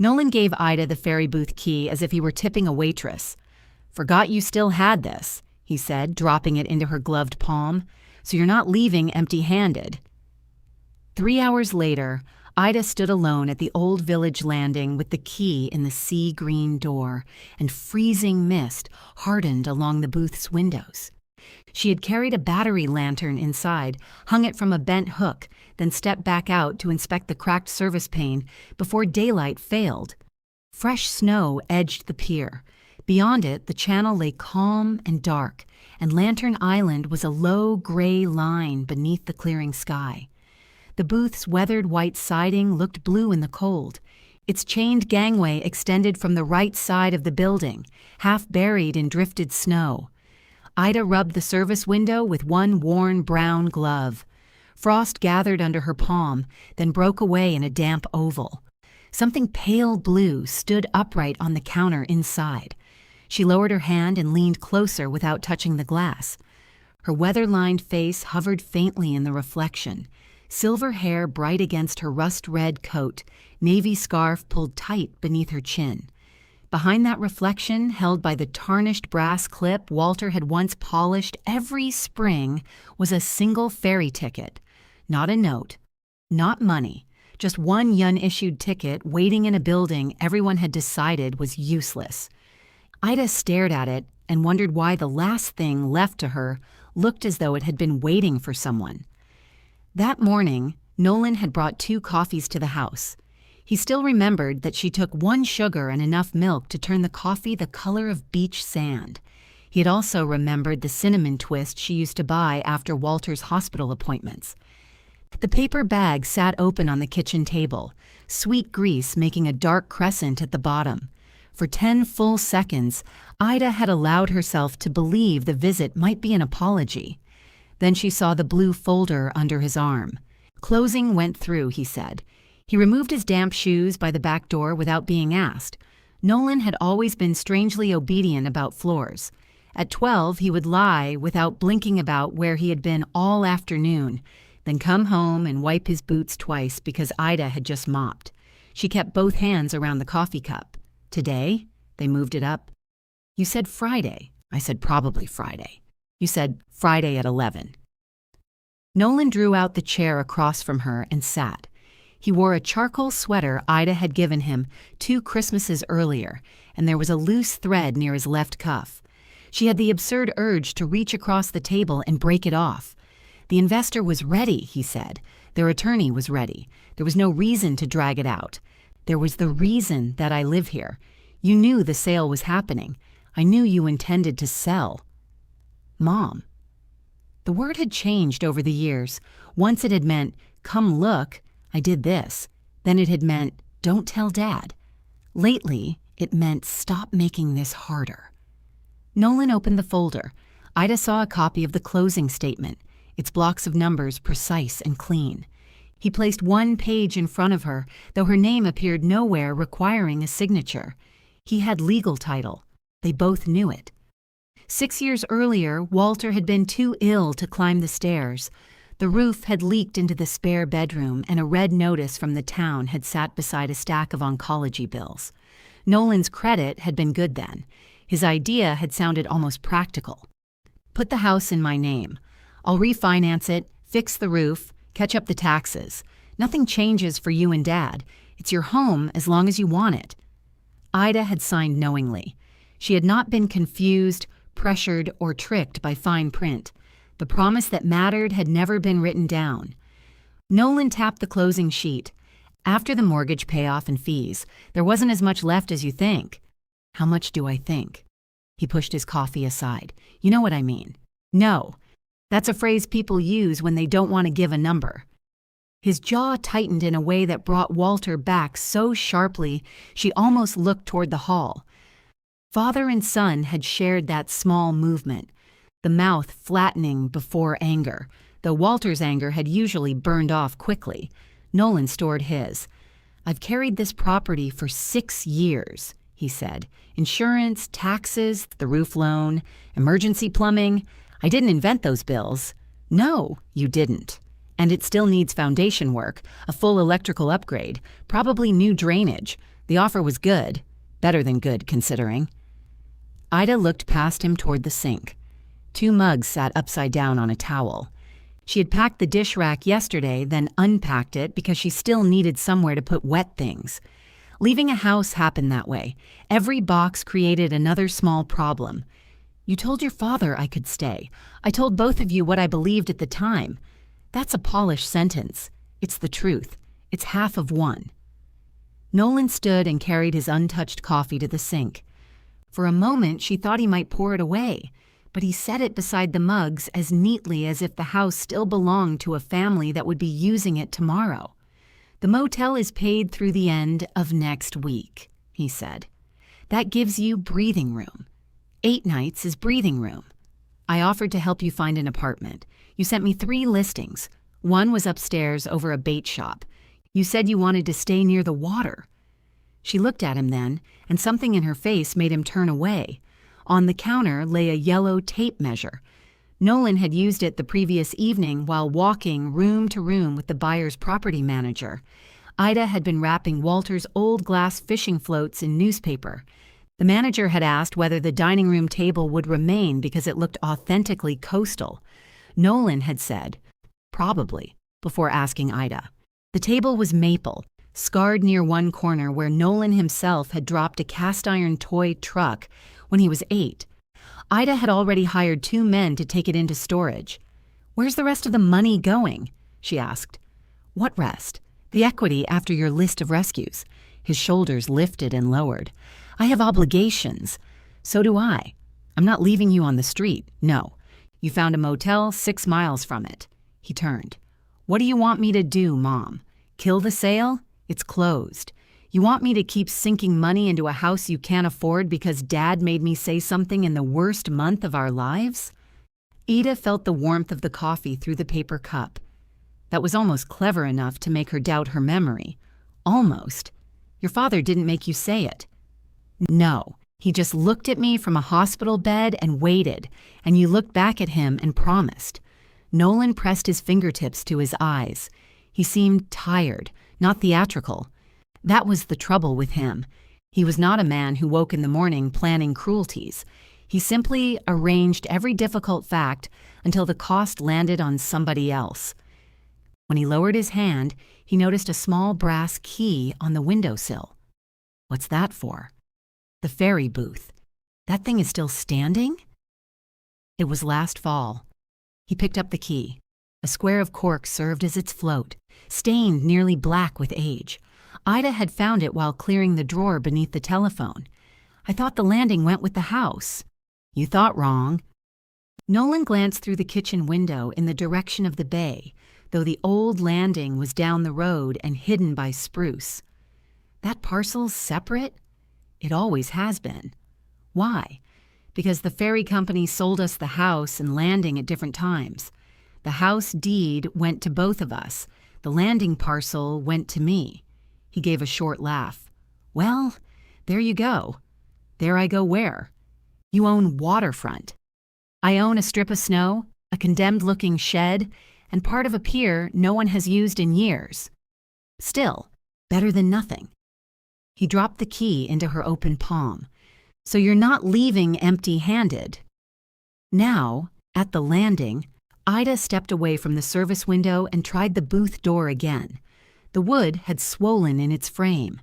Nolan gave Ida the ferry booth key as if he were tipping a waitress. "Forgot you still had this," he said, dropping it into her gloved palm. "So you're not leaving empty-handed." 3 hours later, Ida stood alone at the old village landing with the key in the sea-green door, and freezing mist hardened along the booth's windows. She had carried a battery lantern inside, hung it from a bent hook, then stepped back out to inspect the cracked service pane before daylight failed. Fresh snow edged the pier. Beyond it, the channel lay calm and dark, and Lantern Island was a low gray line beneath the clearing sky. The booth's weathered white siding looked blue in the cold. Its chained gangway extended from the right side of the building, half buried in drifted snow. Ida rubbed the service window with one worn brown glove. Frost gathered under her palm, then broke away in a damp oval. Something pale blue stood upright on the counter inside. She lowered her hand and leaned closer without touching the glass. Her weather-lined face hovered faintly in the reflection. Silver hair bright against her rust-red coat, navy scarf pulled tight beneath her chin. Behind that reflection, held by the tarnished brass clip Walter had once polished every spring, was a single ferry ticket. Not a note, not money, just one unissued ticket waiting in a building everyone had decided was useless. Ida stared at it and wondered why the last thing left to her looked as though it had been waiting for someone. That morning, Nolan had brought 2 coffees to the house. He still remembered that she took 1 sugar and enough milk to turn the coffee the color of beach sand. He had also remembered the cinnamon twist she used to buy after Walter's hospital appointments. The paper bag sat open on the kitchen table, sweet grease making a dark crescent at the bottom. For 10 full seconds, Ida had allowed herself to believe the visit might be an apology. Then she saw the blue folder under his arm. "Closing went through," he said. He removed his damp shoes by the back door without being asked. Nolan had always been strangely obedient about floors. At 12, he would lie without blinking about where he had been all afternoon, then come home and wipe his boots twice because Ida had just mopped. She kept both hands around the coffee cup. "Today?" They moved it up. "You said Friday." I said, "Probably Friday." "You said Friday at 11. Nolan drew out the chair across from her and sat. He wore a charcoal sweater Ida had given him 2 Christmases earlier, and there was a loose thread near his left cuff. She had the absurd urge to reach across the table and break it off. The investor was ready, he said. Their attorney was ready. There was no reason to drag it out. There was the reason that I live here. You knew the sale was happening. I knew you intended to sell. Mom. The word had changed over the years. Once it had meant, "Come look, I did this." Then it had meant, "Don't tell Dad." Lately, it meant, "Stop making this harder." Nolan opened the folder. Ida saw a copy of the closing statement, its blocks of numbers precise and clean. He placed 1 page in front of her, though her name appeared nowhere requiring a signature. He had legal title. They both knew it. 6 years earlier, Walter had been too ill to climb the stairs. The roof had leaked into the spare bedroom, and a red notice from the town had sat beside a stack of oncology bills. Nolan's credit had been good then. His idea had sounded almost practical. "Put the house in my name. I'll refinance it, fix the roof, catch up the taxes. Nothing changes for you and Dad. It's your home as long as you want it." Ida had signed knowingly. She had not been confused, pressured, or tricked by fine print. The promise that mattered had never been written down. Nolan tapped the closing sheet. "After the mortgage payoff and fees, there wasn't as much left as you think." "How much do I think?" He pushed his coffee aside. "You know what I mean." "No. That's a phrase people use when they don't want to give a number." His jaw tightened in a way that brought Walter back so sharply she almost looked toward the hall. Father and son had shared that small movement, the mouth flattening before anger, though Walter's anger had usually burned off quickly. Nolan stored his. "I've carried this property for 6 years, he said. "Insurance, taxes, the roof loan, emergency plumbing. I didn't invent those bills." "No, you didn't. And it still needs foundation work, a full electrical upgrade, probably new drainage. The offer was good, better than good considering. Ida looked past him toward the sink. 2 mugs sat upside down on a towel. She had packed the dish rack yesterday, then unpacked it because she still needed somewhere to put wet things. Leaving a house happened that way. Every box created another small problem. You told your father I could stay. I told both of you what I believed at the time. That's a polished sentence. It's the truth. It's half of one. Nolan stood and carried his untouched coffee to the sink. For a moment, she thought he might pour it away, but he set it beside the mugs as neatly as if the house still belonged to a family that would be using it tomorrow. The motel is paid through the end of next week, he said. That gives you breathing room. 8 nights is breathing room. I offered to help you find an apartment. You sent me 3 listings. One was upstairs over a bait shop. You said you wanted to stay near the water. She looked at him then, and something in her face made him turn away. On the counter lay a yellow tape measure. Nolan had used it the previous evening while walking room to room with the buyer's property manager. Ida had been wrapping Walter's old glass fishing floats in newspaper. The manager had asked whether the dining room table would remain because it looked authentically coastal. Nolan had said, probably, before asking Ida. The table was maple, scarred near one corner where Nolan himself had dropped a cast-iron toy truck when he was 8. Ida had already hired 2 men to take it into storage. Where's the rest of the money going? She asked. What rest? The equity after your list of rescues. His shoulders lifted and lowered. I have obligations. So do I. I'm not leaving you on the street, no. You found a motel 6 miles from it. He turned. What do you want me to do, Mom? Kill the sale? It's closed. You want me to keep sinking money into a house you can't afford because Dad made me say something in the worst month of our lives? Ida felt the warmth of the coffee through the paper cup. That was almost clever enough to make her doubt her memory. Almost. Your father didn't make you say it. No, he just looked at me from a hospital bed and waited, and you looked back at him and promised. Nolan pressed his fingertips to his eyes. He seemed tired, not theatrical. That was the trouble with him. He was not a man who woke in the morning planning cruelties. He simply arranged every difficult fact until the cost landed on somebody else. When he lowered his hand, he noticed a small brass key on the windowsill. What's that for? The Ferry booth. That thing is still standing? It was last fall. He picked up the key. A square of cork served as its float, stained nearly black with age. Ida had found it while clearing the drawer beneath the telephone. I thought the landing went with the house. You thought wrong. Nolan glanced through the kitchen window in the direction of the bay, though the old landing was down the road and hidden by spruce. That parcel's separate? It always has been. Why? Because the ferry company sold us the house and landing at different times. The house deed went to both of us. The landing parcel went to me. He gave a short laugh. Well, there you go. There I go where? You own waterfront. I own a strip of snow, a condemned-looking shed, and part of a pier no one has used in years. Still, better than nothing. He dropped the key into her open palm. So you're not leaving empty-handed. Now, at the landing, Ida stepped away from the service window and tried the booth door again. The wood had swollen in its frame.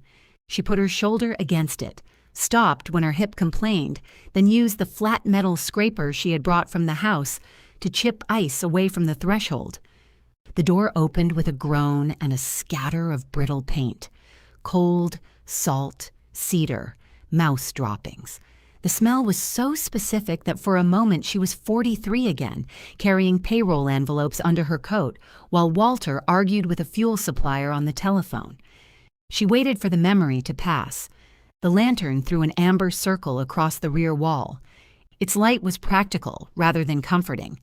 She put her shoulder against it, stopped when her hip complained, then used the flat metal scraper she had brought from the house to chip ice away from the threshold. The door opened with a groan and a scatter of brittle paint. Cold, salt, cedar, mouse droppings. The smell was so specific that for a moment she was 43 again, carrying payroll envelopes under her coat, while Walter argued with a fuel supplier on the telephone. She waited for the memory to pass. The lantern threw an amber circle across the rear wall. Its light was practical rather than comforting.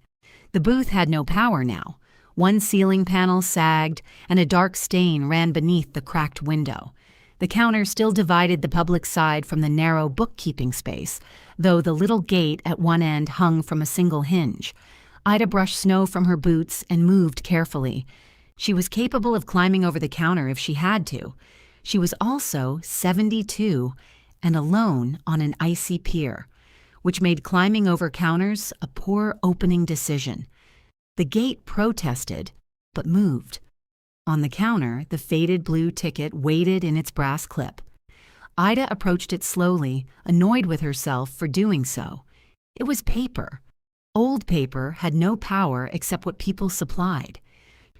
The booth had no power now. One ceiling panel sagged, and a dark stain ran beneath the cracked window. The counter still divided the public side from the narrow bookkeeping space, though the little gate at one end hung from a single hinge. Ida brushed snow from her boots and moved carefully. She was capable of climbing over the counter if she had to. She was also 72 and alone on an icy pier, which made climbing over counters a poor opening decision. The gate protested, but moved. On the counter, the faded blue ticket waited in its brass clip. Ida approached it slowly, annoyed with herself for doing so. It was paper. Old paper had no power except what people supplied.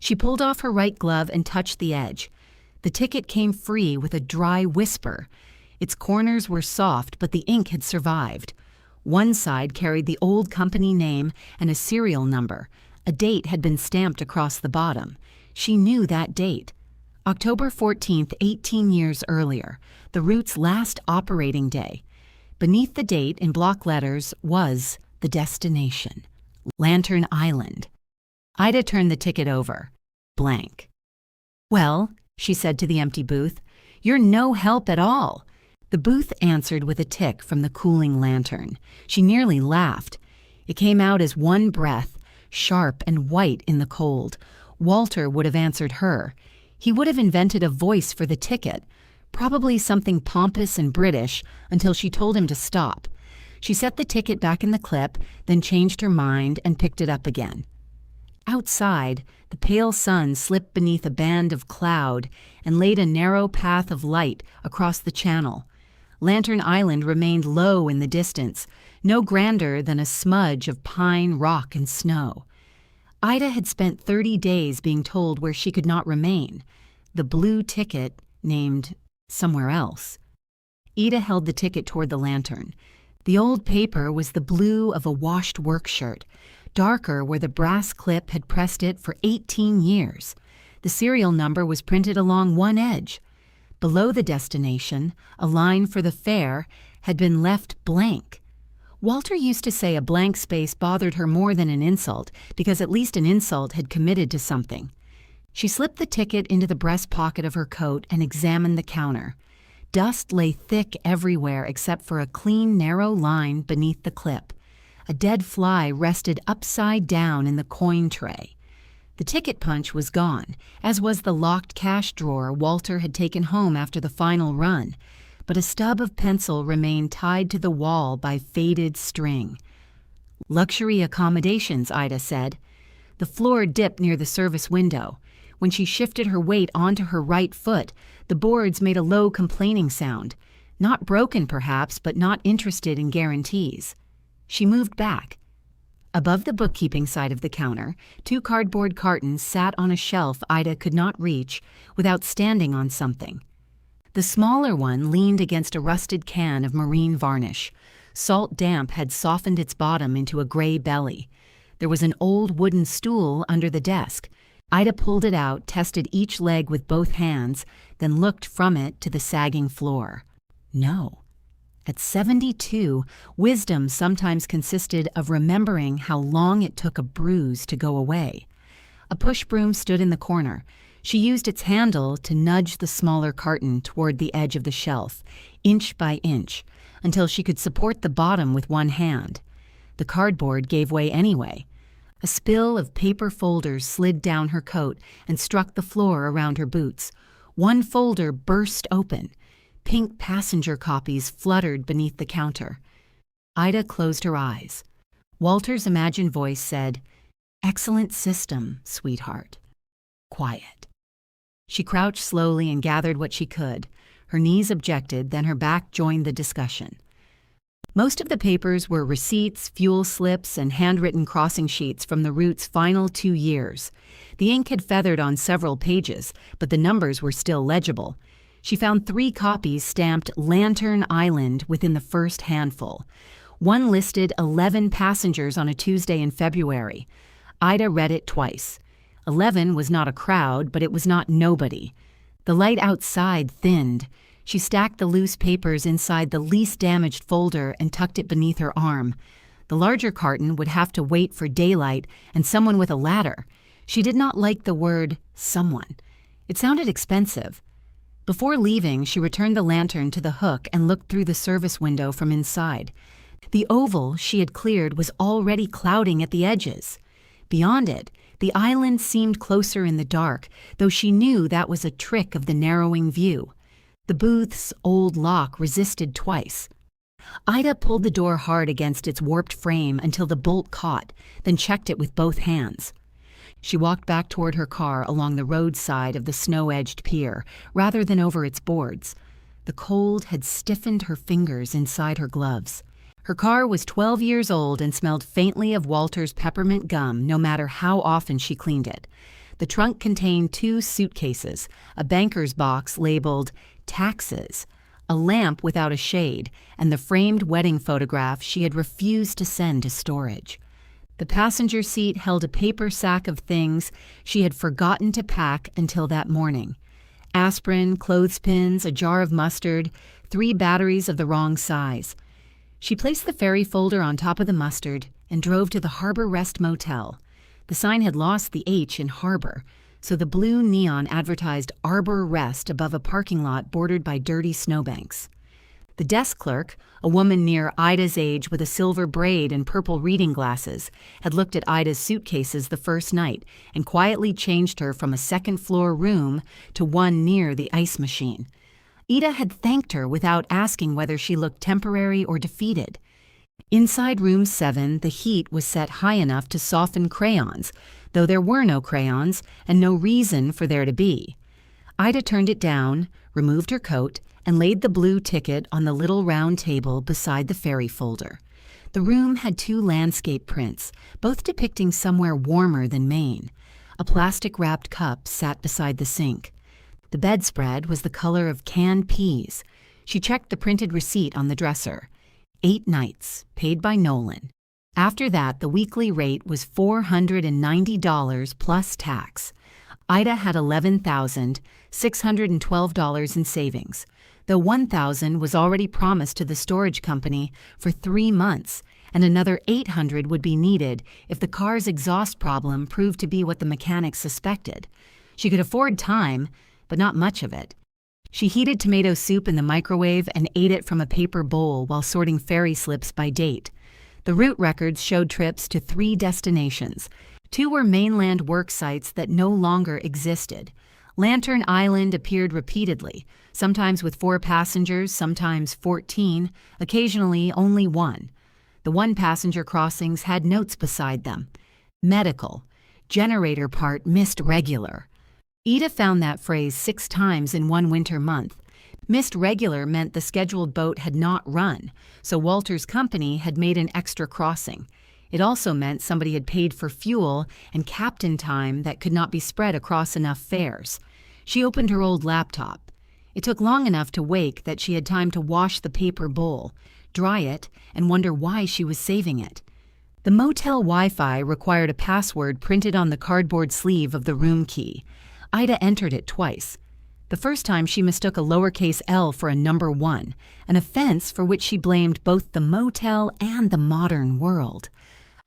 She pulled off her right glove and touched the edge. The ticket came free with a dry whisper. Its corners were soft, but the ink had survived. One side carried the old company name and a serial number. A date had been stamped across the bottom. She knew that date. October 14th, 18 years earlier, the route's last operating day. Beneath the date in block letters was the destination, Lantern Island. Ida turned the ticket over. Blank. "Well," she said to the empty booth, "you're no help at all." The booth answered with a tick from the cooling lantern. She nearly laughed. It came out as one breath, sharp and white in the cold. Walter would have answered her. He would have invented a voice for the ticket, probably something pompous and British, until she told him to stop. She set the ticket back in the clip, then changed her mind and picked it up again. Outside, the pale sun slipped beneath a band of cloud and laid a narrow path of light across the channel. Lantern Island remained low in the distance, no grander than a smudge of pine, rock, and snow. Ida had spent 30 days being told where she could not remain. The blue ticket named somewhere else. Ida held the ticket toward the lantern. The old paper was the blue of a washed work shirt, darker where the brass clip had pressed it for 18 years. The serial number was printed along one edge. Below the destination, a line for the fare had been left blank. Walter used to say a blank space bothered her more than an insult, because at least an insult had committed to something. She slipped the ticket into the breast pocket of her coat and examined the counter. Dust lay thick everywhere except for a clean, narrow line beneath the clip. A dead fly rested upside down in the coin tray. The ticket punch was gone, as was the locked cash drawer Walter had taken home after the final run, but a stub of pencil remained tied to the wall by faded string. "Luxury accommodations," Ida said. The floor dipped near the service window. When she shifted her weight onto her right foot, the boards made a low complaining sound. Not broken, perhaps, but not interested in guarantees. She moved back. Above the bookkeeping side of the counter, 2 cardboard cartons sat on a shelf Ida could not reach without standing on something. The smaller one leaned against a rusted can of marine varnish. Salt damp had softened its bottom into a gray belly. There was an old wooden stool under the desk. Ida pulled it out, tested each leg with both hands, then looked from it to the sagging floor. No. At 72, wisdom sometimes consisted of remembering how long it took a bruise to go away. A push broom stood in the corner. She used its handle to nudge the smaller carton toward the edge of the shelf, inch by inch, until she could support the bottom with one hand. The cardboard gave way anyway. A spill of paper folders slid down her coat and struck the floor around her boots. One folder burst open. Pink passenger copies fluttered beneath the counter. Ida closed her eyes. Walter's imagined voice said, "Excellent system, sweetheart." Quiet. She crouched slowly and gathered what she could. Her knees objected, then her back joined the discussion. Most of the papers were receipts, fuel slips, and handwritten crossing sheets from the route's final 2 years. The ink had feathered on several pages, but the numbers were still legible. She found 3 copies stamped Lantern Island within the first handful. One listed 11 passengers on a Tuesday in February. Ida read it twice. 11 was not a crowd, but it was not nobody. The light outside thinned. She stacked the loose papers inside the least damaged folder and tucked it beneath her arm. The larger carton would have to wait for daylight and someone with a ladder. She did not like the word someone. It sounded expensive. Before leaving, she returned the lantern to the hook and looked through the service window from inside. The oval she had cleared was already clouding at the edges. Beyond it, the island seemed closer in the dark, though she knew that was a trick of the narrowing view. The booth's old lock resisted twice. Ida pulled the door hard against its warped frame until the bolt caught, then checked it with both hands. She walked back toward her car along the roadside of the snow-edged pier, rather than over its boards. The cold had stiffened her fingers inside her gloves. Her car was 12 years old and smelled faintly of Walter's peppermint gum no matter how often she cleaned it. The trunk contained 2 suitcases, a banker's box labeled taxes, a lamp without a shade, and the framed wedding photograph she had refused to send to storage. The passenger seat held a paper sack of things she had forgotten to pack until that morning. Aspirin, clothespins, a jar of mustard, 3 batteries of the wrong size. She placed the Ferry folder on top of the mustard and drove to the Harbor Rest Motel. The sign had lost the H in harbor, so the blue neon advertised Arbor Rest above a parking lot bordered by dirty snowbanks. The desk clerk, a woman near Ida's age with a silver braid and purple reading glasses, had looked at Ida's suitcases the first night and quietly changed her from a second-floor room to one near the ice machine. Ida had thanked her without asking whether she looked temporary or defeated. Inside room 7, the heat was set high enough to soften crayons, though there were no crayons and no reason for there to be. Ida turned it down, removed her coat, and laid the blue ticket on the little round table beside the Ferry folder. The room had 2 landscape prints, both depicting somewhere warmer than Maine. A plastic-wrapped cup sat beside the sink. The bedspread was the color of canned peas. She checked the printed receipt on the dresser. 8 nights, paid by Nolan. After that, the weekly rate was $490 plus tax. Ida had $11,612 in savings, though $1,000 was already promised to the storage company for 3 months, and another $800 would be needed if the car's exhaust problem proved to be what the mechanics suspected. She could afford time, but not much of it. She heated tomato soup in the microwave and ate it from a paper bowl while sorting ferry slips by date. The route records showed trips to 3 destinations. 2 were mainland work sites that no longer existed. Lantern Island appeared repeatedly, sometimes with 4 passengers, sometimes 14, occasionally only 1. The 1-passenger crossings had notes beside them. Medical. Generator part missed regular. Ida found that phrase 6 times in one winter month. Missed regular meant the scheduled boat had not run, so Walter's company had made an extra crossing. It also meant somebody had paid for fuel and captain time that could not be spread across enough fares. She opened her old laptop. It took long enough to wake that she had time to wash the paper bowl, dry it, and wonder why she was saving it. The motel Wi-Fi required a password printed on the cardboard sleeve of the room key. Ida entered it twice. The first time she mistook a lowercase L for a number 1, an offense for which she blamed both the motel and the modern world.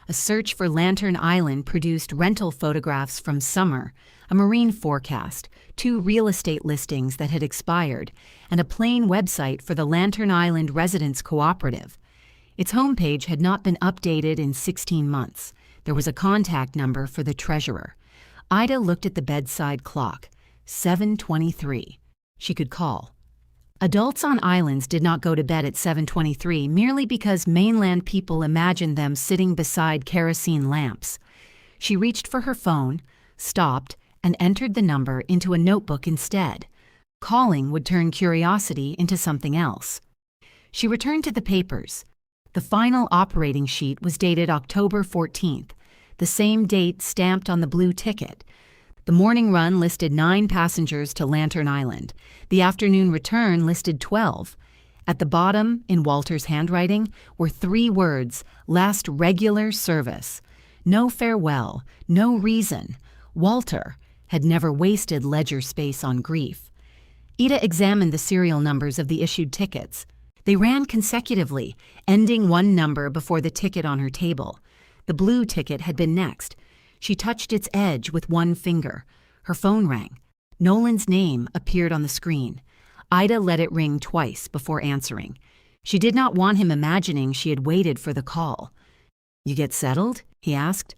A search for Lantern Island produced rental photographs from summer, a marine forecast, 2 real estate listings that had expired, and a plain website for the Lantern Island Residents Cooperative. Its homepage had not been updated in 16 months. There was a contact number for the treasurer. Ida looked at the bedside clock. 7:23. She could call. Adults on islands did not go to bed at 7:23 merely because mainland people imagined them sitting beside kerosene lamps. She reached for her phone, stopped, and entered the number into a notebook instead. Calling would turn curiosity into something else. She returned to the papers. The final operating sheet was dated October 14th, the same date stamped on the blue ticket. The morning run listed 9 passengers to Lantern Island. The afternoon return listed 12. At the bottom, in Walter's handwriting, were 3 words, last regular service. No farewell, no reason. Walter had never wasted ledger space on grief. Ida examined the serial numbers of the issued tickets. They ran consecutively, ending one number before the ticket on her table. The blue ticket had been next. She touched its edge with one finger. Her phone rang. Nolan's name appeared on the screen. Ida let it ring twice before answering. She did not want him imagining she had waited for the call. "You get settled?" he asked.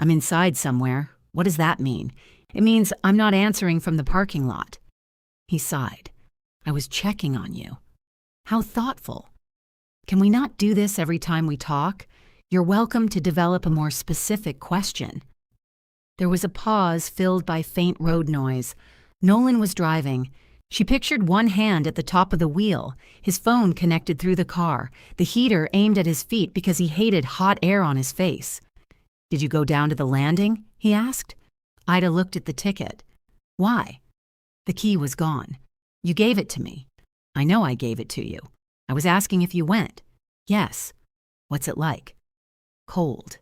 "I'm inside somewhere. What does that mean?" "It means I'm not answering from the parking lot." He sighed. I was checking on you. How thoughtful. Can we not do this every time we talk? You're welcome to develop a more specific question. There was a pause filled by faint road noise. Nolan was driving. She pictured one hand at the top of the wheel, his phone connected through the car, the heater aimed at his feet because he hated hot air on his face. "Did you go down to the landing?" he asked. Ida looked at the ticket. "Why?" "The key was gone. You gave it to me." "I know I gave it to you. I was asking if you went." "Yes." "What's it like?" "Cold."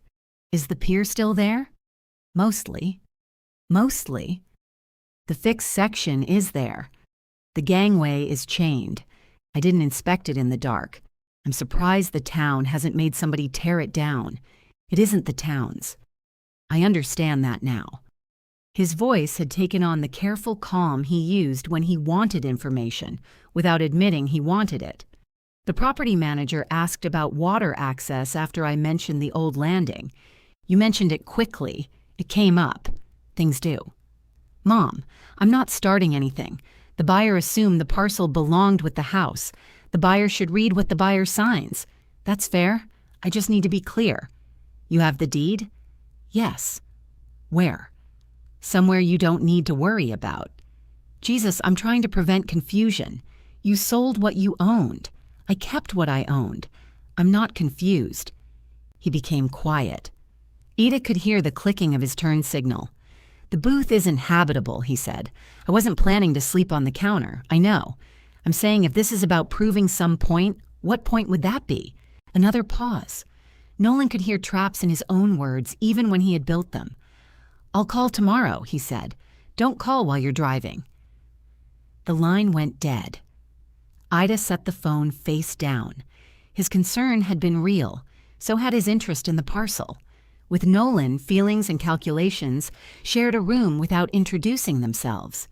"Is the pier still there?" "Mostly." "Mostly?" "The fixed section is there. The gangway is chained. I didn't inspect it in the dark. I'm surprised the town hasn't made somebody tear it down. It isn't the town's." "I understand that now." His voice had taken on the careful calm he used when he wanted information, without admitting he wanted it. "The property manager asked about water access after I mentioned the old landing. You mentioned it quickly. It came up. Things do." "Mom, I'm not starting anything. The buyer assumed the parcel belonged with the house. The buyer should read what the buyer signs. That's fair. I just need to be clear. You have the deed?" "Yes." "Where?" "Somewhere you don't need to worry about." "Jesus, I'm trying to prevent confusion. You sold what you owned. I kept what I owned. I'm not confused." He became quiet. Ida could hear the clicking of his turn signal. "The booth isn't habitable," he said. "I wasn't planning to sleep on the counter, I know. I'm saying if this is about proving some point, what point would that be?" Another pause. Nolan could hear traps in his own words even when he had built them. "I'll call tomorrow," he said. "Don't call while you're driving." The line went dead. Ida set the phone face down. His concern had been real, so had his interest in the parcel. With Nolan, feelings and calculations shared a room without introducing themselves.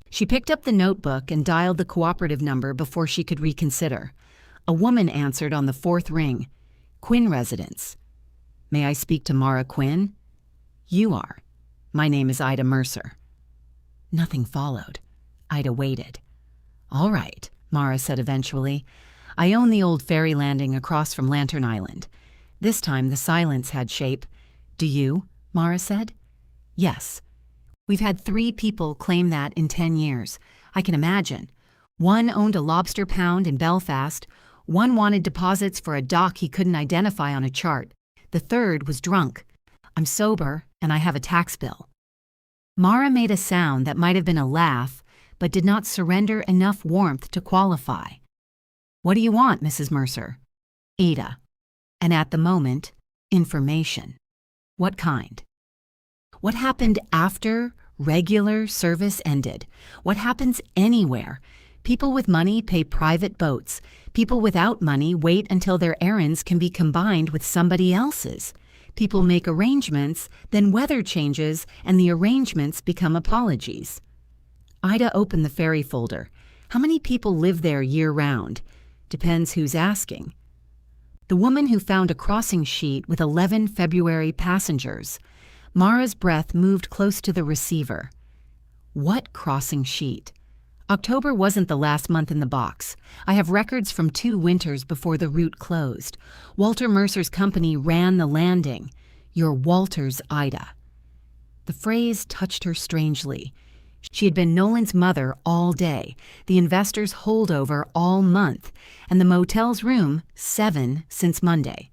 She picked up the notebook and dialed the cooperative number before she could reconsider. A woman answered on the fourth ring. "Quinn residence." "May I speak to Mara Quinn?" "You are. My name is Ida Mercer." Nothing followed. Ida waited. "All right," Mara said eventually. "I own the old ferry landing across from Lantern Island." This time the silence had shape. "Do you?" Mara said. "Yes. We've had 3 people claim that in 10 years. I can imagine. One owned a lobster pound in Belfast. One wanted deposits for a dock he couldn't identify on a chart. The third was drunk. I'm sober, and I have a tax bill." Mara made a sound that might have been a laugh, but did not surrender enough warmth to qualify. "What do you want, Mrs. Mercer?" "Ida. And at the moment, information." "What kind?" "What happened after regular service ended? What happens anywhere? People with money pay private boats. People without money wait until their errands can be combined with somebody else's. People make arrangements, then weather changes, and the arrangements become apologies." Ida opened the Ferry folder. "How many people live there year-round?" "Depends who's asking." The woman who found a crossing sheet with 11 February passengers. Mara's breath moved close to the receiver. "What crossing sheet?" "October wasn't the last month in the box. I have records from 2 winters before the route closed. Walter Mercer's company ran the landing. You're Walter's Ida." The phrase touched her strangely. She had been Nolan's mother all day, the investor's holdover all month, and the motel's room 7 since Monday.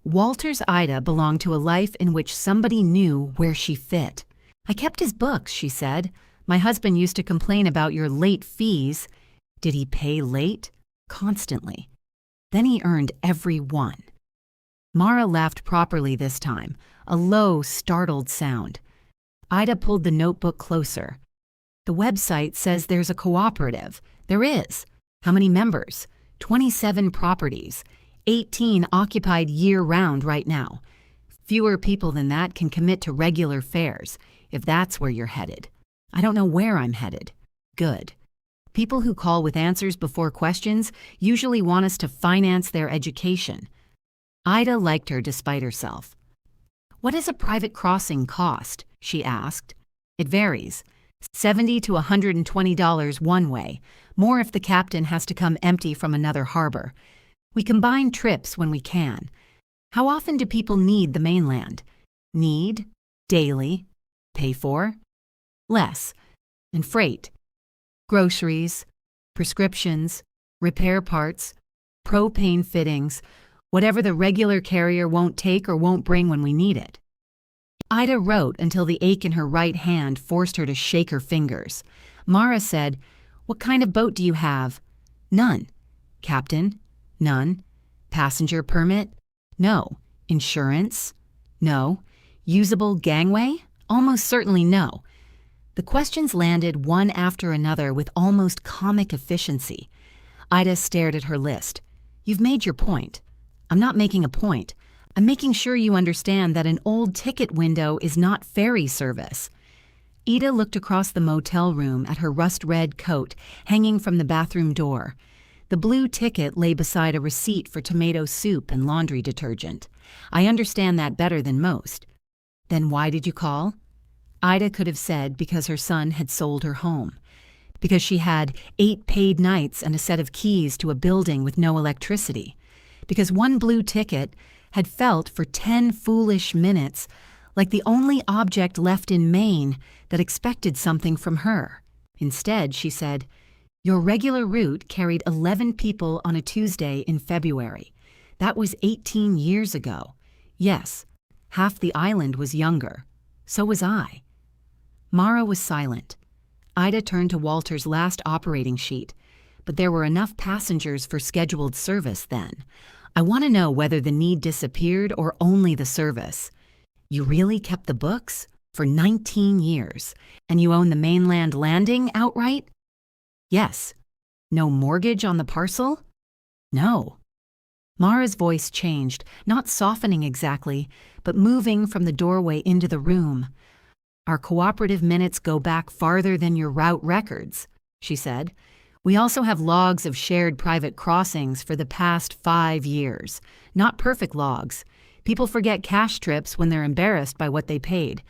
Walter's Ida belonged to a life in which somebody knew where she fit. "I kept his books," she said. "My husband used to complain about your late fees." "Did he pay late?" "Constantly. Then he earned every one." Mara laughed properly this time, a low, startled sound. Ida pulled the notebook closer. "The website says there's a cooperative." "There is." "How many members?" 27 properties. 18 occupied year-round right now. Fewer people than that can commit to regular fares, if that's where you're headed. "I don't know where I'm headed." "Good. People who call with answers before questions usually want us to finance their education." Ida liked her despite herself. "What does a private crossing cost?" she asked. "It varies. $70 to $120 one way, more if the captain has to come empty from another harbor. We combine trips when we can. How often do people need the mainland? Need, daily, pay for, less, and freight, groceries, prescriptions, repair parts, propane fittings, whatever the regular carrier won't take or won't bring when we need it. Ida wrote until the ache in her right hand forced her to shake her fingers. Mara said, "What kind of boat do you have?" "None." "Captain?" "None." "Passenger permit?" "No." "Insurance?" "No." "Usable gangway?" "Almost certainly no." The questions landed one after another with almost comic efficiency. Ida stared at her list. "You've made your point." "I'm not making a point. I'm making sure you understand that an old ticket window is not ferry service." Ida looked across the motel room at her rust-red coat hanging from the bathroom door. The blue ticket lay beside a receipt for tomato soup and laundry detergent. "I understand that better than most." "Then why did you call?" Ida could have said because her son had sold her home. Because she had 8 paid nights and a set of keys to a building with no electricity. Because one blue ticket had felt for 10 foolish minutes like the only object left in Maine that expected something from her. Instead, she said, "Your regular route carried 11 people on a Tuesday in February. That was 18 years ago. Yes, half the island was younger. So was I." Mara was silent. Ida turned to Walter's last operating sheet, but there were enough passengers for scheduled service then. "I want to know whether the need disappeared or only the service." "You really kept the books? For 19 years. And you own the mainland landing outright?" "Yes." "No mortgage on the parcel?" "No." Mara's voice changed, not softening exactly, but moving from the doorway into the room. "Our cooperative minutes go back farther than your route records," she said. "We also have logs of shared private crossings for the past 5 years. Not perfect logs. People forget cash trips when they're embarrassed by what they paid.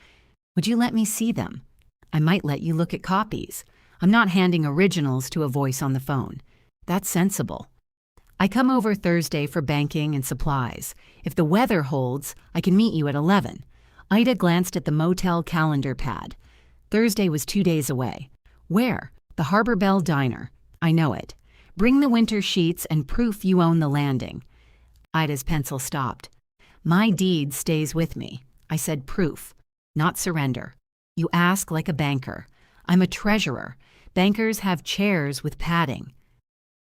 Would you let me see them? I might let you look at copies. I'm not handing originals to a voice on the phone. That's sensible. I come over Thursday for banking and supplies. If the weather holds, I can meet you at 11. Ida glanced at the motel calendar pad. Thursday was 2 days away. "Where?" "The Harbor Bell Diner." "I know it. Bring the winter sheets and proof you own the landing." Ida's pencil stopped. "My deed stays with me." I said proof, not surrender. You ask like a banker. I'm a treasurer. Bankers have chairs with padding.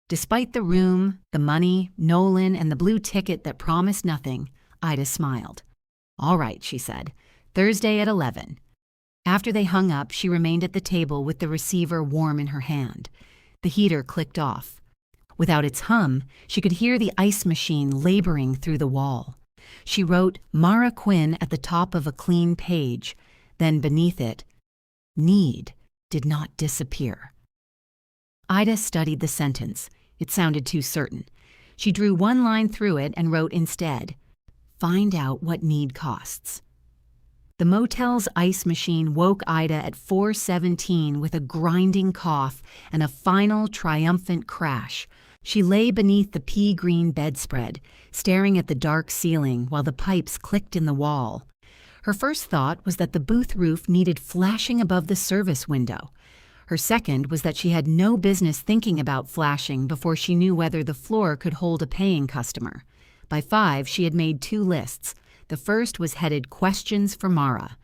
Despite the room, the money, Nolan, and the blue ticket that promised nothing, Ida smiled. "All right," she said. "Thursday at 11. After they hung up, she remained at the table with the receiver warm in her hand. The heater clicked off. Without its hum, she could hear the ice machine laboring through the wall. She wrote Mara Quinn at the top of a clean page. Then beneath it, "Need did not disappear." Ida studied the sentence. It sounded too certain. She drew one line through it and wrote instead, "Find out what need costs." The motel's ice machine woke Ida at 4:17 with a grinding cough and a final triumphant crash. She lay beneath the pea-green bedspread, staring at the dark ceiling while the pipes clicked in the wall. Her first thought was that the booth roof needed flashing above the service window. Her second was that she had no business thinking about flashing before she knew whether the floor could hold a paying customer. By 5, she had made 2 lists. The first was headed Questions for Mara.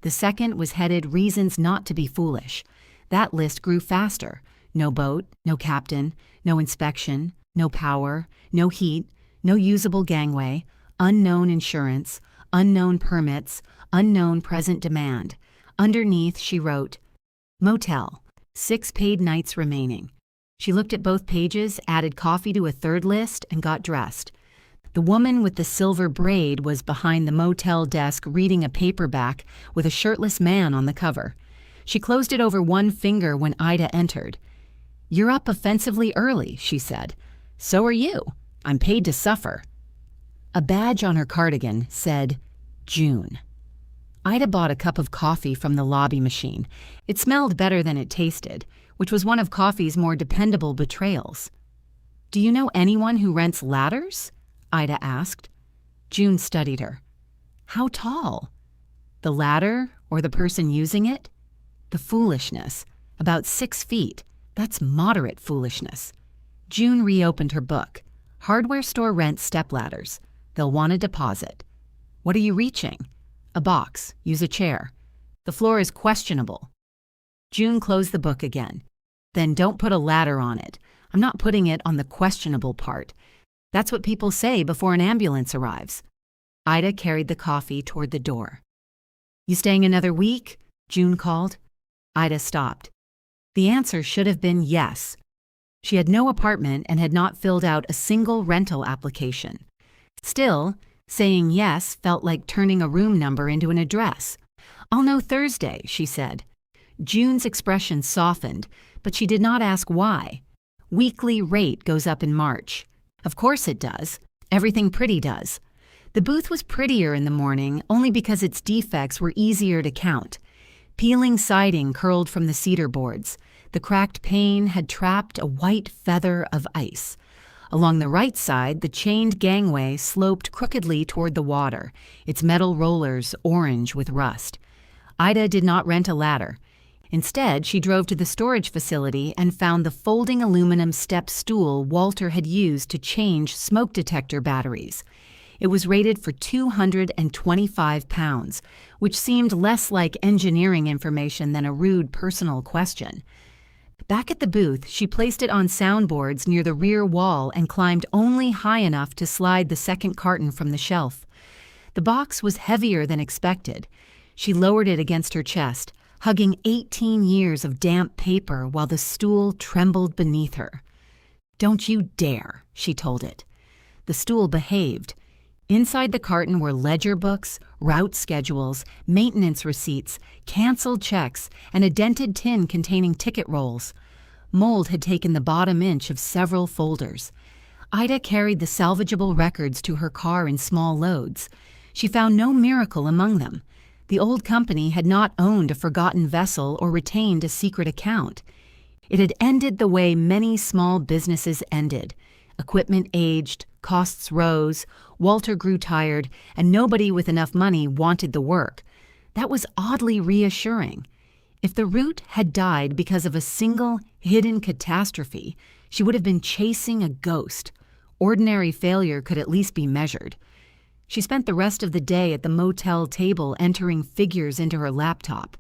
The second was headed Reasons Not to Be Foolish. That list grew faster. No boat, no captain, no inspection, no power, no heat, no usable gangway, unknown insurance, unknown permits, unknown present demand. Underneath, she wrote, Motel, 6 paid nights remaining. She looked at both pages, added coffee to a third list, and got dressed. The woman with the silver braid was behind the motel desk reading a paperback with a shirtless man on the cover. She closed it over one finger when Ida entered. "You're up offensively early," she said. "So are you. I'm paid to suffer." A badge on her cardigan said, June. Ida bought a cup of coffee from the lobby machine. It smelled better than it tasted, which was one of coffee's more dependable betrayals. "Do you know anyone who rents ladders?" Ida asked. June studied her. "How tall? The ladder or the person using it?" "The foolishness. About 6 feet. That's moderate foolishness." June reopened her book. "Hardware store rents stepladders. They'll want a deposit." "What are you reaching?" "A box. Use a chair." "The floor is questionable." June closed the book again. "Then don't put a ladder on it. I'm not putting it on the questionable part. That's what people say before an ambulance arrives." Ida carried the coffee toward the door. "You staying another week?" June called. Ida stopped. The answer should have been yes. She had no apartment and had not filled out a single rental application. Still, saying yes felt like turning a room number into an address. "I'll know Thursday," she said. June's expression softened, but she did not ask why. "Weekly rate goes up in March." "Of course it does. Everything pretty does." The booth was prettier in the morning only because its defects were easier to count. Peeling siding curled from the cedar boards. The cracked pane had trapped a white feather of ice. Along the right side, the chained gangway sloped crookedly toward the water, its metal rollers orange with rust. Ida did not rent a ladder. Instead, she drove to the storage facility and found the folding aluminum step stool Walter had used to change smoke detector batteries. It was rated for 225 pounds, which seemed less like engineering information than a rude personal question. Back at the booth, she placed it on soundboards near the rear wall and climbed only high enough to slide the second carton from the shelf. The box was heavier than expected. She lowered it against her chest, hugging 18 years of damp paper while the stool trembled beneath her. "Don't you dare," she told it. The stool behaved. Inside the carton were ledger books, route schedules, maintenance receipts, canceled checks, and a dented tin containing ticket rolls. Mold had taken the bottom inch of several folders. Ida carried the salvageable records to her car in small loads. She found no miracle among them. The old company had not owned a forgotten vessel or retained a secret account. It had ended the way many small businesses ended. Equipment aged, costs rose, Walter grew tired, and nobody with enough money wanted the work. That was oddly reassuring. If the route had died because of a single hidden catastrophe, she would have been chasing a ghost. Ordinary failure could at least be measured. She spent the rest of the day at the motel table entering figures into her laptop.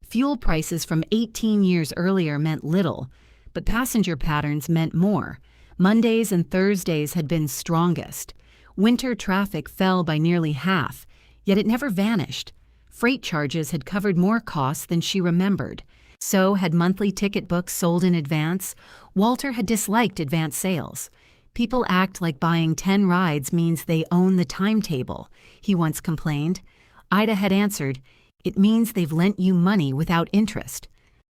Fuel prices from 18 years earlier meant little, but passenger patterns meant more. Mondays and Thursdays had been strongest. Winter traffic fell by nearly half, yet it never vanished. Freight charges had covered more costs than she remembered. So had monthly ticket books sold in advance. Walter had disliked advance sales. "People act like buying 10 rides means they own the timetable," he once complained. Ida had answered, "It means they've lent you money without interest."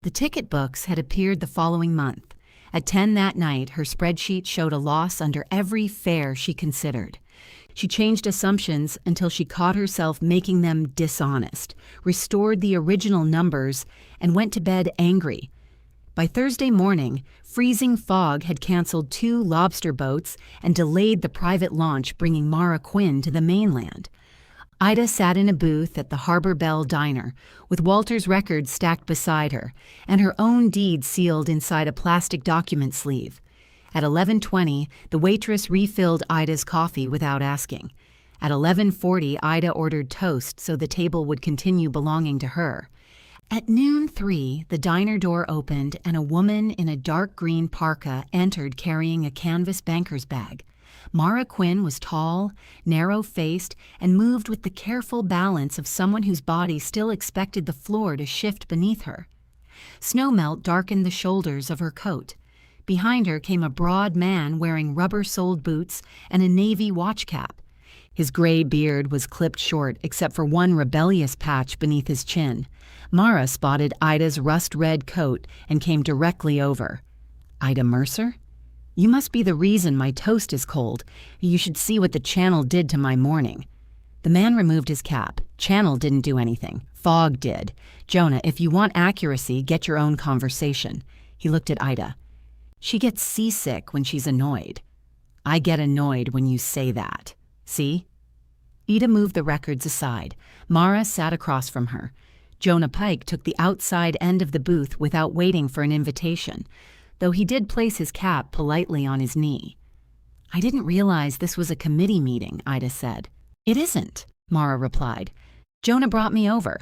The ticket books had appeared the following month. At 10 that night, her spreadsheet showed a loss under every fare she considered. She changed assumptions until she caught herself making them dishonest, restored the original numbers, and went to bed angry. By Thursday morning, freezing fog had canceled 2 lobster boats and delayed the private launch bringing Mara Quinn to the mainland. Ida sat in a booth at the Harbor Bell Diner, with Walter's records stacked beside her, and her own deed sealed inside a plastic document sleeve. At 11:20, the waitress refilled Ida's coffee without asking. At 11:40, Ida ordered toast so the table would continue belonging to her. At noon 3, the diner door opened and a woman in a dark green parka entered carrying a canvas banker's bag. Mara Quinn was tall, narrow-faced, and moved with the careful balance of someone whose body still expected the floor to shift beneath her. Snowmelt darkened the shoulders of her coat. Behind her came a broad man wearing rubber-soled boots and a navy watch cap. His gray beard was clipped short except for one rebellious patch beneath his chin. Mara spotted Ida's rust-red coat and came directly over. "Ida Mercer? You must be the reason my toast is cold. You should see what the channel did to my morning." The man removed his cap. Channel didn't do anything. Fog did. Jonah, if you want accuracy, get your own conversation. He looked at Ida. She gets seasick when she's annoyed. I get annoyed when you say that. See? Ida moved the records aside. Mara sat across from her. Jonah Pike took the outside end of the booth without waiting for an invitation, though he did place his cap politely on his knee. I didn't realize this was a committee meeting, Ida said. It isn't, Mara replied. Jonah brought me over.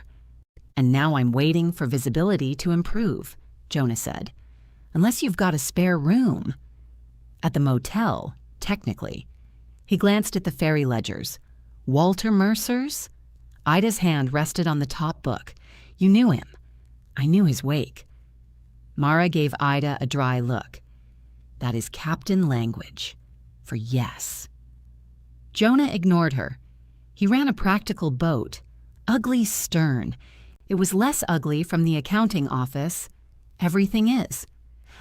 And now I'm waiting for visibility to improve, Jonah said. Unless you've got a spare room. At the motel, technically. He glanced at the Ferry ledgers. Walter Mercer's? Ida's hand rested on the top book. You knew him. I knew his wake. Mara gave Ida a dry look. That is captain language. For yes. Jonah ignored her. He ran a practical boat. Ugly stern. It was less ugly from the accounting office. Everything is.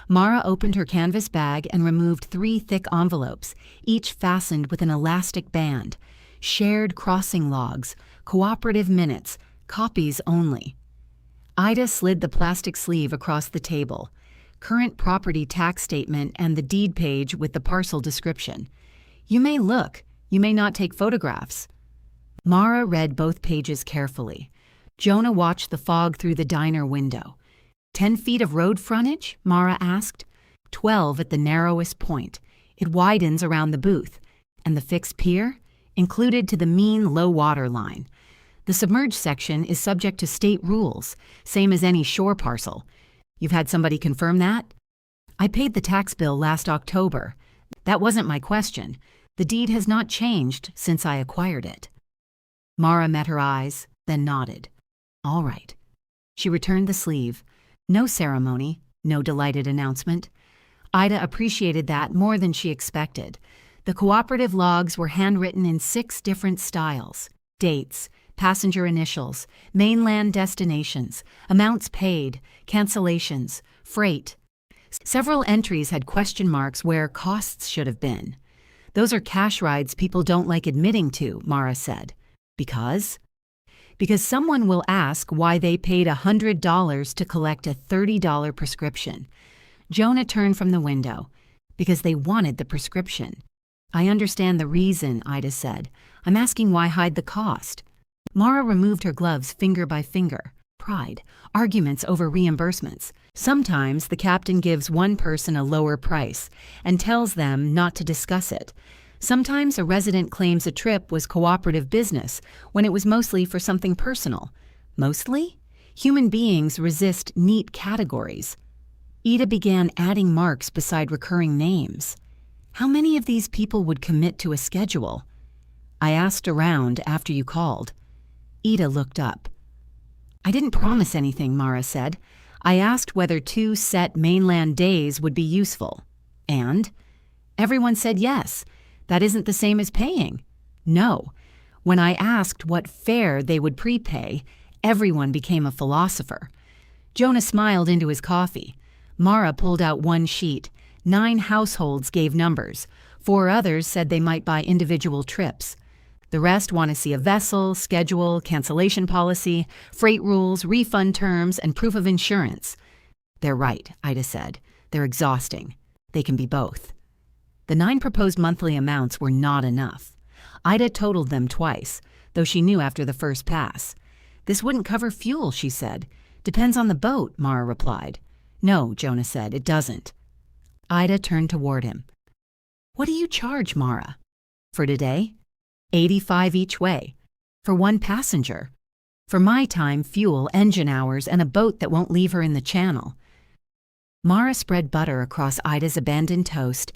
Mara opened her canvas bag and removed 3 thick envelopes, each fastened with an elastic band. Shared crossing logs, cooperative minutes, copies only. Ida slid the plastic sleeve across the table. Current property tax statement and the deed page with the parcel description. You may look, you may not take photographs. Mara read both pages carefully. Jonah watched the fog through the diner window. 10 feet of road frontage? Mara asked. 12 at the narrowest point. It widens around the booth. And the fixed pier? Included to the mean low water line. The submerged section is subject to state rules, same as any shore parcel. You've had somebody confirm that? I paid the tax bill last October. That wasn't my question. The deed has not changed since I acquired it. Mara met her eyes, then nodded. All right. She returned the sleeve. No ceremony, no delighted announcement. Ida appreciated that more than she expected. The cooperative logs were handwritten in 6 different styles. Dates, passenger initials, mainland destinations, amounts paid, cancellations, freight. Several entries had question marks where costs should have been. Those are cash rides people don't like admitting to, Mara said. Because? Because someone will ask why they paid $100 to collect a $30 prescription. Jonah turned from the window. Because they wanted the prescription. I understand the reason, Ida said. I'm asking why hide the cost. Mara removed her gloves finger by finger. Pride. Arguments over reimbursements. Sometimes the captain gives one person a lower price and tells them not to discuss it. Sometimes a resident claims a trip was cooperative business when it was mostly for something personal. Mostly? Human beings resist neat categories. Ida began adding marks beside recurring names. How many of these people would commit to a schedule? I asked around after you called. Ida looked up. I didn't promise anything, Mara said. I asked whether 2 set mainland days would be useful. And? Everyone said yes. That isn't the same as paying. No. When I asked what fare they would prepay, everyone became a philosopher. Jonah smiled into his coffee. Mara pulled out 1 sheet. 9 households gave numbers. 4 others said they might buy individual trips. The rest want to see a vessel, schedule, cancellation policy, freight rules, refund terms, and proof of insurance. They're right, Ida said. They're exhausting. They can be both. The 9 proposed monthly amounts were not enough. Ida totaled them twice, though she knew after the first pass. This wouldn't cover fuel, she said. Depends on the boat, Mara replied. No, Jonah said, it doesn't. Ida turned toward him. What do you charge, Mara? For today? $85 each way. For 1 passenger. For my time, fuel, engine hours, and a boat that won't leave her in the channel. Mara spread butter across Ida's abandoned toast.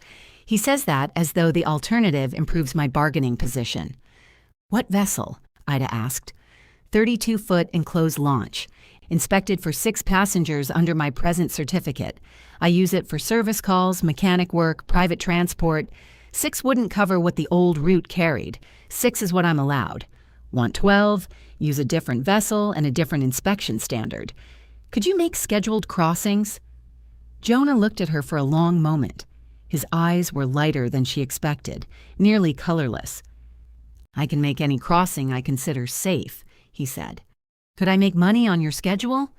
He says that as though the alternative improves my bargaining position. What vessel? Ida asked. 32-foot enclosed launch. Inspected for 6 passengers under my present certificate. I use it for service calls, mechanic work, private transport. 6 wouldn't cover what the old route carried. 6 is what I'm allowed. Want 12? Use a different vessel and a different inspection standard. Could you make scheduled crossings? Jonah looked at her for a long moment. His eyes were lighter than she expected, nearly colorless. I can make any crossing I consider safe, he said. Could I make money on your schedule?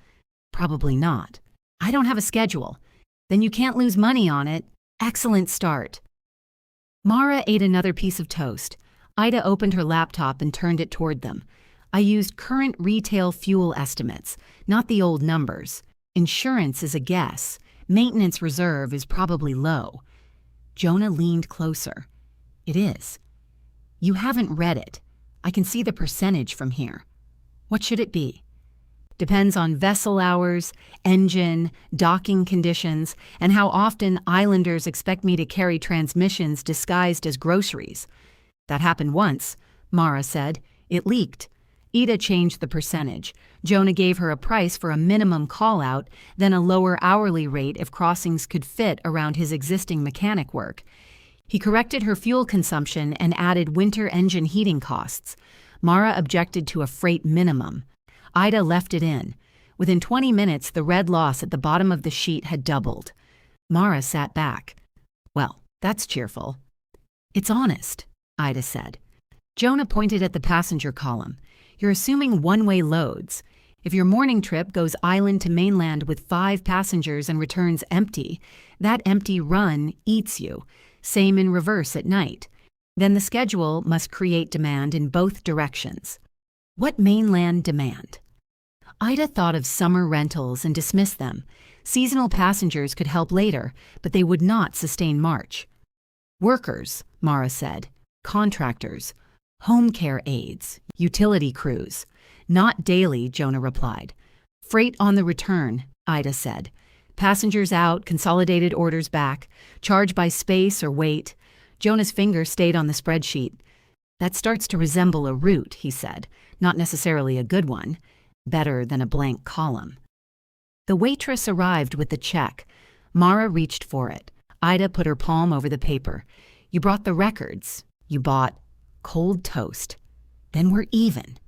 Probably not. I don't have a schedule. Then you can't lose money on it. Excellent start. Mara ate another piece of toast. Ida opened her laptop and turned it toward them. I used current retail fuel estimates, not the old numbers. Insurance is a guess. Maintenance reserve is probably low. Jonah leaned closer. It is. You haven't read it. I can see the percentage from here. What should it be? Depends on vessel hours, engine, docking conditions, and how often islanders expect me to carry transmissions disguised as groceries. That happened once, Mara said. It leaked. Ida changed the percentage. Jonah gave her a price for a minimum call-out, then a lower hourly rate if crossings could fit around his existing mechanic work. He corrected her fuel consumption and added winter engine heating costs. Mara objected to a freight minimum. Ida left it in. Within 20 minutes, the red loss at the bottom of the sheet had doubled. Mara sat back. Well, that's cheerful. It's honest, Ida said. Jonah pointed at the passenger column. You're assuming one-way loads. If your morning trip goes island to mainland with 5 passengers and returns empty, that empty run eats you. Same in reverse at night. Then the schedule must create demand in both directions. What mainland demand? Ida thought of summer rentals and dismissed them. Seasonal passengers could help later, but they would not sustain March. Workers, Mara said. Contractors. Home care aides. Utility crews. Not daily, Jonah replied. Freight on the return, Ida said. Passengers out, consolidated orders back, charge by space or weight. Jonah's finger stayed on the spreadsheet. That starts to resemble a route, he said. Not necessarily a good one. Better than a blank column. The waitress arrived with the check. Mara reached for it. Ida put her palm over the paper. You brought the records. You bought cold toast. Then we're even.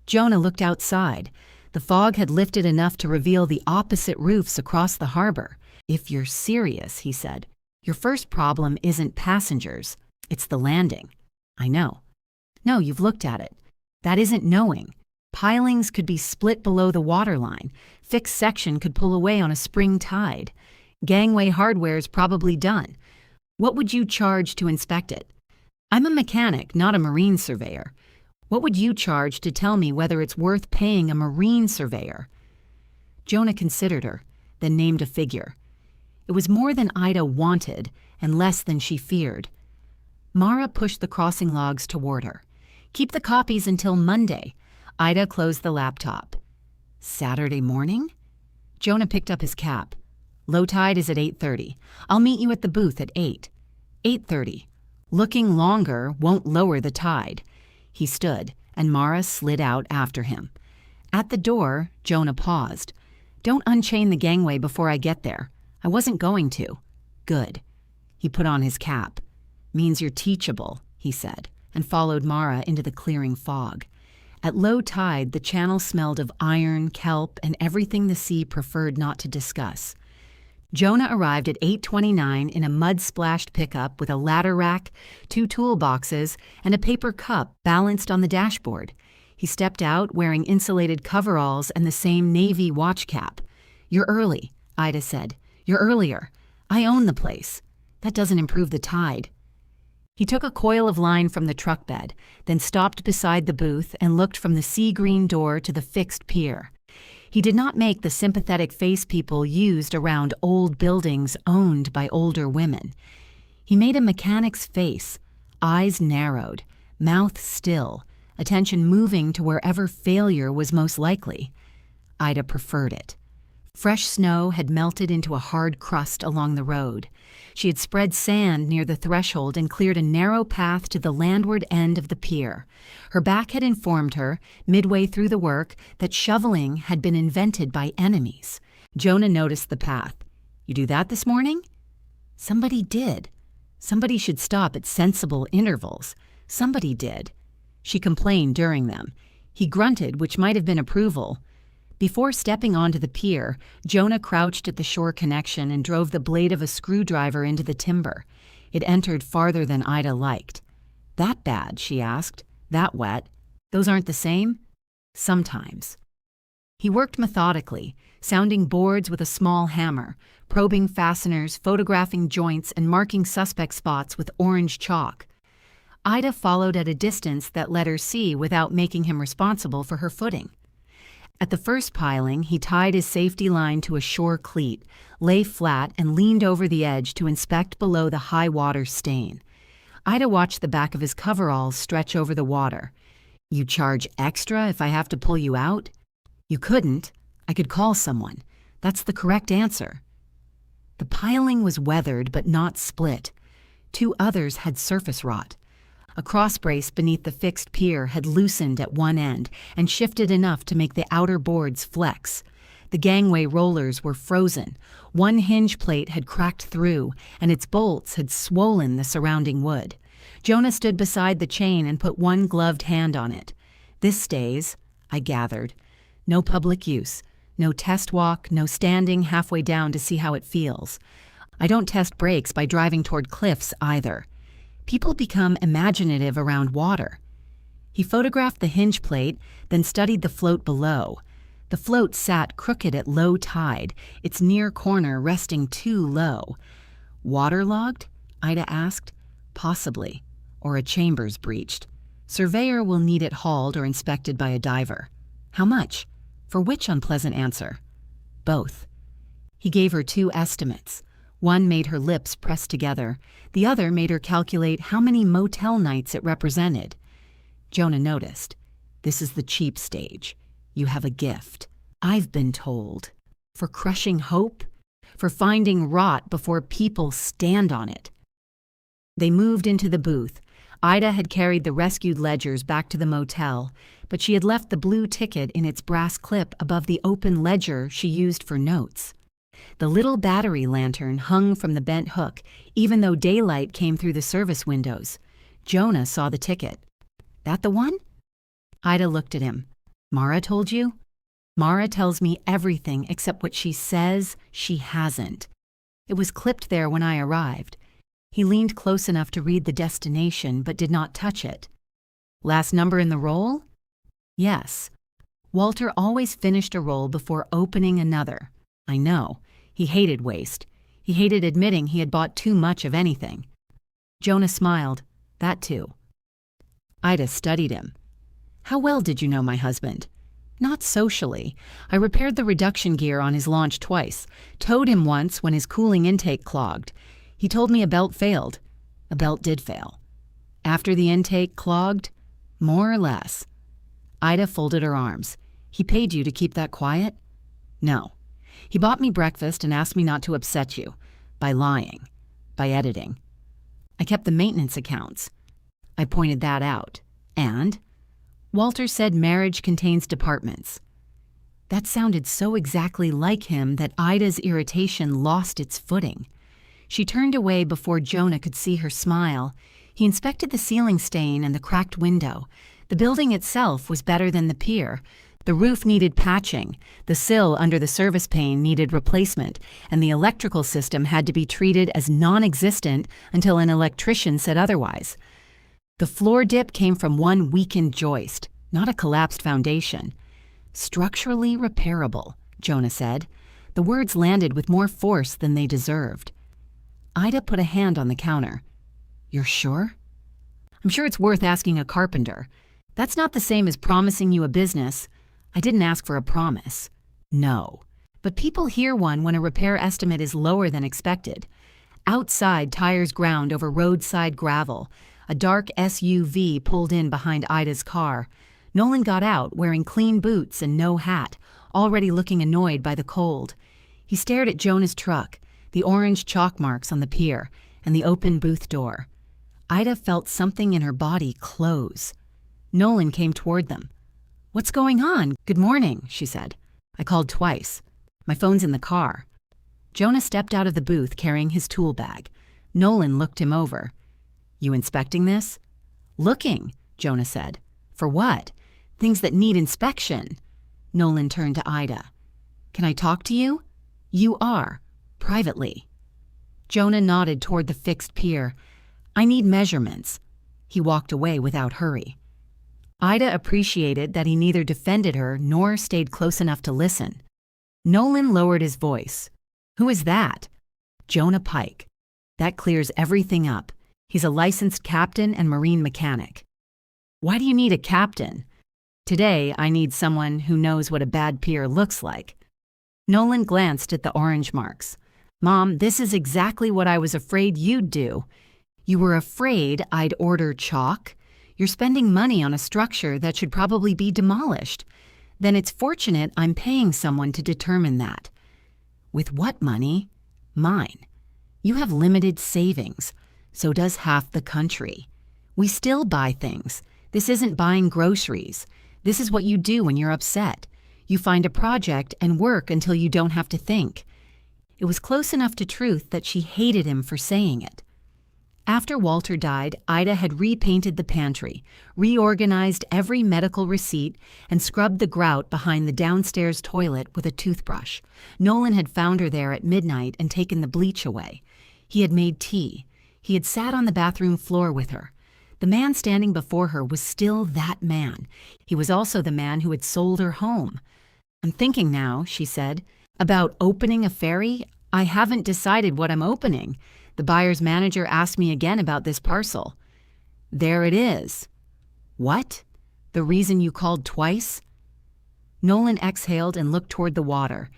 Jonah looked outside. The fog had lifted enough to reveal the opposite roofs across the harbor. If you're serious, he said, your first problem isn't passengers. It's the landing. I know. No, you've looked at it. That isn't knowing. Pilings could be split below the waterline. Fixed section could pull away on a spring tide. Gangway hardware's probably done. What would you charge to inspect it? I'm a mechanic, not a marine surveyor. What would you charge to tell me whether it's worth paying a marine surveyor? Jonah considered her, then named a figure. It was more than Ida wanted and less than she feared. Mara pushed the crossing logs toward her. Keep the copies until Monday. Ida closed the laptop. Saturday morning? Jonah picked up his cap. Low tide is at 8:30. I'll meet you at the booth at 8. 8:30. Looking longer won't lower the tide. He stood, and Mara slid out after him. At the door, Jonah paused. Don't unchain the gangway before I get there. I wasn't going to. Good. He put on his cap. Means you're teachable, he said, and followed Mara into the clearing fog. At low tide, the channel smelled of iron, kelp, and everything the sea preferred not to discuss. Jonah arrived at 8:29 in a mud-splashed pickup with a ladder rack, 2 toolboxes, and a paper cup balanced on the dashboard. He stepped out wearing insulated coveralls and the same navy watch cap. You're early, Ida said. You're earlier. I own the place. That doesn't improve the tide. He took a coil of line from the truck bed, then stopped beside the booth and looked from the sea-green door to the fixed pier. He did not make the sympathetic face people used around old buildings owned by older women. He made a mechanic's face, eyes narrowed, mouth still, attention moving to wherever failure was most likely. Ida preferred it. Fresh snow had melted into a hard crust along the road. She had spread sand near the threshold and cleared a narrow path to the landward end of the pier. Her back had informed her, midway through the work, that shoveling had been invented by enemies. Jonah noticed the path. You do that this morning? Somebody did. Somebody should stop at sensible intervals. Somebody did. She complained during them. He grunted, which might have been approval. Before stepping onto the pier, Jonah crouched at the shore connection and drove the blade of a screwdriver into the timber. It entered farther than Ida liked. That bad, she asked. That wet. Those aren't the same? Sometimes. He worked methodically, sounding boards with a small hammer, probing fasteners, photographing joints, and marking suspect spots with orange chalk. Ida followed at a distance that let her see without making him responsible for her footing. At the first piling, he tied his safety line to a shore cleat, lay flat, and leaned over the edge to inspect below the high water stain. Ida watched the back of his coveralls stretch over the water. You charge extra if I have to pull you out? You couldn't. I could call someone. That's the correct answer. The piling was weathered but not split. 2 others had surface rot. A crossbrace beneath the fixed pier had loosened at one end and shifted enough to make the outer boards flex. The gangway rollers were frozen. One hinge plate had cracked through, and its bolts had swollen the surrounding wood. Jonah stood beside the chain and put one gloved hand on it. This stays, I gathered. No public use. No test walk, no standing halfway down to see how it feels. I don't test brakes by driving toward cliffs either. People become imaginative around water. He photographed the hinge plate, then studied the float below. The float sat crooked at low tide, its near corner resting too low. Waterlogged? Ida asked. Possibly. Or a chamber's breached. Surveyor will need it hauled or inspected by a diver. How much? For which unpleasant answer? Both. He gave her 2 estimates. One made her lips press together. The other made her calculate how many motel nights it represented. Jonah noticed. This is the cheap stage. You have a gift. I've been told. For crushing hope? For finding rot before people stand on it. They moved into the booth. Ida had carried the rescued ledgers back to the motel, but she had left the blue ticket in its brass clip above the open ledger she used for notes. The little battery lantern hung from the bent hook, even though daylight came through the service windows. Jonah saw the ticket. That the one? Ida looked at him. Mara told you? Mara tells me everything except what she says she hasn't. It was clipped there when I arrived. He leaned close enough to read the destination, but did not touch it. Last number in the roll? Yes. Walter always finished a roll before opening another. I know. He hated waste. He hated admitting he had bought too much of anything. Jonah smiled. That too. Ida studied him. How well did you know my husband? Not socially. I repaired the reduction gear on his launch twice, towed him once when his cooling intake clogged. He told me a belt failed. A belt did fail. After the intake clogged? More or less. Ida folded her arms. He paid you to keep that quiet? No. He bought me breakfast and asked me not to upset you. By lying. By editing. I kept the maintenance accounts. I pointed that out. And? Walter said marriage contains departments. That sounded so exactly like him that Ida's irritation lost its footing. She turned away before Jonah could see her smile. He inspected the ceiling stain and the cracked window. The building itself was better than the pier. The roof needed patching, the sill under the service pane needed replacement, and the electrical system had to be treated as non-existent until an electrician said otherwise. The floor dip came from one weakened joist, not a collapsed foundation. Structurally repairable, Jonah said. The words landed with more force than they deserved. Ida put a hand on the counter. You're sure? I'm sure it's worth asking a carpenter. That's not the same as promising you a business. I didn't ask for a promise. No. But people hear one when a repair estimate is lower than expected. Outside, tires ground over roadside gravel. A dark SUV pulled in behind Ida's car. Nolan got out, wearing clean boots and no hat, already looking annoyed by the cold. He stared at Jonah's truck, the orange chalk marks on the pier, and the open booth door. Ida felt something in her body close. Nolan came toward them. What's going on? Good morning, she said. I called twice. My phone's in the car. Jonah stepped out of the booth carrying his tool bag. Nolan looked him over. You inspecting this? Looking, Jonah said. For what? Things that need inspection. Nolan turned to Ida. Can I talk to you? You are. Privately. Jonah nodded toward the fixed pier. I need measurements. He walked away without hurry. Ida appreciated that he neither defended her nor stayed close enough to listen. Nolan lowered his voice. "Who is that?" "Jonah Pike. That clears everything up. He's a licensed captain and marine mechanic." "Why do you need a captain?" "Today, I need someone who knows what a bad pier looks like." Nolan glanced at the orange marks. "Mom, this is exactly what I was afraid you'd do." "You were afraid I'd order chalk? You're spending money on a structure that should probably be demolished. Then it's fortunate I'm paying someone to determine that." "With what money?" "Mine. You have limited savings. So does half the country. We still buy things. This isn't buying groceries. This is what you do when you're upset. You find a project and work until you don't have to think." It was close enough to truth that she hated him for saying it. After Walter died, Ida had repainted the pantry, reorganized every medical receipt, and scrubbed the grout behind the downstairs toilet with a toothbrush. Nolan had found her there at midnight and taken the bleach away. He had made tea. He had sat on the bathroom floor with her. The man standing before her was still that man. He was also the man who had sold her home. "I'm thinking now," she said, "about opening a Ferry. I haven't decided what I'm opening. The buyer's manager asked me again about this parcel." "There it is." "What? The reason you called twice?" Nolan exhaled and looked toward the water.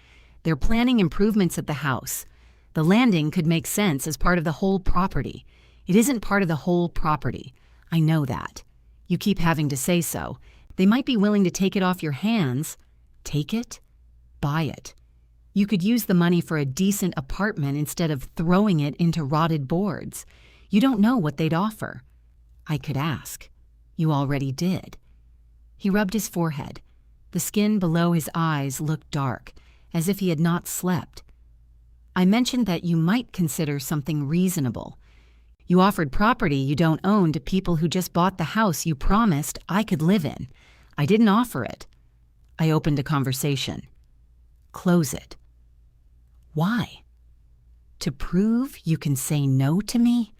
"They're planning improvements at the house. The landing could make sense as part of the whole property. It isn't part of the whole property. I know that. You keep having to say so. They might be willing to take it off your hands." "Take it? Buy it. You could use the money for a decent apartment instead of throwing it into rotted boards. You don't know what they'd offer." "I could ask." "You already did." He rubbed his forehead. The skin below his eyes looked dark, as if he had not slept. "I mentioned that you might consider something reasonable. You offered property you don't own to people who just bought the house you promised I could live in. I didn't offer it. I opened a conversation." "Close it." "Why?" "To prove you can say no to me?"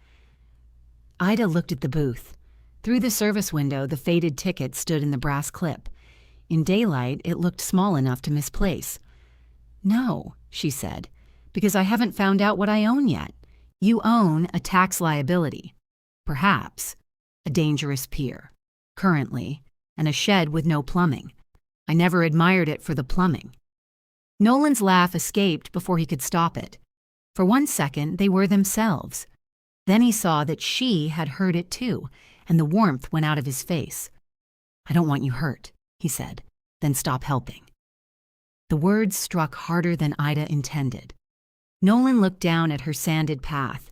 Ida looked at the booth. Through the service window, the faded ticket stood in the brass clip. In daylight, it looked small enough to misplace. "No," she said, "because I haven't found out what I own yet. You own a tax liability. Perhaps. A dangerous pier. Currently. And a shed with no plumbing. I never admired it for the plumbing." Nolan's laugh escaped before he could stop it. For 1 second, they were themselves. Then he saw that she had heard it too, and the warmth went out of his face. "I don't want you hurt," he said, "then stop helping." The words struck harder than Ida intended. Nolan looked down at her sanded path.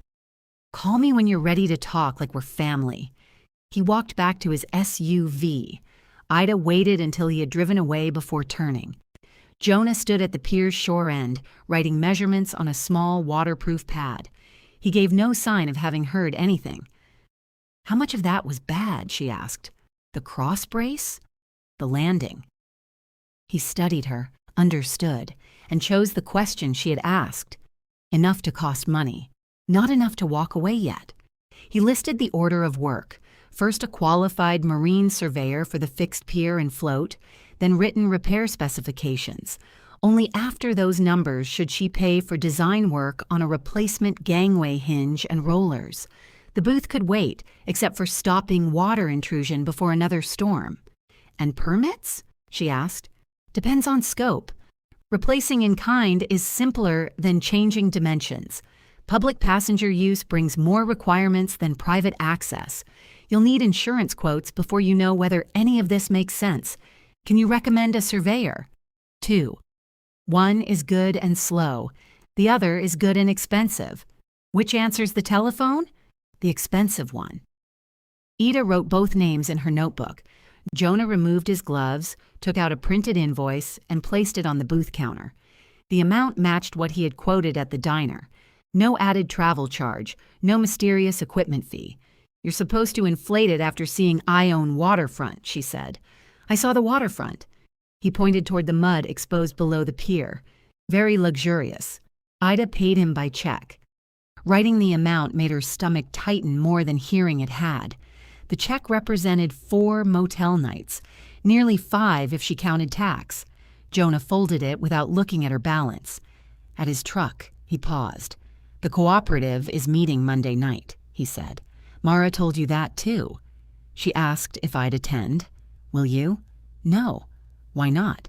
"Call me when you're ready to talk like we're family." He walked back to his SUV. Ida waited until he had driven away before turning. Jonah stood at the pier's shore end, writing measurements on a small waterproof pad. He gave no sign of having heard anything. "How much of that was bad?" she asked. "The cross brace? The landing?" He studied her, understood, and chose the question she had asked. Enough to cost money. Not enough to walk away yet. He listed the order of work. First a qualified marine surveyor for the fixed pier and float, then written repair specifications. Only after those numbers should she pay for design work on a replacement gangway hinge and rollers. The booth could wait, except for stopping water intrusion before another storm. "And permits?" she asked. "Depends on scope. Replacing in kind is simpler than changing dimensions. Public passenger use brings more requirements than private access. You'll need insurance quotes before you know whether any of this makes sense. Can you recommend a surveyor?" 2. One is good and slow. The other is good and expensive. Which answers the telephone? The expensive one. Ida wrote both names in her notebook. Jonah removed his gloves, took out a printed invoice, and placed it on the booth counter. The amount matched what he had quoted at the diner. No added travel charge, no mysterious equipment fee. "You're supposed to inflate it after seeing I Own Waterfront," she said. "I saw the waterfront." He pointed toward the mud exposed below the pier. "Very luxurious." Ida paid him by check. Writing the amount made her stomach tighten more than hearing it had. The check represented 4 motel nights, nearly 5 if she counted tax. Jonah folded it without looking at her balance. At his truck, he paused. "The cooperative is meeting Monday night," he said. "Mara told you that too." She asked if I'd attend. "Will you?" "No." "Why not?"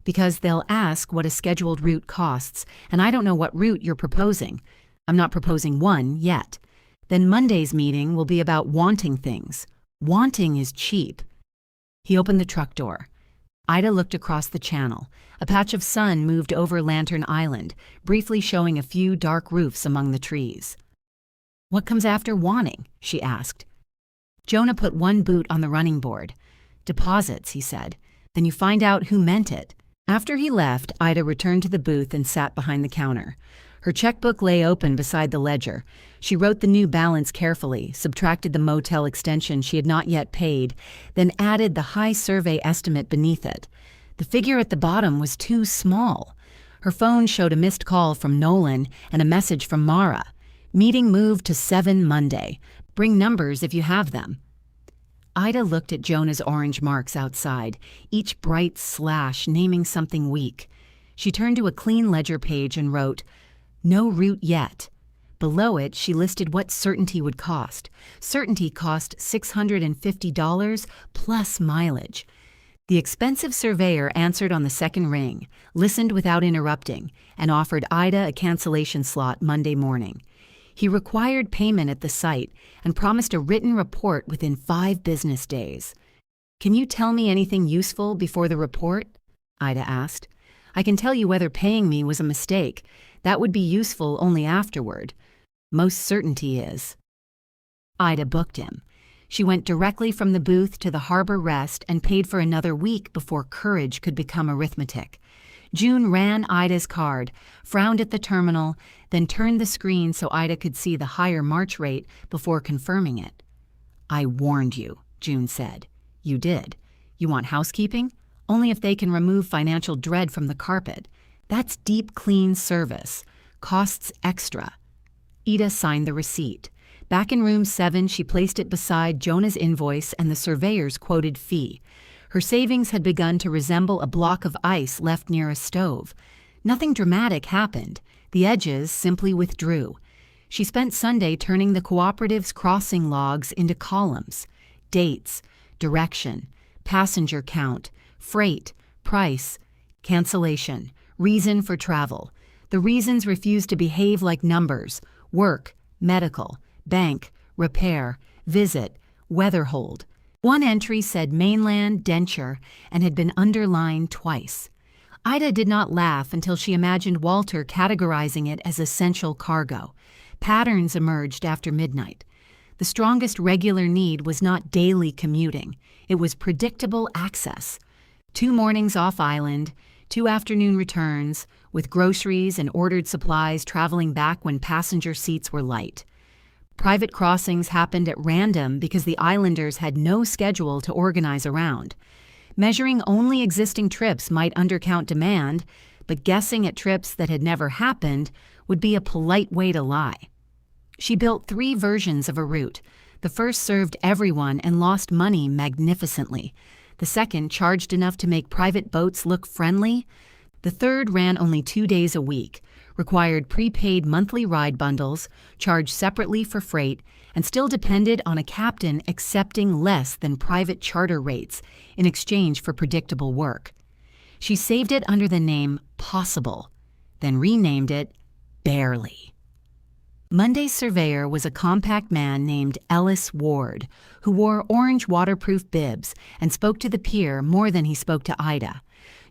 "Because they'll ask what a scheduled route costs, and I don't know what route you're proposing. I'm not proposing one yet. Then Monday's meeting will be about wanting things. Wanting is cheap." He opened the truck door. Ida looked across the channel. A patch of sun moved over Lantern Island, briefly showing a few dark roofs among the trees. "What comes after wanting?" she asked. Jonah put one boot on the running board. "Deposits," he said. "Then you find out who meant it." After he left, Ida returned to the booth and sat behind the counter. Her checkbook lay open beside the ledger. She wrote the new balance carefully, subtracted the motel extension she had not yet paid, then added the high survey estimate beneath it. The figure at the bottom was too small. Her phone showed a missed call from Nolan and a message from Mara. "Meeting moved to 7 Monday. Bring numbers if you have them." Ida looked at Jonah's orange marks outside, each bright slash naming something weak. She turned to a clean ledger page and wrote, "No route yet." Below it, she listed what certainty would cost. Certainty cost $650 plus mileage. The expensive surveyor answered on the second ring, listened without interrupting, and offered Ida a cancellation slot Monday morning. He required payment at the site and promised a written report within 5 business days. "Can you tell me anything useful before the report?" Ida asked. "I can tell you whether paying me was a mistake. That would be useful only afterward. Most certainty is." Ida booked him. She went directly from the booth to the harbor rest and paid for another week before courage could become arithmetic. June ran Ida's card, frowned at the terminal, then turned the screen so Ida could see the higher March rate before confirming it. "I warned you," June said. "You did. You want housekeeping? Only if they can remove financial dread from the carpet. That's deep clean service. Costs extra." Ida signed the receipt. Back in room 7, she placed it beside Jonah's invoice and the surveyor's quoted fee. Her savings had begun to resemble a block of ice left near a stove. Nothing dramatic happened. The edges simply withdrew. She spent Sunday turning the cooperative's crossing logs into columns. Dates, direction, passenger count, freight, price, cancellation, reason for travel. The reasons refused to behave like numbers: work, medical, bank, repair, visit, weather hold. One entry said mainland denture and had been underlined twice. Ida did not laugh until she imagined Walter categorizing it as essential cargo. Patterns emerged after midnight. The strongest regular need was not daily commuting. It was predictable access. 2 mornings off island, 2 afternoon returns, with groceries and ordered supplies traveling back when passenger seats were light. Private crossings happened at random because the islanders had no schedule to organize around. Measuring only existing trips might undercount demand, but guessing at trips that had never happened would be a polite way to lie. She built 3 versions of a route. The first served everyone and lost money magnificently. The second charged enough to make private boats look friendly. The third ran only 2 days a week, required prepaid monthly ride bundles, charged separately for freight, and still depended on a captain accepting less than private charter rates in exchange for predictable work. She saved it under the name Possible, then renamed it Barely. Monday's surveyor was a compact man named Ellis Ward, who wore orange waterproof bibs and spoke to the pier more than he spoke to Ida.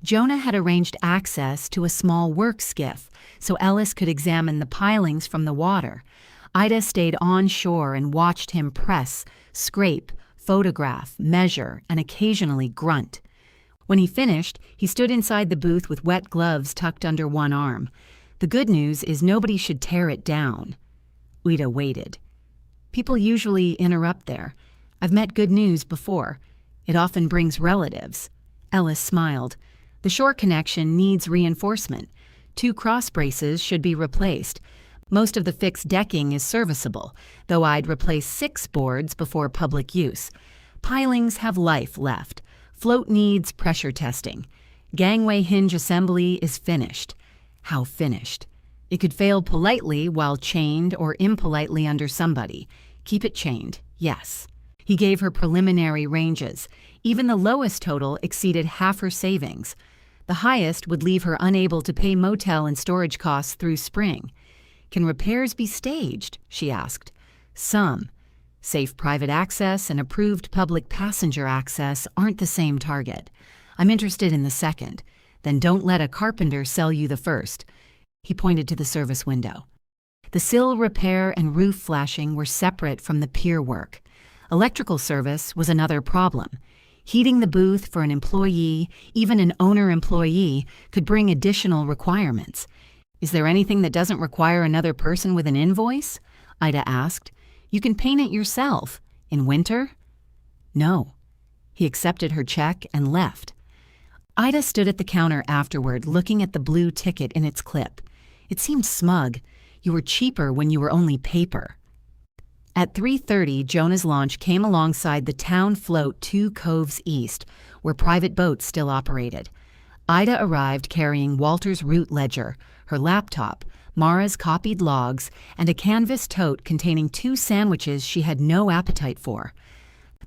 Jonah had arranged access to a small work skiff so Ellis could examine the pilings from the water. Ida stayed on shore and watched him press, scrape, photograph, measure, and occasionally grunt. When he finished, he stood inside the booth with wet gloves tucked under one arm. The good news is nobody should tear it down. Ida waited. People usually interrupt there. I've met good news before. It often brings relatives. Ellis smiled. The shore connection needs reinforcement. 2 cross braces should be replaced. Most of the fixed decking is serviceable, though I'd replace 6 boards before public use. Pilings have life left. Float needs pressure testing. Gangway hinge assembly is finished. How finished? It could fail politely while chained or impolitely under somebody. Keep it chained, yes. He gave her preliminary ranges. Even the lowest total exceeded half her savings. The highest would leave her unable to pay motel and storage costs through spring. Can repairs be staged? She asked. Some. Safe private access and approved public passenger access aren't the same target. I'm interested in the second. Then don't let a carpenter sell you the first. He pointed to the service window. The sill repair and roof flashing were separate from the pier work. Electrical service was another problem. Heating the booth for an employee, even an owner-employee, could bring additional requirements. Is there anything that doesn't require another person with an invoice? Ida asked. You can paint it yourself. In winter? No. He accepted her check and left. Ida stood at the counter afterward, looking at the blue ticket in its clip. It seemed smug. You were cheaper when you were only paper. At 3:30, Jonah's launch came alongside the town float 2 coves east, where private boats still operated. Ida arrived carrying Walter's route ledger, her laptop, Mara's copied logs, and a canvas tote containing 2 sandwiches she had no appetite for.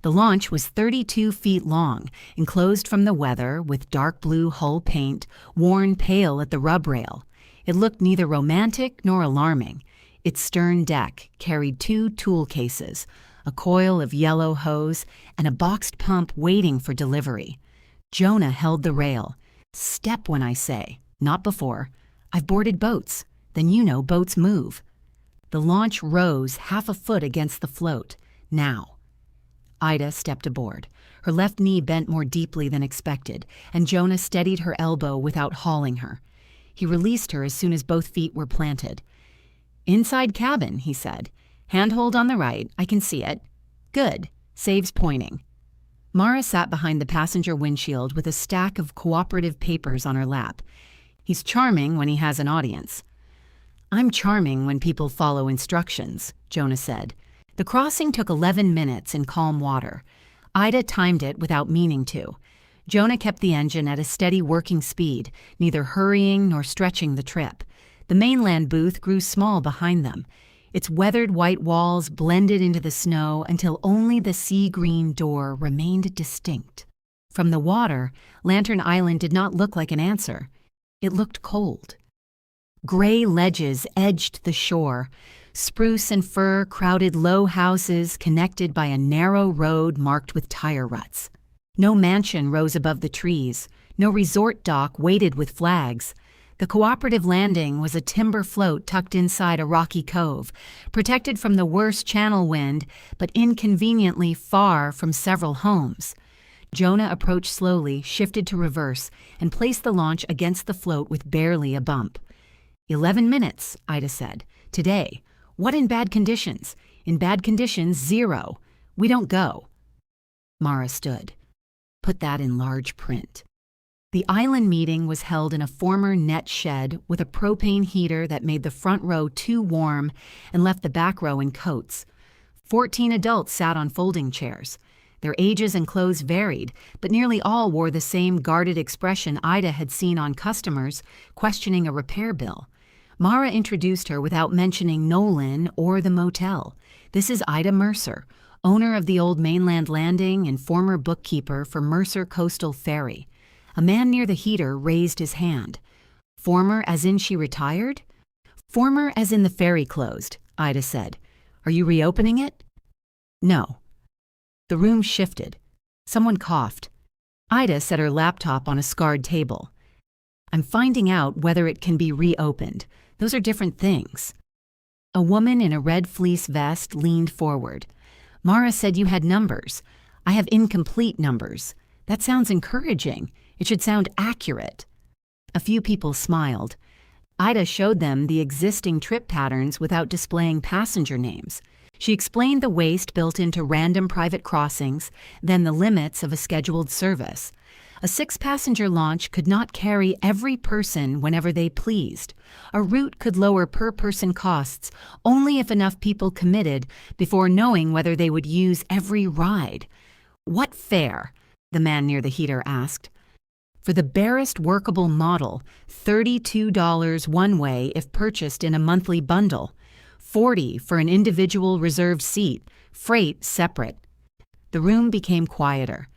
The launch was 32 feet long, enclosed from the weather with dark blue hull paint, worn pale at the rub rail. It looked neither romantic nor alarming. Its stern deck carried 2 tool cases, a coil of yellow hose, and a boxed pump waiting for delivery. Jonah held the rail. Step when I say, not before. I've boarded boats. Then you know boats move. The launch rose half a foot against the float. Now. Ida stepped aboard. Her left knee bent more deeply than expected, and Jonah steadied her elbow without hauling her. He released her as soon as both feet were planted. Inside cabin, he said. Handhold on the right. I can see it. Good. Saves pointing. Mara sat behind the passenger windshield with a stack of cooperative papers on her lap. He's charming when he has an audience. I'm charming when people follow instructions, Jonah said. The crossing took 11 minutes in calm water. Ida timed it without meaning to. Jonah kept the engine at a steady working speed, neither hurrying nor stretching the trip. The mainland booth grew small behind them. Its weathered white walls blended into the snow until only the sea-green door remained distinct. From the water, Lantern Island did not look like an answer. It looked cold. Gray ledges edged the shore. Spruce and fir crowded low houses connected by a narrow road marked with tire ruts. No mansion rose above the trees. No resort dock waited with flags. The cooperative landing was a timber float tucked inside a rocky cove, protected from the worst channel wind, but inconveniently far from several homes. Jonah approached slowly, shifted to reverse, and placed the launch against the float with barely a bump. 11 minutes, Ida said. Today. What in bad conditions? In bad conditions, 0. We don't go. Mara stood. Put that in large print. The island meeting was held in a former net shed with a propane heater that made the front row too warm and left the back row in coats. 14 adults sat on folding chairs. Their ages and clothes varied, but nearly all wore the same guarded expression Ida had seen on customers questioning a repair bill. Mara introduced her without mentioning Nolan or the motel. This is Ida Mercer, owner of the old mainland landing and former bookkeeper for Mercer Coastal Ferry. A man near the heater raised his hand. Former as in she retired? Former as in the ferry closed, Ida said. Are you reopening it? No. The room shifted. Someone coughed. Ida set her laptop on a scarred table. I'm finding out whether it can be reopened. Those are different things. A woman in a red fleece vest leaned forward. Mara said you had numbers. I have incomplete numbers. That sounds encouraging. It should sound accurate. A few people smiled. Ida showed them the existing trip patterns without displaying passenger names. She explained the waste built into random private crossings, then the limits of a scheduled service. A 6-passenger launch could not carry every person whenever they pleased. A route could lower per-person costs only if enough people committed before knowing whether they would use every ride. "What fare?" the man near the heater asked. For the barest workable model, $32 one way if purchased in a monthly bundle, $40 for an individual reserved seat, freight separate. The room became quieter.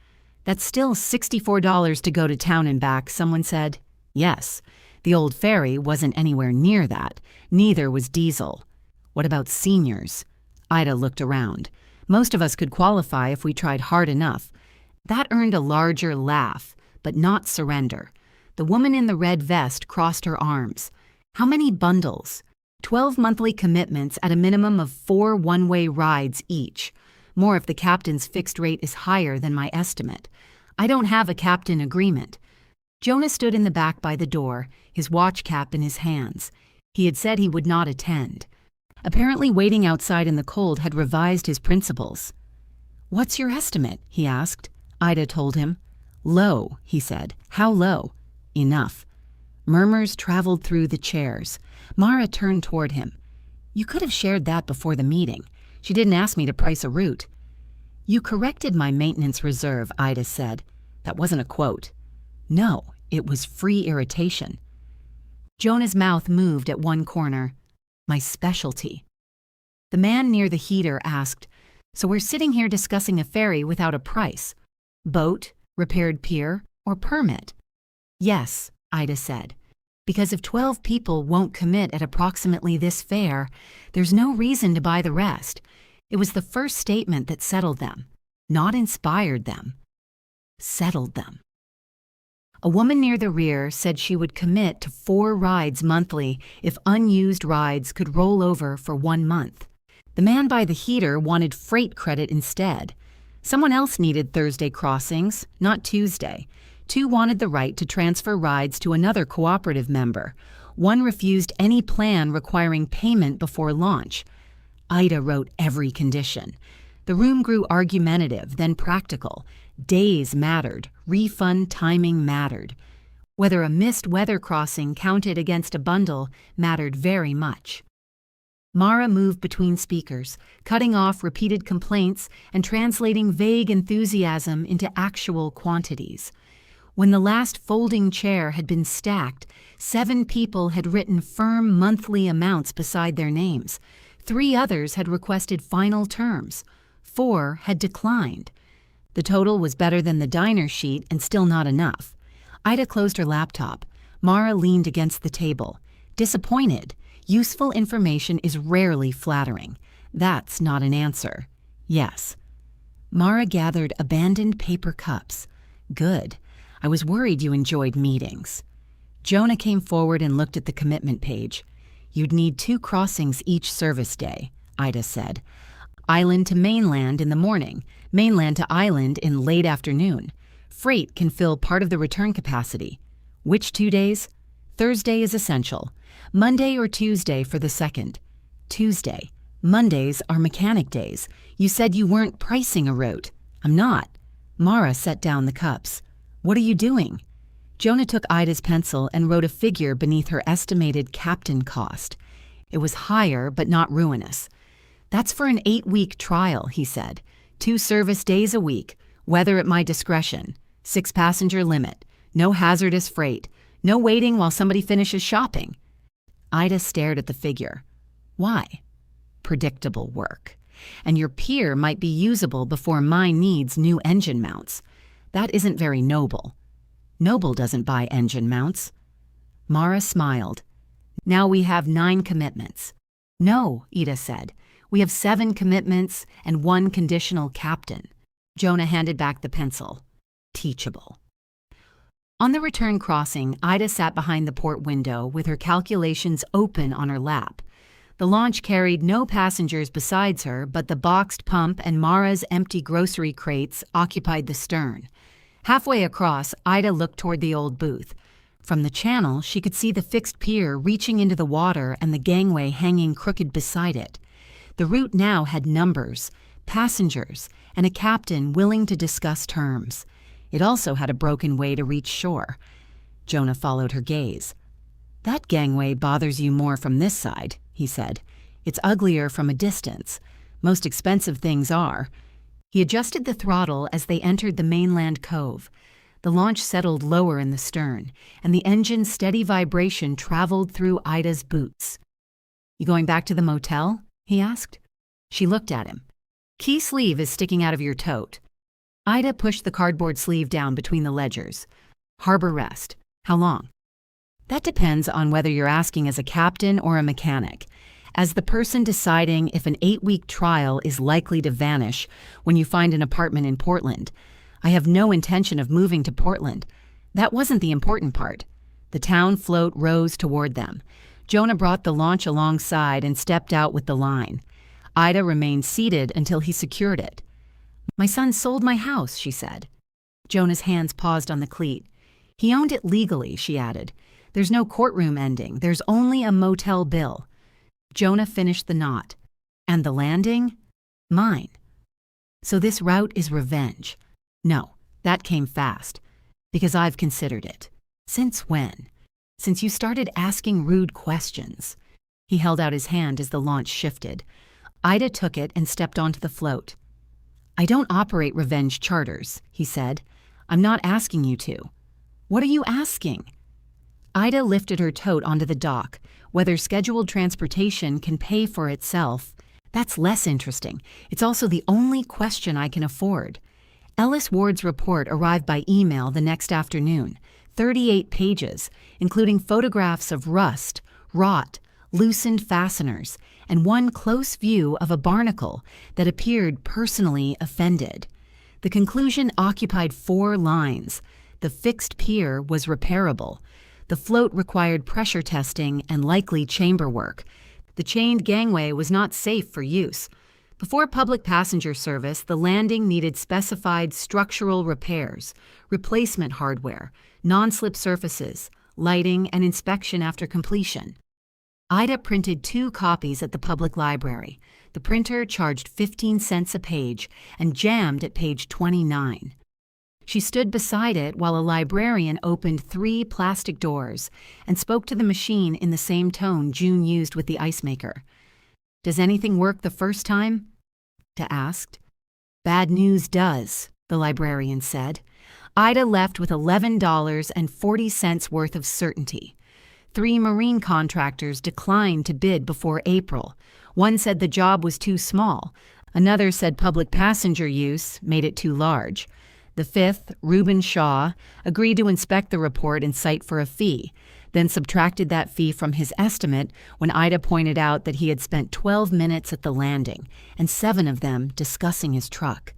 "That's still $64 to go to town and back," someone said. Yes, the old ferry wasn't anywhere near that. Neither was diesel. What about seniors? Ida looked around. Most of us could qualify if we tried hard enough. That earned a larger laugh, but not surrender. The woman in the red vest crossed her arms. "How many bundles?" 12 monthly commitments at a minimum of 4 one-way rides each. More if the captain's fixed rate is higher than my estimate. I don't have a captain agreement. Jonah stood in the back by the door, his watch cap in his hands. He had said he would not attend. Apparently waiting outside in the cold had revised his principles. "What's your estimate?" he asked. Ida told him. "Low," he said. "How low?" "Enough." Murmurs traveled through the chairs. Mara turned toward him. "You could have shared that before the meeting. She didn't ask me to price a route." "You corrected my maintenance reserve," Ida said. "That wasn't a quote." "No, it was free irritation." Jonah's mouth moved at one corner. "My specialty." The man near the heater asked, "So we're sitting here discussing a ferry without a price? Boat, repaired pier, or permit?" "Yes," Ida said. "Because if 12 people won't commit at approximately this fare, there's no reason to buy the rest." It was the first statement that settled them, not inspired them. Settled them. A woman near the rear said she would commit to 4 rides monthly if unused rides could roll over for 1 month. The man by the heater wanted freight credit instead. Someone else needed Thursday crossings, not Tuesday. 2 wanted the right to transfer rides to another cooperative member. 1 refused any plan requiring payment before launch. Ida wrote every condition. The room grew argumentative, then practical. Days mattered. Refund timing mattered. Whether a missed weather crossing counted against a bundle mattered very much. Mara moved between speakers, cutting off repeated complaints and translating vague enthusiasm into actual quantities. When the last folding chair had been stacked, 7 people had written firm monthly amounts beside their names. 3 others had requested final terms. 4 had declined. The total was better than the diner sheet and still not enough. Ida closed her laptop. Mara leaned against the table. Disappointed. Useful information is rarely flattering. That's not an answer. Yes. Mara gathered abandoned paper cups. Good. I was worried you enjoyed meetings. Jonah came forward and looked at the commitment page. You'd need 2 crossings each service day, Ida said. Island to mainland in the morning, mainland to island in late afternoon. Freight can fill part of the return capacity. Which 2 days? Thursday is essential. Monday or Tuesday for the second. Tuesday. Mondays are mechanic days. You said you weren't pricing a route. I'm not. Mara set down the cups. What are you doing? Jonah took Ida's pencil and wrote a figure beneath her estimated captain cost. It was higher, but not ruinous. That's for an 8-week trial, he said. 2 service days a week, weather at my discretion, 6-passenger limit, no hazardous freight, no waiting while somebody finishes shopping. Ida stared at the figure. Why? Predictable work. And your pier might be usable before mine needs new engine mounts. That isn't very noble. Noble doesn't buy engine mounts. Mara smiled. Now we have 9 commitments. No, Ida said. We have 7 commitments and 1 conditional captain. Jonah handed back the pencil. Teachable. On the return crossing, Ida sat behind the port window with her calculations open on her lap. The launch carried no passengers besides her, but the boxed pump and Mara's empty grocery crates occupied the stern. Halfway across, Ida looked toward the old booth. From the channel, she could see the fixed pier reaching into the water and the gangway hanging crooked beside it. The route now had numbers, passengers, and a captain willing to discuss terms. It also had a broken way to reach shore. Jonah followed her gaze. "That gangway bothers you more from this side," he said. "It's uglier from a distance. Most expensive things are." He adjusted the throttle as they entered the mainland cove. The launch settled lower in the stern, and the engine's steady vibration traveled through Ida's boots. "You going back to the motel?" he asked. She looked at him. "Key sleeve is sticking out of your tote." Ida pushed the cardboard sleeve down between the ledgers. "Harbor rest. How long?" "That depends on whether you're asking as a captain or a mechanic. As the person deciding if an 8-week trial is likely to vanish when you find an apartment in Portland. I have no intention of moving to Portland. That wasn't the important part." The town float rose toward them. Jonah brought the launch alongside and stepped out with the line. Ida remained seated until he secured it. "My son sold my house," she said. Jonah's hands paused on the cleat. "He owned it legally," she added. "There's no courtroom ending. There's only a motel bill." Jonah finished the knot. "And the landing? Mine. So this route is revenge." "No, that came fast. Because I've considered it." "Since when?" "Since you started asking rude questions." He held out his hand as the launch shifted. Ida took it and stepped onto the float. "I don't operate revenge charters," he said. "I'm not asking you to." "What are you asking?" Ida lifted her tote onto the dock. Whether scheduled transportation can pay for itself, that's less interesting. It's also the only question I can afford. Ellis Ward's report arrived by email the next afternoon, 38 pages, including photographs of rust, rot, loosened fasteners, and one close view of a barnacle that appeared personally offended. The conclusion occupied 4 lines. The fixed pier was repairable. The float required pressure testing and likely chamber work. The chained gangway was not safe for use. Before public passenger service, the landing needed specified structural repairs, replacement hardware, non-slip surfaces, lighting, and inspection after completion. Ida printed 2 copies at the public library. The printer charged 15 cents a page and jammed at page 29. She stood beside it while a librarian opened 3 plastic doors and spoke to the machine in the same tone June used with the ice maker. "Does anything work the first time?" Ida asked. "Bad news does," the librarian said. Ida left with $11.40 worth of certainty. 3 marine contractors declined to bid before April. One said the job was too small. Another said public passenger use made it too large. The 5th, Reuben Shaw, agreed to inspect the report and cite for a fee, then subtracted that fee from his estimate when Ida pointed out that he had spent 12 minutes at the landing, and 7 of them discussing his truck.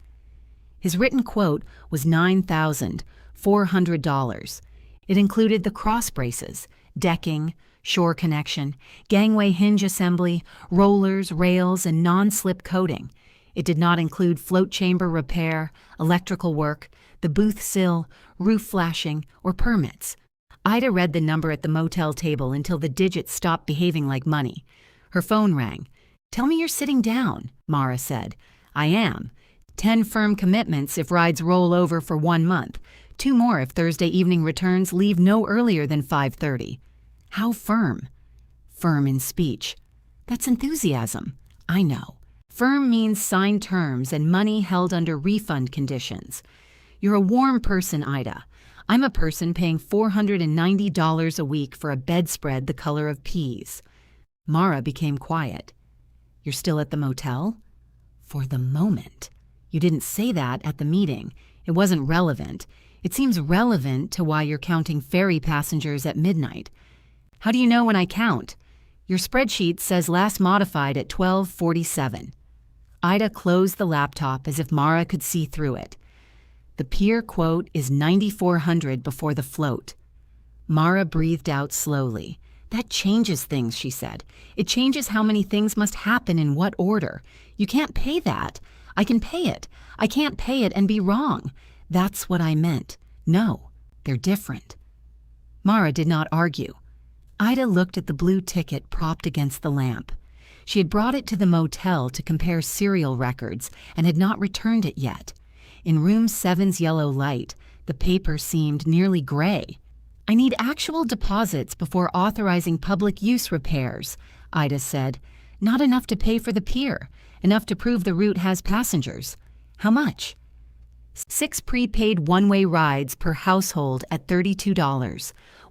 His written quote was $9,400. It included the cross braces, decking, shore connection, gangway hinge assembly, rollers, rails, and non-slip coating. It did not include float chamber repair, electrical work, the booth sill, roof flashing, or permits. Ida read the number at the motel table until the digits stopped behaving like money. Her phone rang. "Tell me you're sitting down," Mara said. "I am. 10 firm commitments if rides roll over for 1 month. 2 more if Thursday evening returns leave no earlier than 5:30. "How firm?" "Firm in speech." "That's enthusiasm." "I know. Firm means signed terms and money held under refund conditions. You're a warm person, Ida. I'm a person paying $490 a week for a bedspread the color of peas." Mara became quiet. "You're still at the motel?" "For the moment." "You didn't say that at the meeting. It wasn't relevant. It seems relevant to why you're counting ferry passengers at midnight." "How do you know when I count?" "Your spreadsheet says last modified at 12:47. Ida closed the laptop as if Mara could see through it. "The pier quote is $9,400 before the float." Mara breathed out slowly. "That changes things," she said. "It changes how many things must happen in what order. You can't pay that. I can pay it. I can't pay it and be wrong. That's what I meant. No, they're different." Mara did not argue. Ida looked at the blue ticket propped against the lamp. She had brought it to the motel to compare serial records and had not returned it yet. In room 7's yellow light, The paper seemed nearly gray. I need actual deposits before authorizing public use repairs, Ida said. Not enough to pay for the pier, enough to prove the route has passengers. How much? 6 prepaid one-way rides per household at $32,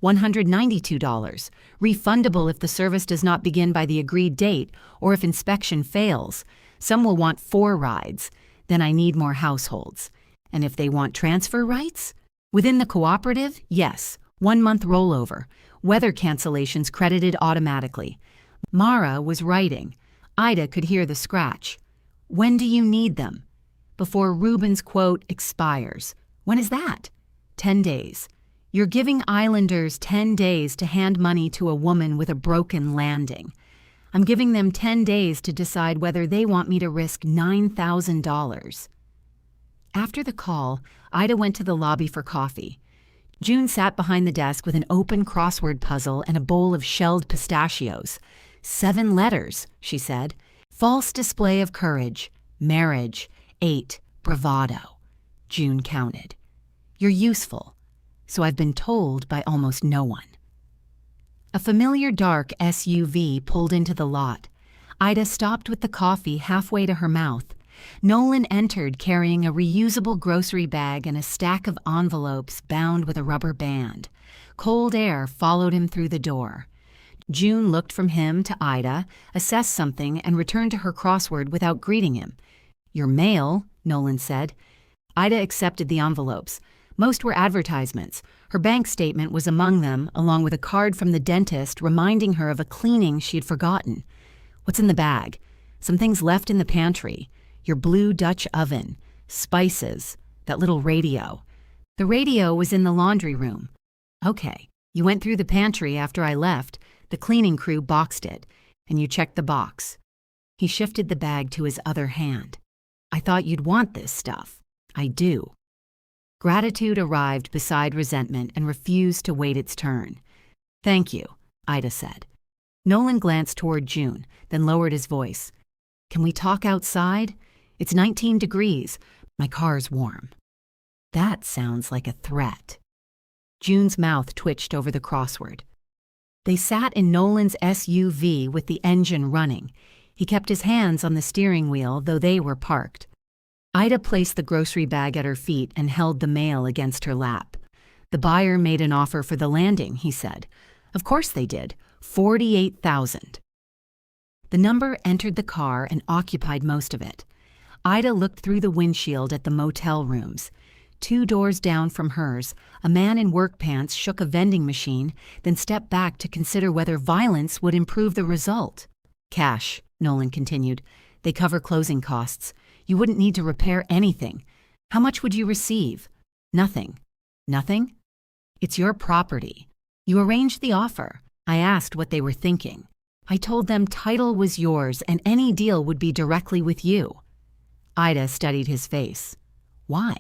$192, refundable if the service does not begin by the agreed date or if inspection fails. Some will want 4 rides. Then I need more households. And if they want transfer rights? Within the cooperative, yes, 1-month rollover, weather cancellations credited automatically. Mara was writing. Ida could hear the scratch. When do you need them? Before Ruben's quote expires. When is that? 10 days. You're giving islanders 10 days to hand money to a woman with a broken landing. I'm giving them 10 days to decide whether they want me to risk $9,000. After the call, Ida went to the lobby for coffee. June sat behind the desk with an open crossword puzzle and a bowl of shelled pistachios. 7 letters, she said. False display of courage. Marriage. 8. Bravado. June counted. You're useful. So I've been told by almost no one. A familiar dark SUV pulled into the lot. Ida stopped with the coffee halfway to her mouth. Nolan entered carrying a reusable grocery bag and a stack of envelopes bound with a rubber band. Cold air followed him through the door. June looked from him to Ida, assessed something, and returned to her crossword without greeting him. Your mail, Nolan said. Ida accepted the envelopes. Most were advertisements. Her bank statement was among them, along with a card from the dentist reminding her of a cleaning she had forgotten. What's in the bag? Some things left in the pantry. Your blue Dutch oven, spices, that little radio. The radio was in the laundry room. Okay, you went through the pantry after I left. The cleaning crew boxed it, and you checked the box. He shifted the bag to his other hand. I thought you'd want this stuff. I do. Gratitude arrived beside resentment and refused to wait its turn. Thank you, Ida said. Nolan glanced toward June, then lowered his voice. Can we talk outside? It's 19 degrees. My car's warm. That sounds like a threat. June's mouth twitched over the crossword. They sat in Nolan's SUV with the engine running. He kept his hands on the steering wheel, though they were parked. Ida placed the grocery bag at her feet and held the mail against her lap. The buyer made an offer for the landing, he said. Of course they did. $48,000. The number entered the car and occupied most of it. Ida looked through the windshield at the motel rooms. 2 doors down from hers, a man in work pants shook a vending machine, then stepped back to consider whether violence would improve the result. Cash, Nolan continued. They cover closing costs. You wouldn't need to repair anything. How much would you receive? Nothing. Nothing? It's your property. You arranged the offer. I asked what they were thinking. I told them title was yours and any deal would be directly with you. Ida studied his face. Why?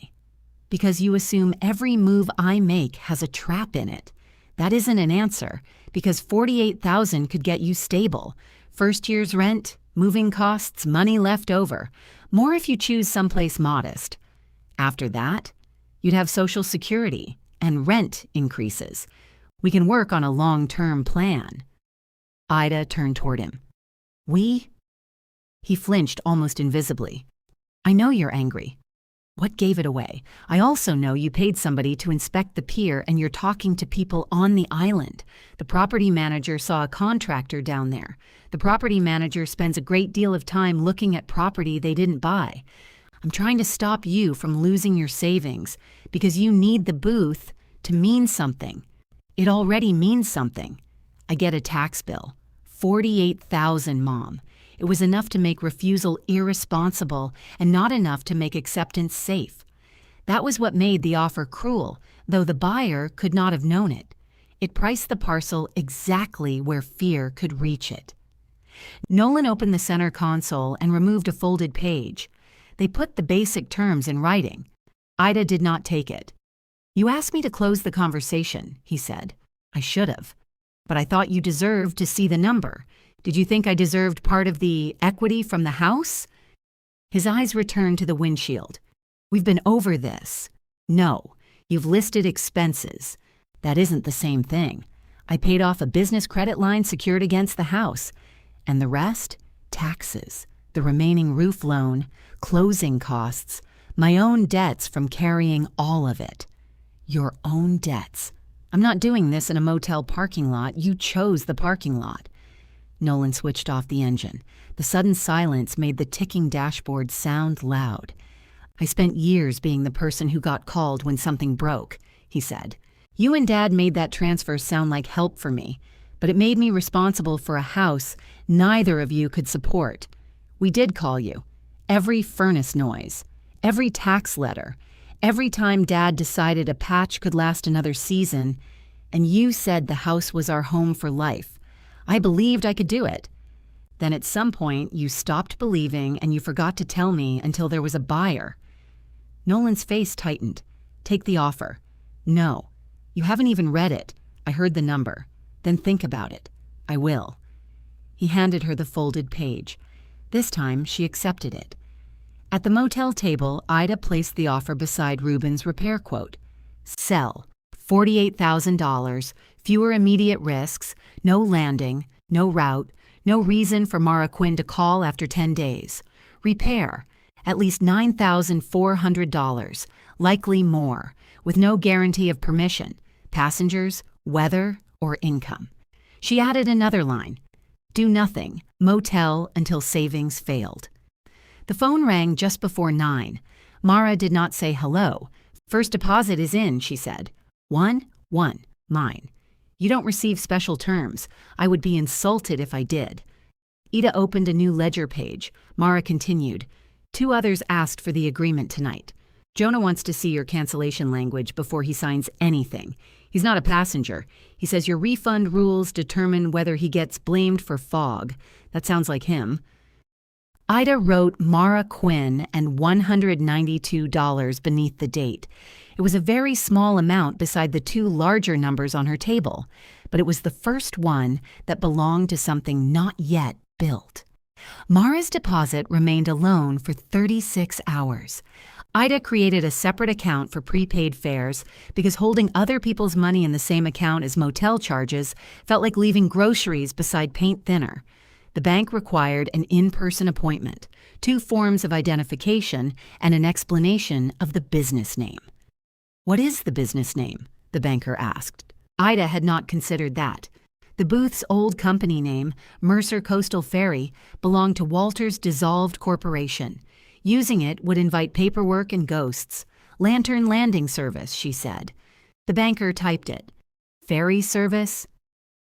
Because you assume every move I make has a trap in it. That isn't an answer, because $48,000 could get you stable. First year's rent, moving costs, money left over. More if you choose someplace modest. After that, you'd have Social Security, and rent increases. We can work on a long-term plan. Ida turned toward him. We? He flinched almost invisibly. I know you're angry. What gave it away? I also know you paid somebody to inspect the pier and you're talking to people on the island. The property manager saw a contractor down there. The property manager spends a great deal of time looking at property they didn't buy. I'm trying to stop you from losing your savings because you need the booth to mean something. It already means something. I get a tax bill. $48,000, Mom. It was enough to make refusal irresponsible and not enough to make acceptance safe. That was what made the offer cruel, though the buyer could not have known it. It priced the parcel exactly where fear could reach it. Nolan opened the center console and removed a folded page. They put the basic terms in writing. Ida did not take it. You asked me to close the conversation, he said. I should have. But I thought you deserved to see the number. Did you think I deserved part of the equity from the house? His eyes returned to the windshield. We've been over this. No, You've listed expenses. That isn't the same thing. I paid off a business credit line secured against the house. And the rest? Taxes, the remaining roof loan, closing costs, my own debts from carrying all of it. Your own debts. I'm not doing this in a motel parking lot. You chose the parking lot. Nolan switched off the engine. The sudden silence made the ticking dashboard sound loud. I spent years being the person who got called when something broke, he said. You and Dad made that transfer sound like help for me, but it made me responsible for a house neither of you could support. We did call you. Every furnace noise, every tax letter, every time Dad decided a patch could last another season, and you said the house was our home for life. I believed I could do it. Then at some point, you stopped believing and you forgot to tell me until there was a buyer. Nolan's face tightened. Take the offer. No. You haven't even read it. I heard the number. Then think about it. I will. He handed her the folded page. This time, she accepted it. At the motel table, Ida placed the offer beside Ruben's repair quote. Sell. $48,000, fewer immediate risks, no landing, no route, no reason for Mara Quinn to call after 10 days. Repair. At least $9,400, likely more, with no guarantee of permission, passengers, weather, or income. She added another line. Do nothing, motel until savings failed. The phone rang just before 9. Mara did not say hello. First deposit is in, she said. One, mine. You don't receive special terms. I would be insulted if I did. Ida opened a new ledger page. Mara continued. 2 others asked for the agreement tonight. Jonah wants to see your cancellation language before he signs anything. He's not a passenger. He says your refund rules determine whether he gets blamed for fog. That sounds like him. Ida wrote Mara Quinn and $192 beneath the date. It was a very small amount beside the 2 larger numbers on her table, but it was the first one that belonged to something not yet built. Mara's deposit remained alone for 36 hours. Ida created a separate account for prepaid fares because holding other people's money in the same account as motel charges felt like leaving groceries beside paint thinner. The bank required an in-person appointment, 2 forms of identification, and an explanation of the business name. What is the business name? The banker asked. Ida had not considered that. The booth's old company name, Mercer Coastal Ferry, belonged to Walter's dissolved corporation. Using it would invite paperwork and ghosts. Lantern Landing Service, she said. The banker typed it. Ferry service?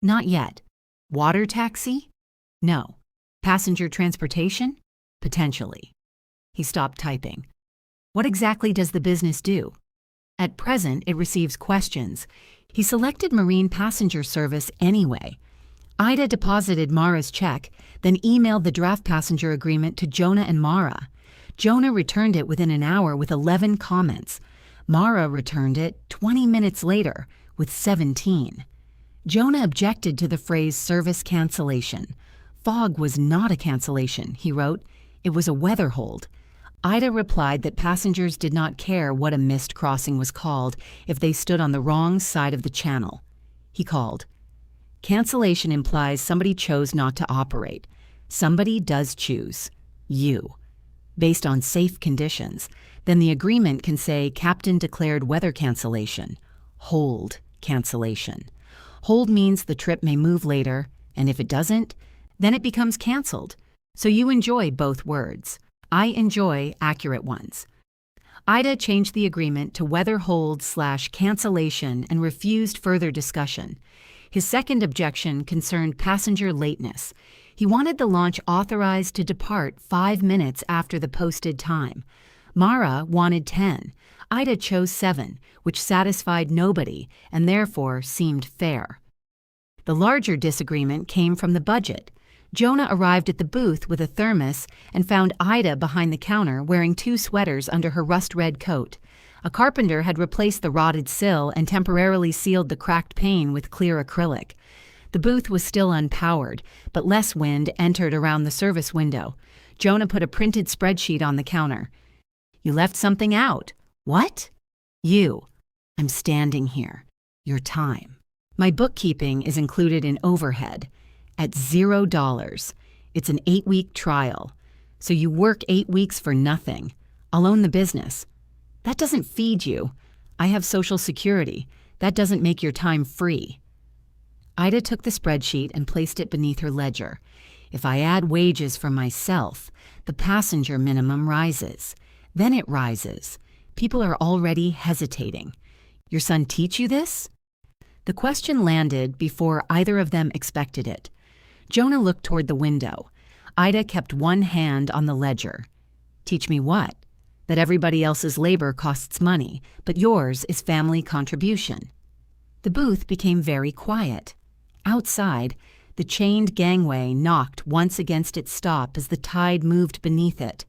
Not yet. Water taxi? No. Passenger transportation? Potentially. He stopped typing. What exactly does the business do? At present, it receives questions. He selected marine passenger service anyway. Ida deposited Mara's check, then emailed the draft passenger agreement to Jonah and Mara. Jonah returned it within an hour with 11 comments. Mara returned it 20 minutes later with 17. Jonah objected to the phrase service cancellation. Fog was not a cancellation, he wrote. It was a weather hold. Ida replied that passengers did not care what a missed crossing was called if they stood on the wrong side of the channel. He called. Cancellation implies somebody chose not to operate. Somebody does choose. You. Based on safe conditions. Then the agreement can say Captain declared weather cancellation. Hold cancellation. Hold means the trip may move later, and if it doesn't, then it becomes canceled. So you enjoy both words. I enjoy accurate ones. Ida changed the agreement to weather hold/cancellation and refused further discussion. His second objection concerned passenger lateness. He wanted the launch authorized to depart 5 minutes after the posted time. Mara wanted 10. Ida chose 7, which satisfied nobody and therefore seemed fair. The larger disagreement came from the budget. Jonah arrived at the booth with a thermos and found Ida behind the counter wearing 2 sweaters under her rust-red coat. A carpenter had replaced the rotted sill and temporarily sealed the cracked pane with clear acrylic. The booth was still unpowered, but less wind entered around the service window. Jonah put a printed spreadsheet on the counter. You left something out. What? You. I'm standing here. Your time. My bookkeeping is included in overhead at $0. It's an 8-week trial. So you work 8 weeks for nothing. I'll own the business. That doesn't feed you. I have Social Security. That doesn't make your time free. Ida took the spreadsheet and placed it beneath her ledger. If I add wages for myself, the passenger minimum rises. Then it rises. People are already hesitating. Your son teach you this? The question landed before either of them expected it. Jonah looked toward the window. Ida kept one hand on the ledger. Teach me what? That everybody else's labor costs money, but yours is family contribution. The booth became very quiet. Outside, the chained gangway knocked once against its stop as the tide moved beneath it.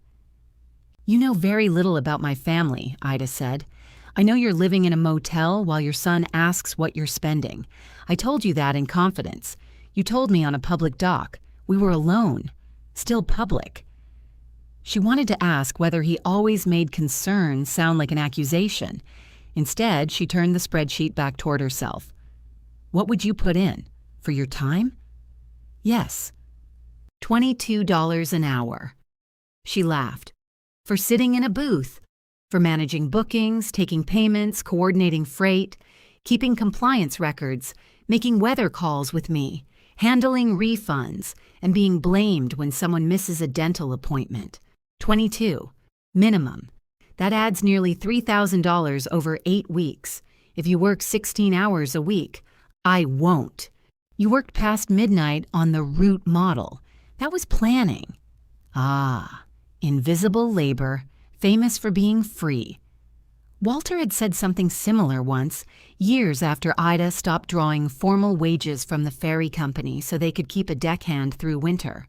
You know very little about my family, Ida said. I know you're living in a motel while your son asks what you're spending. I told you that in confidence. You told me on a public dock. We were alone. Still public. She wanted to ask whether he always made concern sound like an accusation. Instead, she turned the spreadsheet back toward herself. What would you put in? For your time? Yes. $22 an hour. She laughed. For sitting in a booth. For managing bookings, taking payments, coordinating freight, keeping compliance records, making weather calls with me, handling refunds, and being blamed when someone misses a dental appointment. 22. Minimum. That adds nearly $3,000 over 8 weeks. If you work 16 hours a week, I won't. You worked past midnight on the route model. That was planning. Ah, invisible labor, famous for being free. Walter had said something similar once, years after Ida stopped drawing formal wages from the Ferry company so they could keep a deckhand through winter.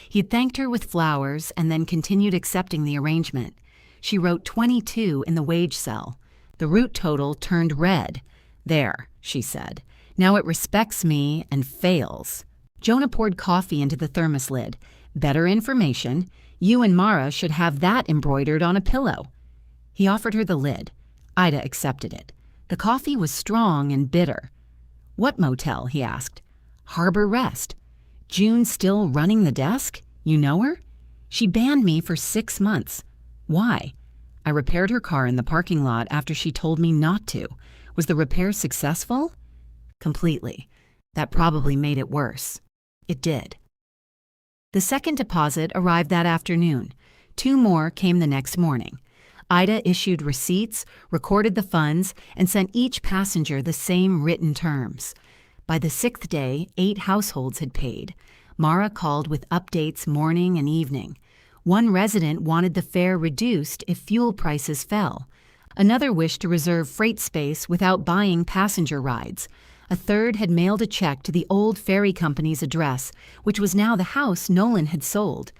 He had thanked her with flowers and then continued accepting the arrangement. She wrote 22 in the wage cell. The route total turned red. There, she said. Now it respects me and fails. Jonah poured coffee into the thermos lid. Better information. You and Mara should have that embroidered on a pillow. He offered her the lid. Ida accepted it. The coffee was strong and bitter. What motel? He asked. Harbor Rest. June still running the desk? You know her? She banned me for 6 months. Why? I repaired her car in the parking lot after she told me not to. Was the repair successful? Completely. That probably made it worse. It did. The second deposit arrived that afternoon. 2 more came the next morning. Ida issued receipts, recorded the funds, and sent each passenger the same written terms. By the 6th day, 8 households had paid. Mara called with updates morning and evening. One resident wanted the fare reduced if fuel prices fell. Another wished to reserve freight space without buying passenger rides. A third had mailed a check to the old Ferry company's address, which was now the house Nolan had sold.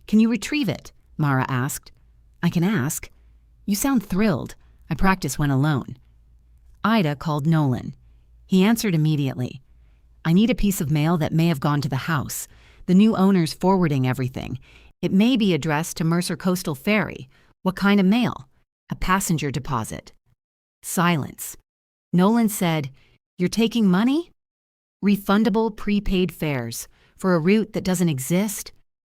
Can you retrieve it? Mara asked. I can ask. You sound thrilled. I practice when alone. Ida called Nolan. He answered immediately. I need a piece of mail that may have gone to the house. The new owner's forwarding everything. It may be addressed to Mercer Coastal Ferry. What kind of mail? A passenger deposit. Silence. Nolan said, You're taking money? Refundable prepaid fares for a route that doesn't exist?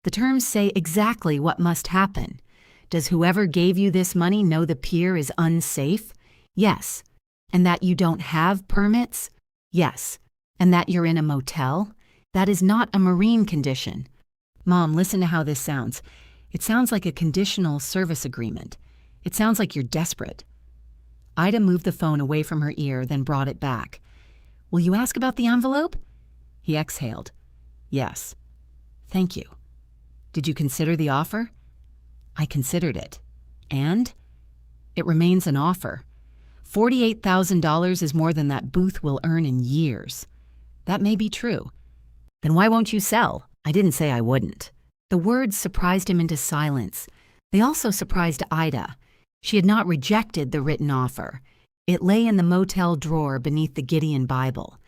The terms say exactly what must happen. Does whoever gave you this money know the pier is unsafe? Yes. And that you don't have permits? Yes. And that you're in a motel? That is not a marine condition. Mom, listen to how this sounds. It sounds like a conditional service agreement. It sounds like you're desperate. Ida moved the phone away from her ear, then brought it back. Will you ask about the envelope? He exhaled. Yes. Thank you. Did you consider the offer? I considered it. And? It remains an offer. $48,000 is more than that booth will earn in years. That may be true. Then why won't you sell? I didn't say I wouldn't. The words surprised him into silence. They also surprised Ida. She had not rejected the written offer. It lay in the motel drawer beneath the Gideon Bible.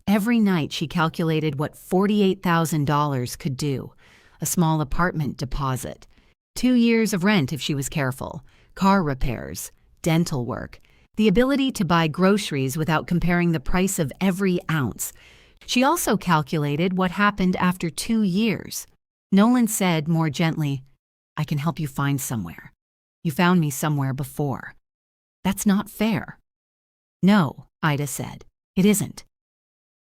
Every night she calculated what $48,000 could do. A small apartment deposit. 2 years of rent if she was careful. Car repairs. Dental work. The ability to buy groceries without comparing the price of every ounce. She also calculated what happened after 2 years. Nolan said more gently, "I can help you find somewhere. You found me somewhere before." "That's not fair." "No," Ida said, "it isn't."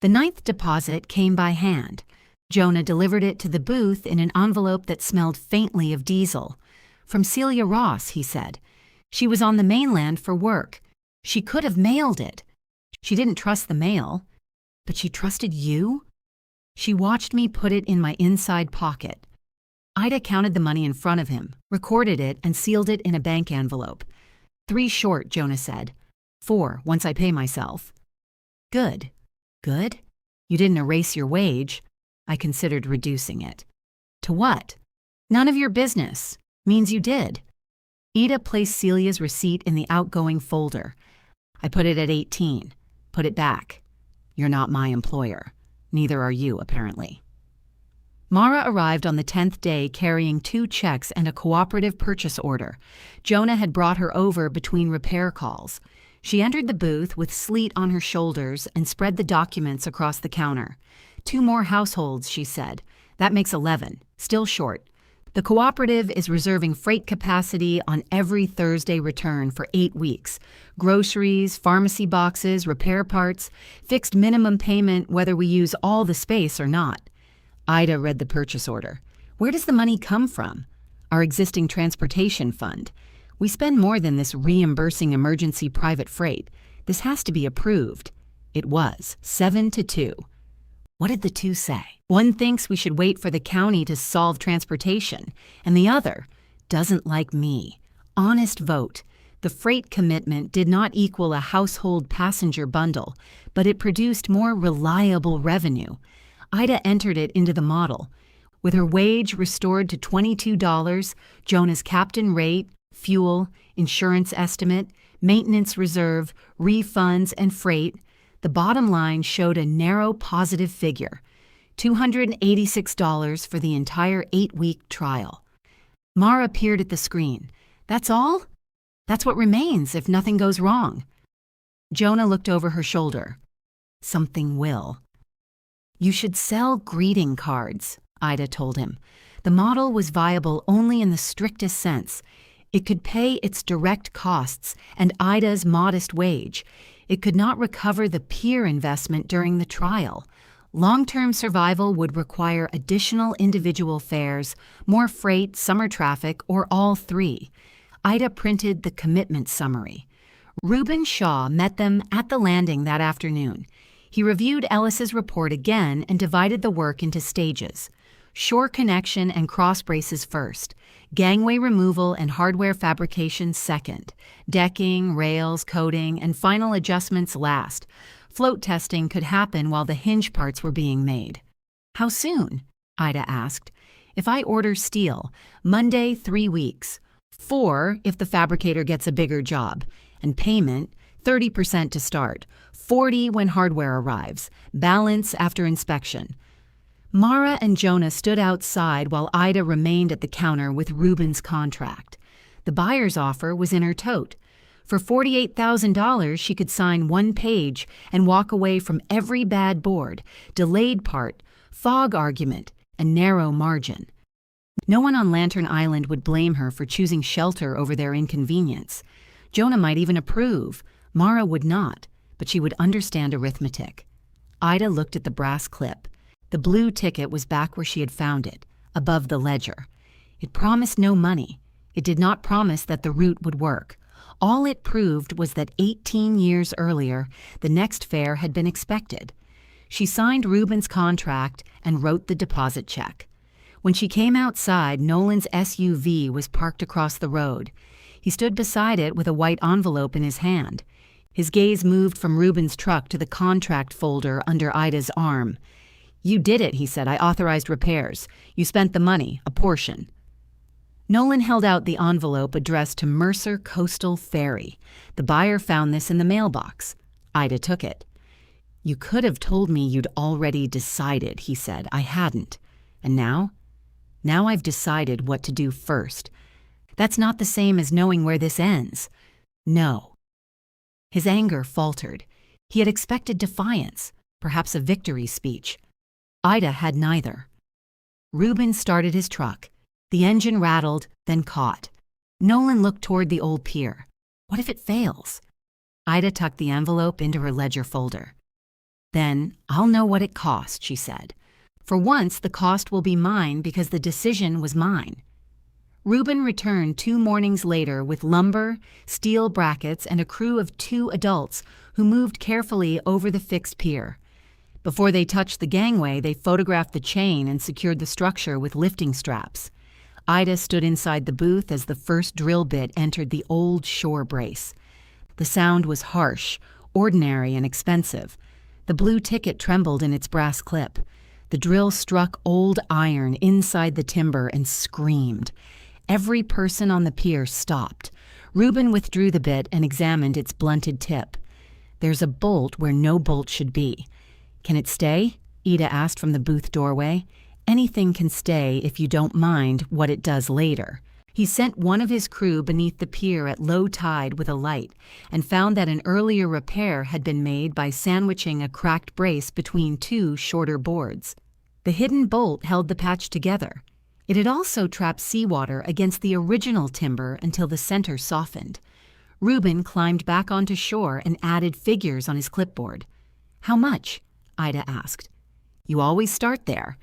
The 9th deposit came by hand. Jonah delivered it to the booth in an envelope that smelled faintly of diesel. "From Celia Ross," he said. "She was on the mainland for work. She could have mailed it. She didn't trust the mail. But she trusted you?" "She watched me put it in my inside pocket." Ida counted the money in front of him, recorded it, and sealed it in a bank envelope. "3 short," Jonah said. "4 once I pay myself." "Good." "Good? You didn't erase your wage." I considered reducing it. "To what?" "None of your business." "Means you did." Ida placed Celia's receipt in the outgoing folder. "I put it at 18. Put it back. You're not my employer. Neither are you, apparently." Mara arrived on the 10th day carrying 2 checks and a cooperative purchase order. Jonah had brought her over between repair calls. She entered the booth with sleet on her shoulders and spread the documents across the counter. 2 more households, she said. That makes 11. Still short. The cooperative is reserving freight capacity on every Thursday return for 8 weeks. Groceries, pharmacy boxes, repair parts, fixed minimum payment whether we use all the space or not. Ida read the purchase order. "Where does the money come from?" "Our existing transportation fund. We spend more than this reimbursing emergency private freight. This has to be approved." It was, 7-2. What did the 2 say? One thinks we should wait for the county to solve transportation, and the other doesn't like me. Honest vote. The freight commitment did not equal a household passenger bundle, but it produced more reliable revenue. Ida entered it into the model. With her wage restored to $22, Jonah's captain rate, fuel, insurance estimate, maintenance reserve, refunds, and freight, the bottom line showed a narrow positive figure, $286 for the entire 8-week trial. Mara peered at the screen. "That's all? That's what remains if nothing goes wrong." Jonah looked over her shoulder. "Something will." "You should sell greeting cards," Ida told him. The model was viable only in the strictest sense. It could pay its direct costs and Ida's modest wage. It could not recover the peer investment during the trial. Long-term survival would require additional individual fares, more freight, summer traffic, or all 3. Ida printed the commitment summary. Reuben Shaw met them at the landing that afternoon. He reviewed Ellis's report again and divided the work into stages. Shore connection and cross braces first. Gangway removal and hardware fabrication second. Decking, rails, coating, and final adjustments last. Float testing could happen while the hinge parts were being made. "How soon?" Ida asked. "If I order steel, Monday, 3 weeks. 4 if the fabricator gets a bigger job. And payment, 30% to start. 40 when hardware arrives. Balance after inspection." Mara and Jonah stood outside while Ida remained at the counter with Reuben's contract. The buyer's offer was in her tote. For $48,000, she could sign 1 page and walk away from every bad board, delayed part, fog argument, and narrow margin. No one on Lantern Island would blame her for choosing shelter over their inconvenience. Jonah might even approve. Mara would not, but she would understand arithmetic. Ida looked at the brass clip. The blue ticket was back where she had found it, above the ledger. It promised no money. It did not promise that the route would work. All it proved was that 18 years earlier, the next fare had been expected. She signed Reuben's contract and wrote the deposit check. When she came outside, Nolan's SUV was parked across the road. He stood beside it with a white envelope in his hand. His gaze moved from Reuben's truck to the contract folder under Ida's arm. "You did it," he said. "I authorized repairs. You spent the money, a portion." Nolan held out the envelope addressed to Mercer Coastal Ferry. The buyer found this in the mailbox. Ida took it. "You could have told me you'd already decided," he said. "I hadn't. And now? Now I've decided what to do first. That's not the same as knowing where this ends." "No." His anger faltered. He had expected defiance, perhaps a victory speech. Ida had neither. Reuben started his truck. The engine rattled, then caught. Nolan looked toward the old pier. What if it fails? Ida tucked the envelope into her ledger folder. Then, I'll know what it cost, she said. For once, the cost will be mine because the decision was mine. Reuben returned 2 mornings later with lumber, steel brackets, and a crew of 2 adults who moved carefully over the fixed pier. Before they touched the gangway, they photographed the chain and secured the structure with lifting straps. Ida stood inside the booth as the first drill bit entered the old shore brace. The sound was harsh, ordinary, and expensive. The blue ticket trembled in its brass clip. The drill struck old iron inside the timber and screamed. Every person on the pier stopped. Reuben withdrew the bit and examined its blunted tip. There's a bolt where no bolt should be. Can it stay? Ida asked from the booth doorway. Anything can stay if you don't mind what it does later. He sent one of his crew beneath the pier at low tide with a light and found that an earlier repair had been made by sandwiching a cracked brace between 2 shorter boards. The hidden bolt held the patch together. It had also trapped seawater against the original timber until the center softened. Reuben climbed back onto shore and added figures on his clipboard. How much? Ida asked. You always start there,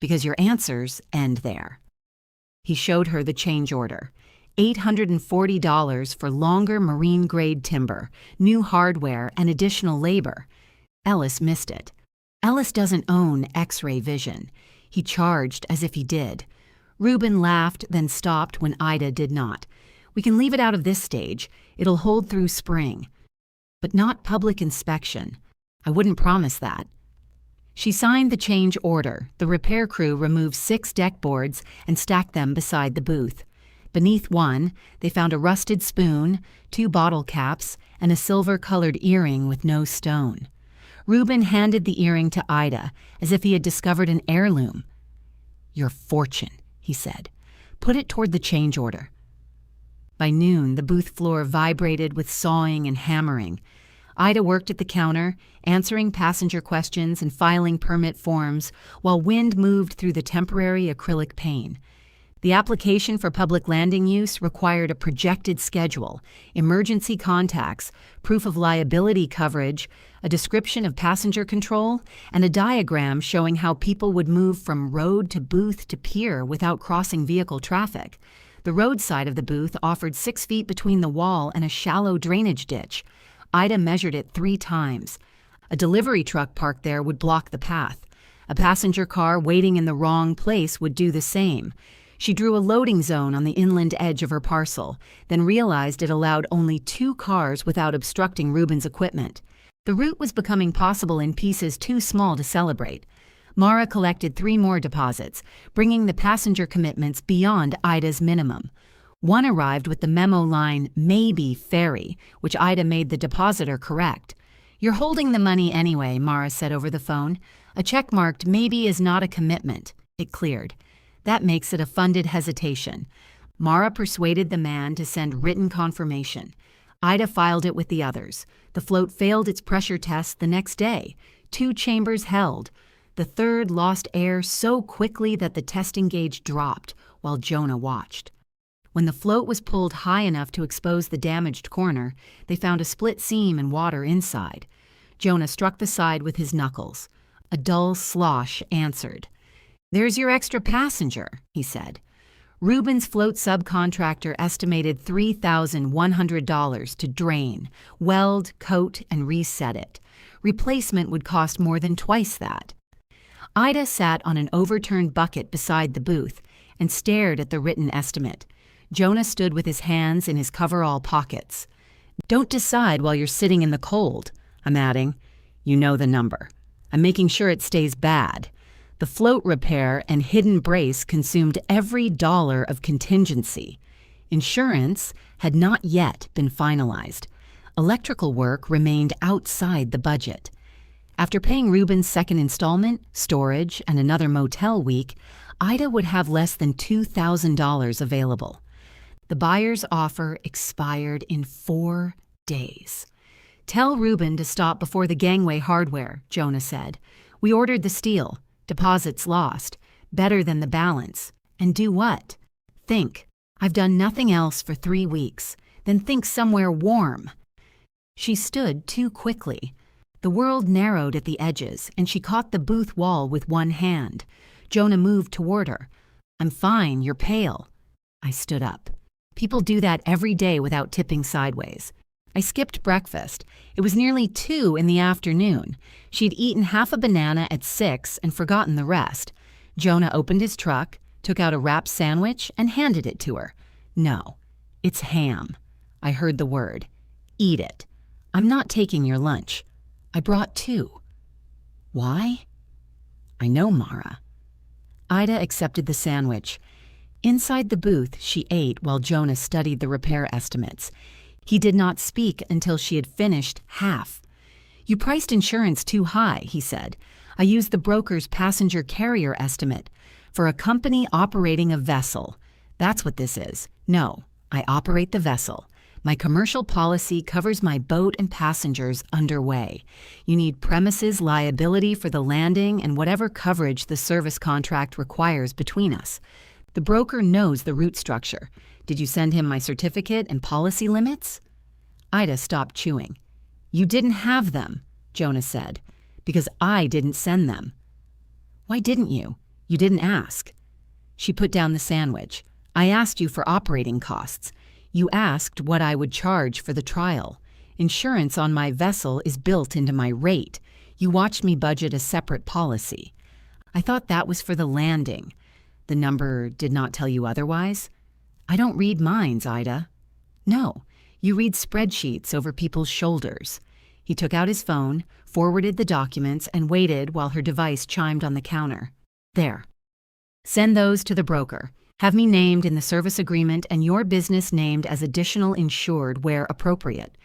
because your answers end there. He showed her the change order. $840 for longer marine-grade timber, new hardware, and additional labor. Ellis missed it. Ellis doesn't own X-ray vision. He charged as if he did. Reuben laughed, then stopped when Ida did not. We can leave it out of this stage. It'll hold through spring. But not public inspection. I wouldn't promise that. She signed the change order. The repair crew removed 6 deck boards and stacked them beside the booth. Beneath one, they found a rusted spoon, 2 bottle caps, and a silver-colored earring with no stone. Reuben handed the earring to Ida as if he had discovered an heirloom. Your fortune, he said. Put it toward the change order. By noon, the booth floor vibrated with sawing and hammering. Ida worked at the counter, answering passenger questions and filing permit forms, while wind moved through the temporary acrylic pane. The application for public landing use required a projected schedule, emergency contacts, proof of liability coverage, a description of passenger control, and a diagram showing how people would move from road to booth to pier without crossing vehicle traffic. The road side of the booth offered 6 feet between the wall and a shallow drainage ditch. Ida measured it 3 times. A delivery truck parked there would block the path. A passenger car waiting in the wrong place would do the same. She drew a loading zone on the inland edge of her parcel, then realized it allowed only 2 cars without obstructing Reuben's equipment. The route was becoming possible in pieces too small to celebrate. Mara collected 3 more deposits, bringing the passenger commitments beyond Ida's minimum. One arrived with the memo line, maybe Ferry, which Ida made the depositor correct. You're holding the money anyway, Mara said over the phone. A check marked maybe is not a commitment. It cleared. That makes it a funded hesitation. Mara persuaded the man to send written confirmation. Ida filed it with the others. The float failed its pressure test the next day. 2 chambers held. The third lost air so quickly that the testing gauge dropped while Jonah watched. When the float was pulled high enough to expose the damaged corner, they found a split seam and water inside. Jonah struck the side with his knuckles. A dull slosh answered. There's your extra passenger, he said. Reuben's float subcontractor estimated $3,100 to drain, weld, coat, and reset it. Replacement would cost more than twice that. Ida sat on an overturned bucket beside the booth and stared at the written estimate. Jonah stood with his hands in his coverall pockets. Don't decide while you're sitting in the cold, I'm adding. You know the number. I'm making sure it stays bad. The float repair and hidden brace consumed every dollar of contingency. Insurance had not yet been finalized. Electrical work remained outside the budget. After paying Reuben's second installment, storage, and another motel week, Ida would have less than $2,000 available. The buyer's offer expired in 4 days. Tell Reuben to stop before the gangway hardware, Jonah said. We ordered the steel. Deposits lost. Better than the balance. And do what? Think. I've done nothing else for 3 weeks. Then think somewhere warm. She stood too quickly. The world narrowed at the edges, and she caught the booth wall with one hand. Jonah moved toward her. I'm fine, you're pale. I stood up. People do that every day without tipping sideways. I skipped breakfast. It was nearly 2 in the afternoon. She'd eaten half a banana at 6 and forgotten the rest. Jonah opened his truck, took out a wrapped sandwich, and handed it to her. No, it's ham. I heard the word. Eat it. I'm not taking your lunch. I brought 2. Why? I know, Mara. Ida accepted the sandwich. Inside the booth, she ate while Jonah studied the repair estimates. He did not speak until she had finished half. You priced insurance too high, he said. I used the broker's passenger carrier estimate for a company operating a vessel. That's what this is. No, I operate the vessel. My commercial policy covers my boat and passengers underway. You need premises liability for the landing and whatever coverage the service contract requires between us. The broker knows the route structure. Did you send him my certificate and policy limits? Ida stopped chewing. You didn't have them, Jonah said, because I didn't send them. Why didn't you? You didn't ask. She put down the sandwich. I asked you for operating costs. You asked what I would charge for the trial. Insurance on my vessel is built into my rate. You watched me budget a separate policy. I thought that was for the landing. The number did not tell you otherwise? I don't read minds, Ida. No, you read spreadsheets over people's shoulders. He took out his phone, forwarded the documents, and waited while her device chimed on the counter. There. Send those to the broker. Have me named in the service agreement and your business named as additional insured where appropriate.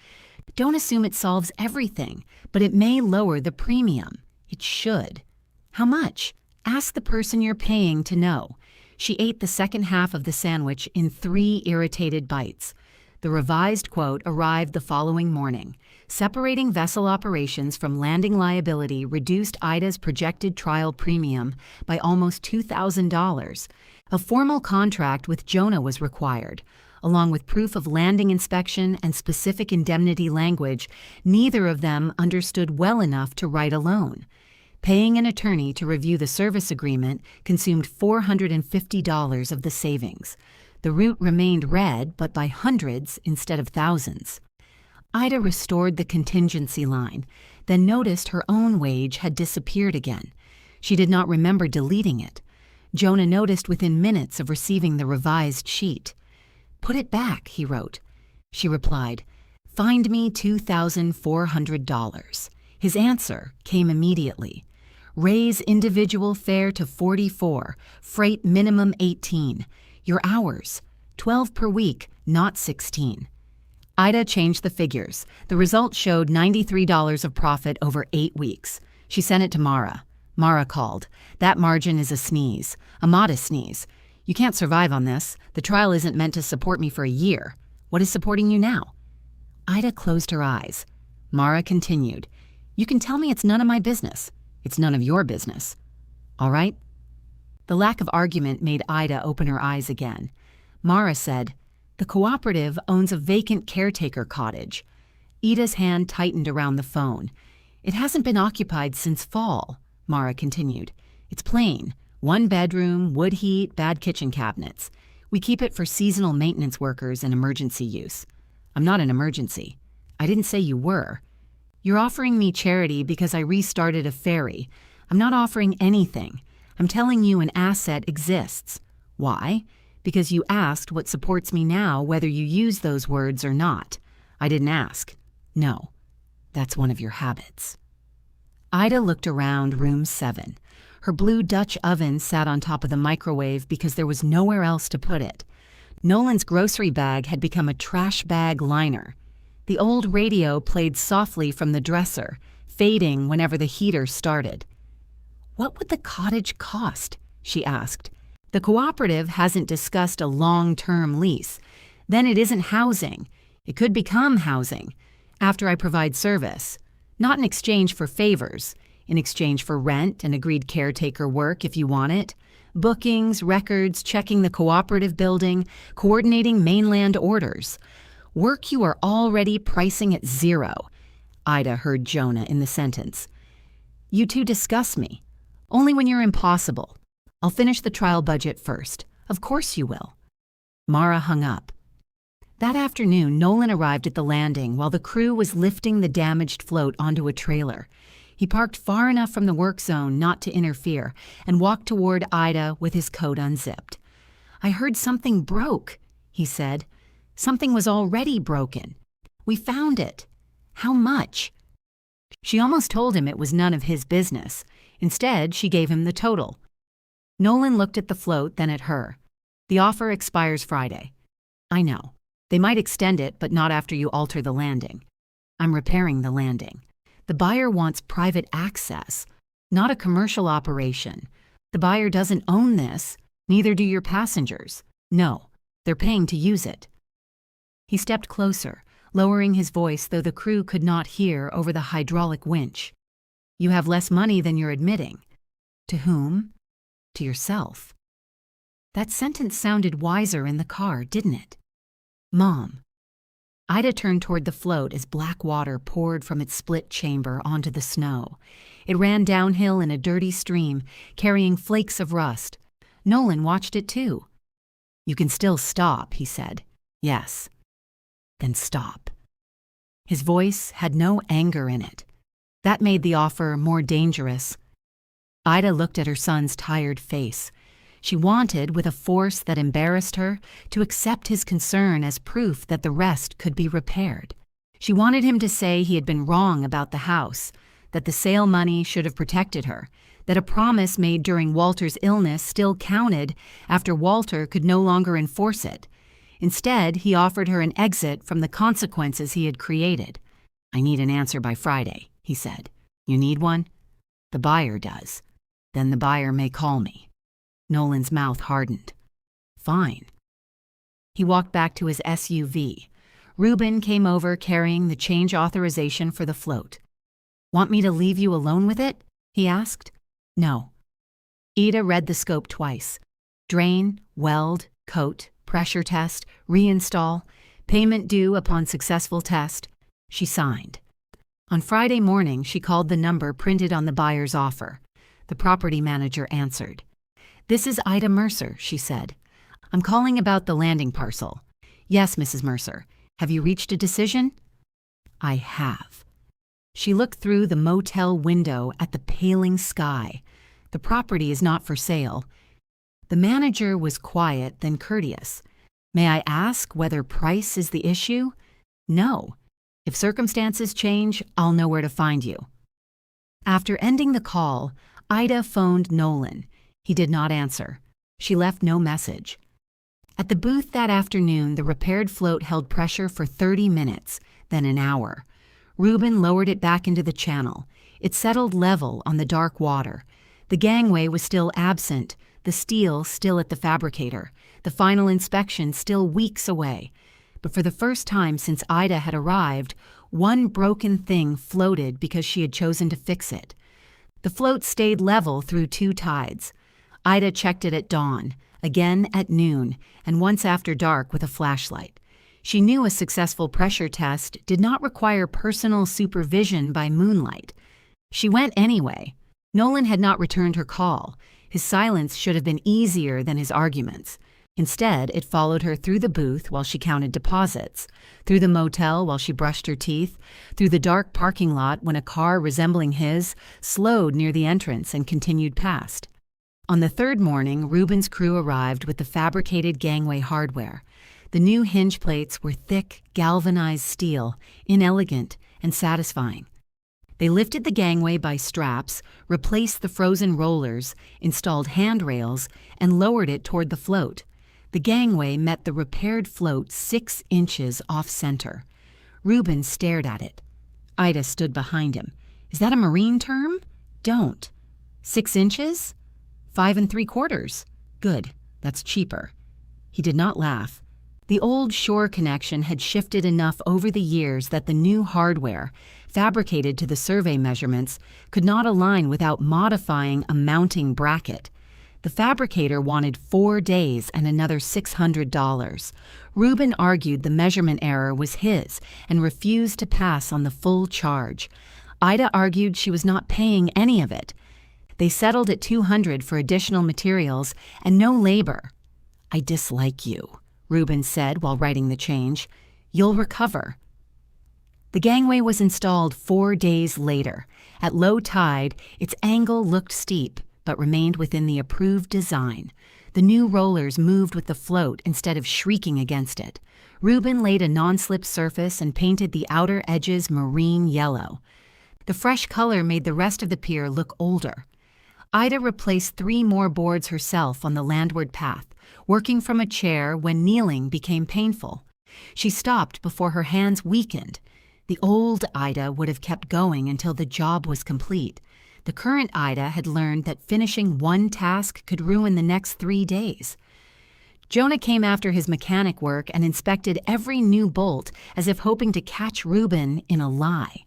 Don't assume it solves everything, but it may lower the premium. It should. How much? Ask the person you're paying to know. She ate the second half of the sandwich in 3 irritated bites. The revised quote arrived the following morning. Separating vessel operations from landing liability reduced Ida's projected trial premium by almost $2,000. A formal contract with Jonah was required. Along with proof of landing inspection and specific indemnity language, neither of them understood well enough to write a loan. Paying an attorney to review the service agreement consumed $450 of the savings. The route remained red, but by hundreds instead of thousands. Ida restored the contingency line, then noticed her own wage had disappeared again. She did not remember deleting it. Jonah noticed within minutes of receiving the revised sheet. Put it back, he wrote. She replied, Find me $2,400. His answer came immediately. Raise individual fare to 44, freight minimum 18. Your hours, 12 per week, not 16. Ida changed the figures. The result showed $93 of profit over 8 weeks. She sent it to Mara. Mara called. That margin is a sneeze, a modest sneeze. You can't survive on this. The trial isn't meant to support me for a year. What is supporting you now? Ida closed her eyes. Mara continued. You can tell me it's none of my business. It's none of your business. All right? The lack of argument made Ida open her eyes again. Mara said, The cooperative owns a vacant caretaker cottage. Ida's hand tightened around the phone. It hasn't been occupied since fall, Mara continued. It's plain. 1 bedroom, wood heat, bad kitchen cabinets. We keep it for seasonal maintenance workers and emergency use. I'm not an emergency. I didn't say you were. You're offering me charity because I restarted a ferry. I'm not offering anything. I'm telling you an asset exists. Why? Because you asked what supports me now, whether you use those words or not. I didn't ask. No, that's one of your habits. Ida looked around room 7. Her blue Dutch oven sat on top of the microwave because there was nowhere else to put it. Nolan's grocery bag had become a trash bag liner. The old radio played softly from the dresser, fading whenever the heater started. What would the cottage cost? She asked. The cooperative hasn't discussed a long-term lease. Then it isn't housing. It could become housing. After I provide service, not in exchange for favors, in exchange for rent and agreed caretaker work if you want it, bookings, records, checking the cooperative building, coordinating mainland orders. Work you are already pricing at zero. Ida heard Jonah in the sentence. You two discuss me. Only when you're impossible. I'll finish the trial budget first. Of course you will. Mara hung up. That afternoon, Nolan arrived at the landing while the crew was lifting the damaged float onto a trailer. He parked far enough from the work zone not to interfere and walked toward Ida with his coat unzipped. I heard something broke, he said. Something was already broken. We found it. How much? She almost told him it was none of his business. Instead, she gave him the total. Nolan looked at the float, then at her. The offer expires Friday. I know. They might extend it, but not after you alter the landing. I'm repairing the landing. The buyer wants private access, not a commercial operation. The buyer doesn't own this, neither do your passengers. No, they're paying to use it. He stepped closer, lowering his voice though the crew could not hear over the hydraulic winch. You have less money than you're admitting. To whom? To yourself. That sentence sounded wiser in the car, didn't it? Mom. Ida turned toward the float as black water poured from its split chamber onto the snow. It ran downhill in a dirty stream, carrying flakes of rust. Nolan watched it too. You can still stop, he said. Yes. Then stop. His voice had no anger in it. That made the offer more dangerous. Ida looked at her son's tired face. She wanted, with a force that embarrassed her, to accept his concern as proof that the rest could be repaired. She wanted him to say he had been wrong about the house, that the sale money should have protected her, that a promise made during Walter's illness still counted after Walter could no longer enforce it. Instead, he offered her an exit from the consequences he had created. I need an answer by Friday, he said. You need one? The buyer does. Then the buyer may call me. Nolan's mouth hardened. Fine. He walked back to his SUV. Reuben came over carrying the change authorization for the float. Want me to leave you alone with it? He asked. No. Ida read the scope twice. Drain, weld, coat, pressure test, reinstall, payment due upon successful test. She signed. On Friday morning, she called the number printed on the buyer's offer. The property manager answered. This is Ida Mercer, she said. I'm calling about the landing parcel. Yes, Mrs. Mercer. Have you reached a decision? I have. She looked through the motel window at the paling sky. The property is not for sale. The manager was quiet, then courteous. May I ask whether price is the issue? No. If circumstances change, I'll know where to find you. After ending the call, Ida phoned Nolan. He did not answer. She left no message. At the booth that afternoon, the repaired float held pressure for 30 minutes, then an hour. Reuben lowered it back into the channel. It settled level on the dark water. The gangway was still absent, the steel still at the fabricator, the final inspection still weeks away. But for the first time since Ida had arrived, one broken thing floated because she had chosen to fix it. The float stayed level through 2 tides. Ida checked it at dawn, again at noon, and once after dark with a flashlight. She knew a successful pressure test did not require personal supervision by moonlight. She went anyway. Nolan had not returned her call. His silence should have been easier than his arguments. Instead, it followed her through the booth while she counted deposits, through the motel while she brushed her teeth, through the dark parking lot when a car resembling his slowed near the entrance and continued past. On the 3rd morning, Reuben's crew arrived with the fabricated gangway hardware. The new hinge plates were thick, galvanized steel, inelegant and satisfying. They lifted the gangway by straps, replaced the frozen rollers, installed handrails, and lowered it toward the float. The gangway met the repaired float 6 inches off-center. Reuben stared at it. Ida stood behind him. Is that a marine term? Don't. 6 inches? 5 3/4. Good. That's cheaper. He did not laugh. The old shore connection had shifted enough over the years that the new hardware, fabricated to the survey measurements, could not align without modifying a mounting bracket. The fabricator wanted 4 days and another $600. Reuben argued the measurement error was his and refused to pass on the full charge. Ida argued she was not paying any of it. They settled at $200 for additional materials and no labor. "I dislike you," Reuben said while writing the change. "You'll recover." The gangway was installed 4 days later. At low tide, its angle looked steep, but remained within the approved design. The new rollers moved with the float instead of shrieking against it. Reuben laid a non-slip surface and painted the outer edges marine yellow. The fresh color made the rest of the pier look older. Ida replaced 3 more boards herself on the landward path, working from a chair when kneeling became painful. She stopped before her hands weakened. The old Ida would have kept going until the job was complete. The current Ida had learned that finishing one task could ruin the next 3 days. Jonah came after his mechanic work and inspected every new bolt as if hoping to catch Reuben in a lie.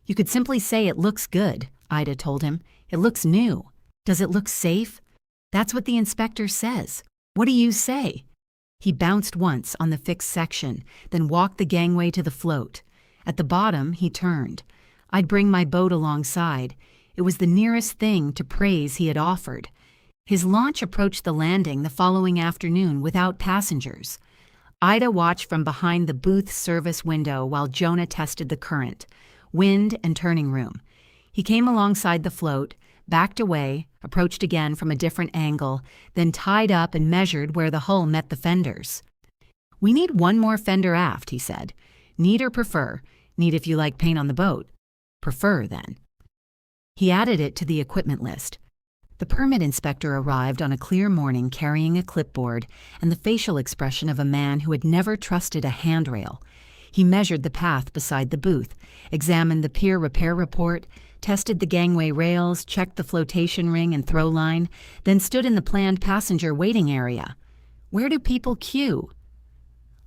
"You could simply say it looks good," Ida told him. "It looks new. Does it look safe? That's what the inspector says. What do you say?" He bounced once on the fixed section, then walked the gangway to the float. At the bottom, he turned. "I'd bring my boat alongside." It was the nearest thing to praise he had offered. His launch approached the landing the following afternoon without passengers. Ida watched from behind the booth service window while Jonah tested the current, wind, and turning room. He came alongside the float, backed away, approached again from a different angle, then tied up and measured where the hull met the fenders. "We need 1 more fender aft," he said. "Need or prefer? Need if you like paint on the boat. Prefer, then." He added it to the equipment list. The permit inspector arrived on a clear morning carrying a clipboard and the facial expression of a man who had never trusted a handrail. He measured the path beside the booth, examined the pier repair report, tested the gangway rails, checked the flotation ring and throw line, then stood in the planned passenger waiting area. "Where do people queue?"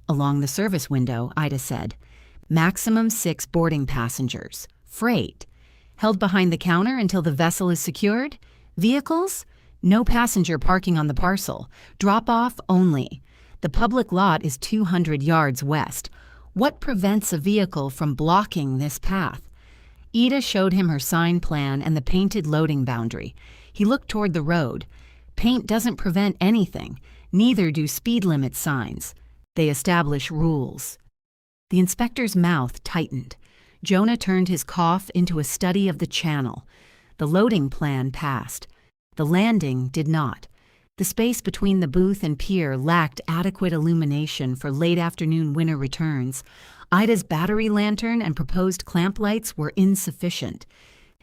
"Along the service window," Ida said. "Maximum 6 boarding passengers. Freight. Held behind the counter until the vessel is secured? Vehicles? No passenger parking on the parcel. Drop-off only. The public lot is 200 yards west. What prevents a vehicle from blocking this path?" Ida showed him her sign plan and the painted loading boundary. He looked toward the road. "Paint doesn't prevent anything. Neither do speed limit signs. They establish rules." The inspector's mouth tightened. Jonah turned his cough into a study of the channel. The loading plan passed. The landing did not. The space between the booth and pier lacked adequate illumination for late afternoon winter returns. Ida's battery lantern and proposed clamp lights were insufficient.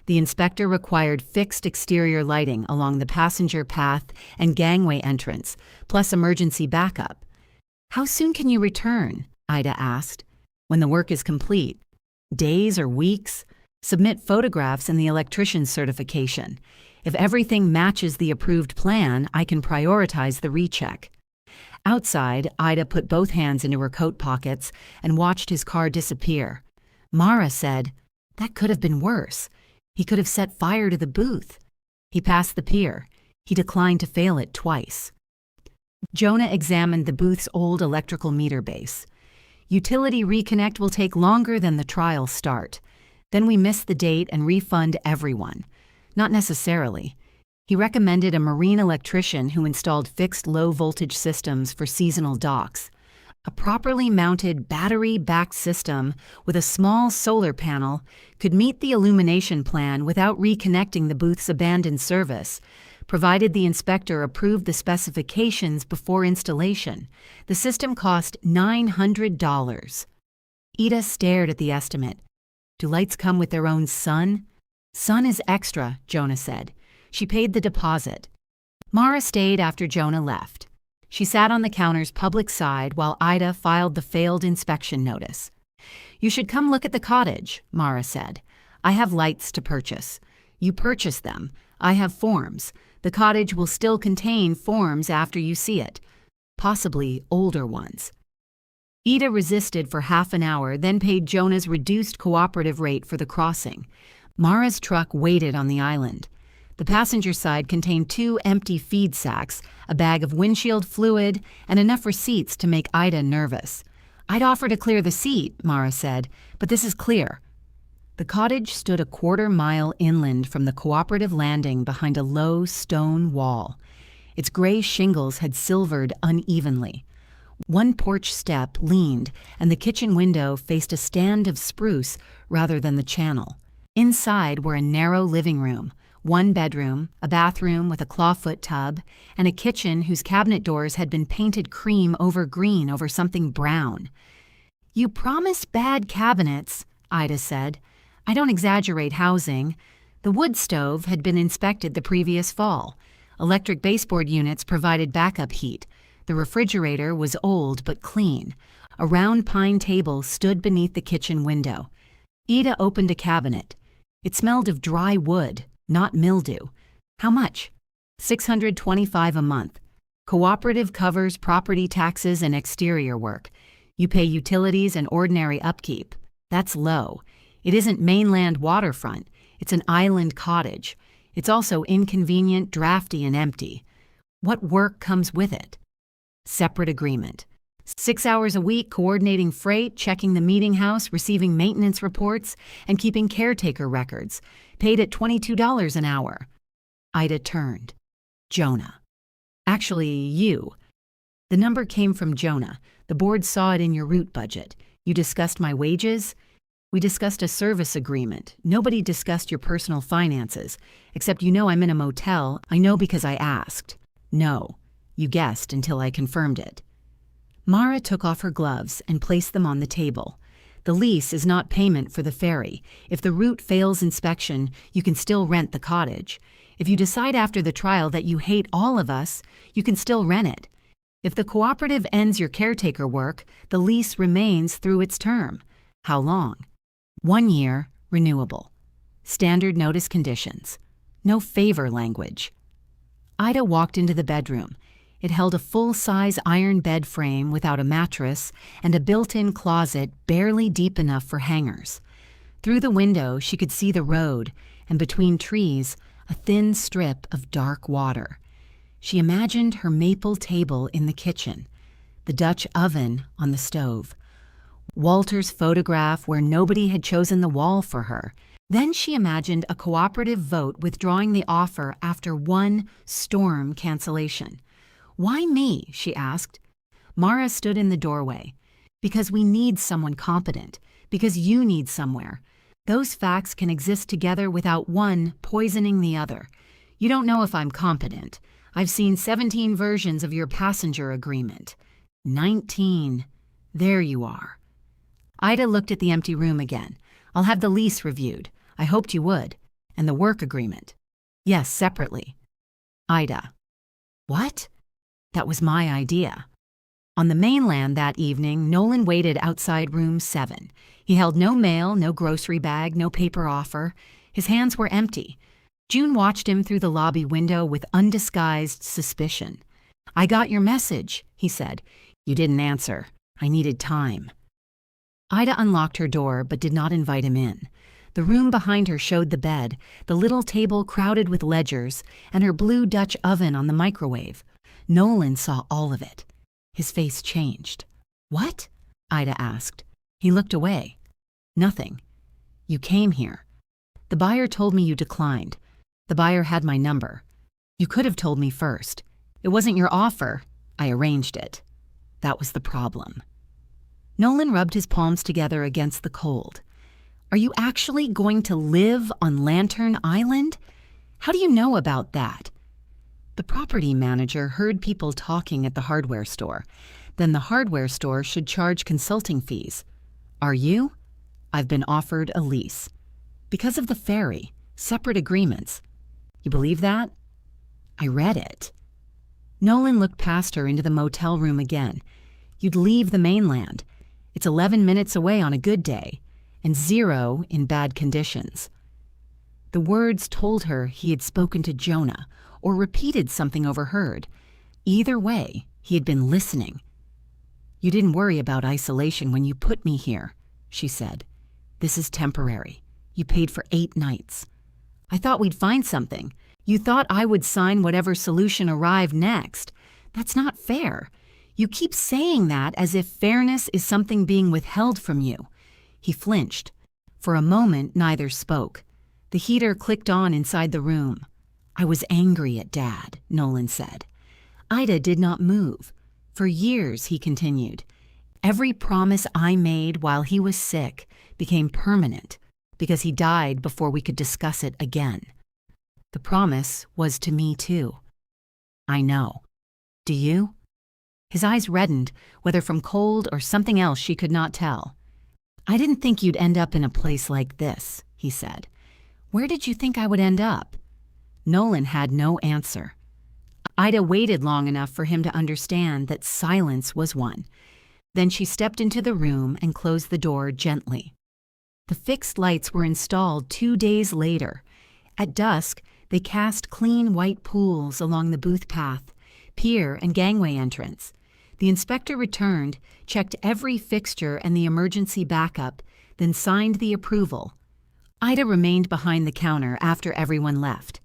The inspector required fixed exterior lighting along the passenger path and gangway entrance, plus emergency backup. "How soon can you return?" Ida asked. "When the work is complete. Days or weeks? Submit photographs and the electrician's certification. If everything matches the approved plan, I can prioritize the recheck." Outside, Ida put both hands into her coat pockets and watched his car disappear. Mara said, "That could have been worse. He could have set fire to the booth." He passed the pier. He declined to fail it twice. Jonah examined the booth's old electrical meter base. "Utility reconnect will take longer than the trial start. Then we miss the date and refund everyone." Not necessarily. He recommended a marine electrician who installed fixed low-voltage systems for seasonal docks. A properly mounted battery-backed system with a small solar panel could meet the illumination plan without reconnecting the booth's abandoned service, provided the inspector approved the specifications before installation. The system cost $900. Ida stared at the estimate. "Do lights come with their own sun?" "Sun is extra," Jonah said. She paid the deposit. Mara stayed after Jonah left. She sat on the counter's public side while Ida filed the failed inspection notice. "You should come look at the cottage," Mara said. "I have lights to purchase. You purchase them. I have forms. The cottage will still contain forms after you see it. Possibly older ones." Ida resisted for half an hour, then paid Jonah's reduced cooperative rate for the crossing. Mara's truck waited on the island. The passenger side contained 2 empty feed sacks, a bag of windshield fluid, and enough receipts to make Ida nervous. "I'd offer to clear the seat," Mara said, "but this is clear." The cottage stood a quarter-mile inland from the cooperative landing behind a low stone wall. Its gray shingles had silvered unevenly. One porch step leaned, and the kitchen window faced a stand of spruce rather than the channel. Inside were a narrow living room, 1 bedroom, a bathroom with a clawfoot tub, and a kitchen whose cabinet doors had been painted cream over green over something brown. "You promised bad cabinets," Ida said. "I don't exaggerate housing." The wood stove had been inspected the previous fall. Electric baseboard units provided backup heat. The refrigerator was old but clean. A round pine table stood beneath the kitchen window. Ida opened a cabinet. It smelled of dry wood, not mildew. "How much?" $625 a month. Cooperative covers property taxes and exterior work. You pay utilities and ordinary upkeep. That's low. It isn't mainland waterfront. It's an island cottage. It's also inconvenient, drafty, and empty. What work comes with it? Separate agreement. 6 hours a week coordinating freight, checking the meeting house, receiving maintenance reports, and keeping caretaker records. Paid at $22 an hour. Ida turned. "Jonah. Actually, you." The number came from Jonah. "The board saw it in your route budget. You discussed my wages?" "We discussed a service agreement. Nobody discussed your personal finances. Except you know I'm in a motel. I know because I asked." "No. You guessed until I confirmed it." Mara took off her gloves and placed them on the table. "The lease is not payment for the ferry. If the route fails inspection, you can still rent the cottage. If you decide after the trial that you hate all of us, you can still rent it. If the cooperative ends your caretaker work, the lease remains through its term." "How long?" 1 year, renewable. Standard notice conditions. No favor language. Ida walked into the bedroom. It held a full-size iron bed frame without a mattress and a built-in closet barely deep enough for hangers. Through the window, she could see the road, and between trees, a thin strip of dark water. She imagined her maple table in the kitchen, the Dutch oven on the stove, Walter's photograph where nobody had chosen the wall for her. Then she imagined a cooperative vote withdrawing the offer after one storm cancellation. "Why me?" she asked. Mara stood in the doorway. "Because we need someone competent. Because you need somewhere. Those facts can exist together without one poisoning the other. You don't know if I'm competent. I've seen 17 versions of your passenger agreement. 19. There you are." Ida looked at the empty room again. "I'll have the lease reviewed. I hoped you would. And the work agreement." "Yes, separately." Ida. "What?" "That was my idea." On the mainland that evening, Nolan waited outside room 7. He held no mail, no grocery bag, no paper offer. His hands were empty. June watched him through the lobby window with undisguised suspicion. "I got your message," he said. "You didn't answer. I needed time." Ida unlocked her door but did not invite him in. The room behind her showed the bed, the little table crowded with ledgers, and her blue Dutch oven on the microwave. Nolan saw all of it. His face changed. "What?" Ida asked. He looked away. "Nothing. You came here. The buyer told me you declined. The buyer had my number. You could have told me first. It wasn't your offer. I arranged it. That was the problem." Nolan rubbed his palms together against the cold. "Are you actually going to live on Lantern Island? How do you know about that?" The property manager heard people talking at the hardware store. Then the hardware store should charge consulting fees. "Are you?" "I've been offered a lease." "Because of the ferry, separate agreements." "You believe that?" "I read it." Nolan looked past her into the motel room again. "You'd leave the mainland. It's 11 minutes away on a good day, and 0 in bad conditions." The words told her he had spoken to Jonah, or repeated something overheard. Either way, he had been listening. "You didn't worry about isolation when you put me here," she said. "This is temporary. You paid for 8 nights. I thought we'd find something. You thought I would sign whatever solution arrived next. That's not fair. You keep saying that as if fairness is something being withheld from you." He flinched. For a moment, neither spoke. The heater clicked on inside the room. "I was angry at Dad," Nolan said. Ida did not move. "For years," he continued, "every promise I made while he was sick became permanent because he died before we could discuss it again. The promise was to me too." "I know. Do you?" His eyes reddened, whether from cold or something else she could not tell. "I didn't think you'd end up in a place like this," he said. "Where did you think I would end up?" Nolan had no answer. Ida waited long enough for him to understand that silence was one. Then she stepped into the room and closed the door gently. The fixed lights were installed 2 days later. At dusk, they cast clean white pools along the booth path, pier, and gangway entrance. The inspector returned, checked every fixture and the emergency backup, then signed the approval. Ida remained behind the counter after everyone left.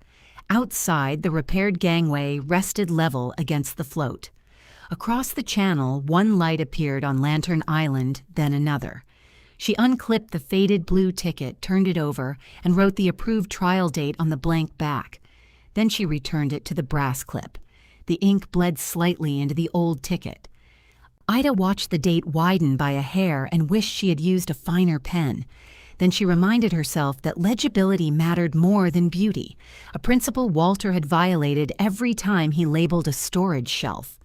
Outside, the repaired gangway rested level against the float. Across the channel, one light appeared on Lantern Island, then another. She unclipped the faded blue ticket, turned it over, and wrote the approved trial date on the blank back. Then she returned it to the brass clip. The ink bled slightly into the old ticket. Ida watched the date widen by a hair and wished she had used a finer pen. Then she reminded herself that legibility mattered more than beauty, a principle Walter had violated every time he labeled a storage shelf.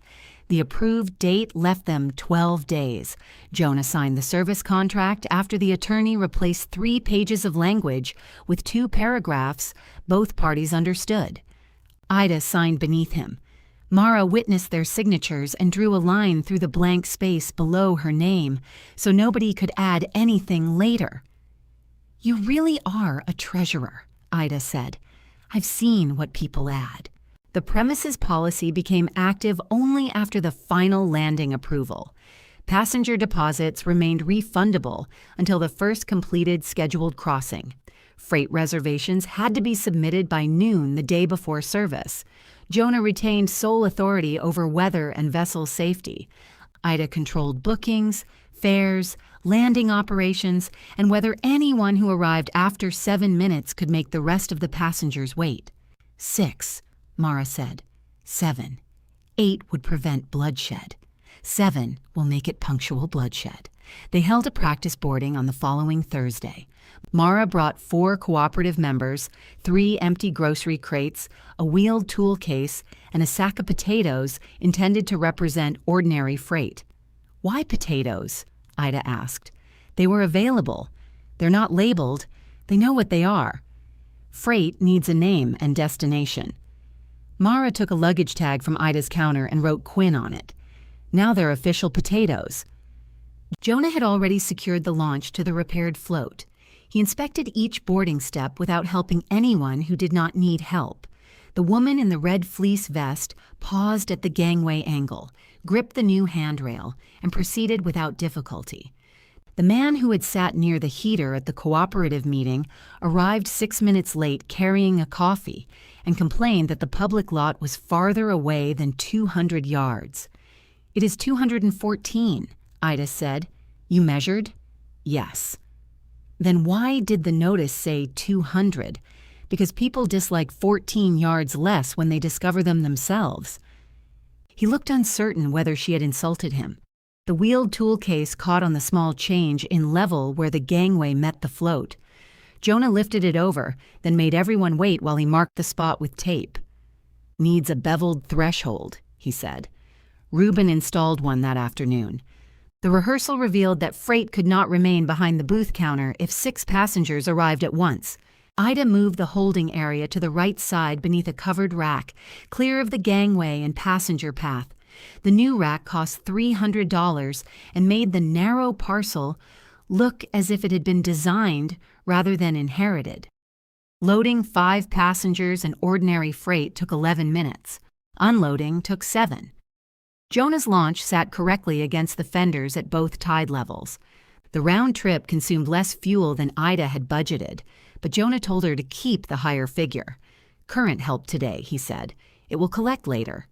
The approved date left them 12 days. Jonah signed the service contract after the attorney replaced 3 pages of language with 2 paragraphs both parties understood. Ida signed beneath him. Mara witnessed their signatures and drew a line through the blank space below her name so nobody could add anything later. "You really are a treasurer," Ida said. "I've seen what people add." The premises policy became active only after the final landing approval. Passenger deposits remained refundable until the first completed scheduled crossing. Freight reservations had to be submitted by noon the day before service. Jonah retained sole authority over weather and vessel safety. Ida controlled bookings, fares, landing operations, and whether anyone who arrived after 7 minutes could make the rest of the passengers wait. 6, Mara said. 7. 8 would prevent bloodshed. 7 will make it punctual bloodshed. They held a practice boarding on the following Thursday. Mara brought 4 cooperative members, 3 empty grocery crates, a wheeled tool case, and a sack of potatoes intended to represent ordinary freight. "Why potatoes?" Ida asked. "They were available. They're not labeled. They know what they are. Freight needs a name and destination." Mara took a luggage tag from Ida's counter and wrote Quinn on it. Now they're official potatoes. Jonah had already secured the launch to the repaired float. He inspected each boarding step without helping anyone who did not need help. The woman in the red fleece vest paused at the gangway angle, gripped the new handrail, and proceeded without difficulty. The man who had sat near the heater at the cooperative meeting arrived 6 minutes late carrying a coffee and complained that the public lot was farther away than 200 yards. "It is 214, Ida said. "You measured?" "Yes." "Then why did the notice say 200? Because people dislike 14 yards less when they discover them themselves." He looked uncertain whether she had insulted him. The wheeled tool case caught on the small change in level where the gangway met the float. Jonah lifted it over, then made everyone wait while he marked the spot with tape. "Needs a beveled threshold," he said. Reuben installed one that afternoon. The rehearsal revealed that freight could not remain behind the booth counter if 6 passengers arrived at once. Ida moved the holding area to the right side beneath a covered rack, clear of the gangway and passenger path. The new rack cost $300 and made the narrow parcel look as if it had been designed rather than inherited. Loading 5 passengers and ordinary freight took 11 minutes. Unloading took 7. Jonah's launch sat correctly against the fenders at both tide levels. The round trip consumed less fuel than Ida had budgeted, but Jonah told her to keep the higher figure. "Current helped today," he said. "It will collect later."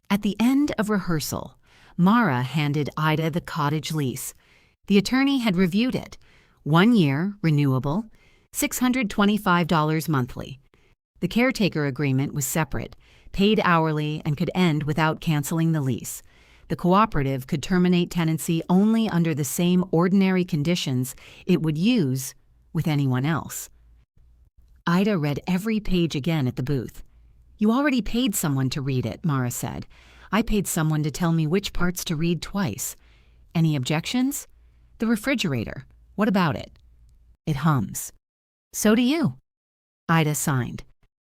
At the end of rehearsal, Mara handed Ida the cottage lease. The attorney had reviewed it. 1 year, renewable, $625 monthly. The caretaker agreement was separate, paid hourly, and could end without canceling the lease. The cooperative could terminate tenancy only under the same ordinary conditions it would use with anyone else. Ida read every page again at the booth. "You already paid someone to read it," Mara said. "I paid someone to tell me which parts to read twice. Any objections? The refrigerator. What about it?" "It hums." "So do you." Ida signed.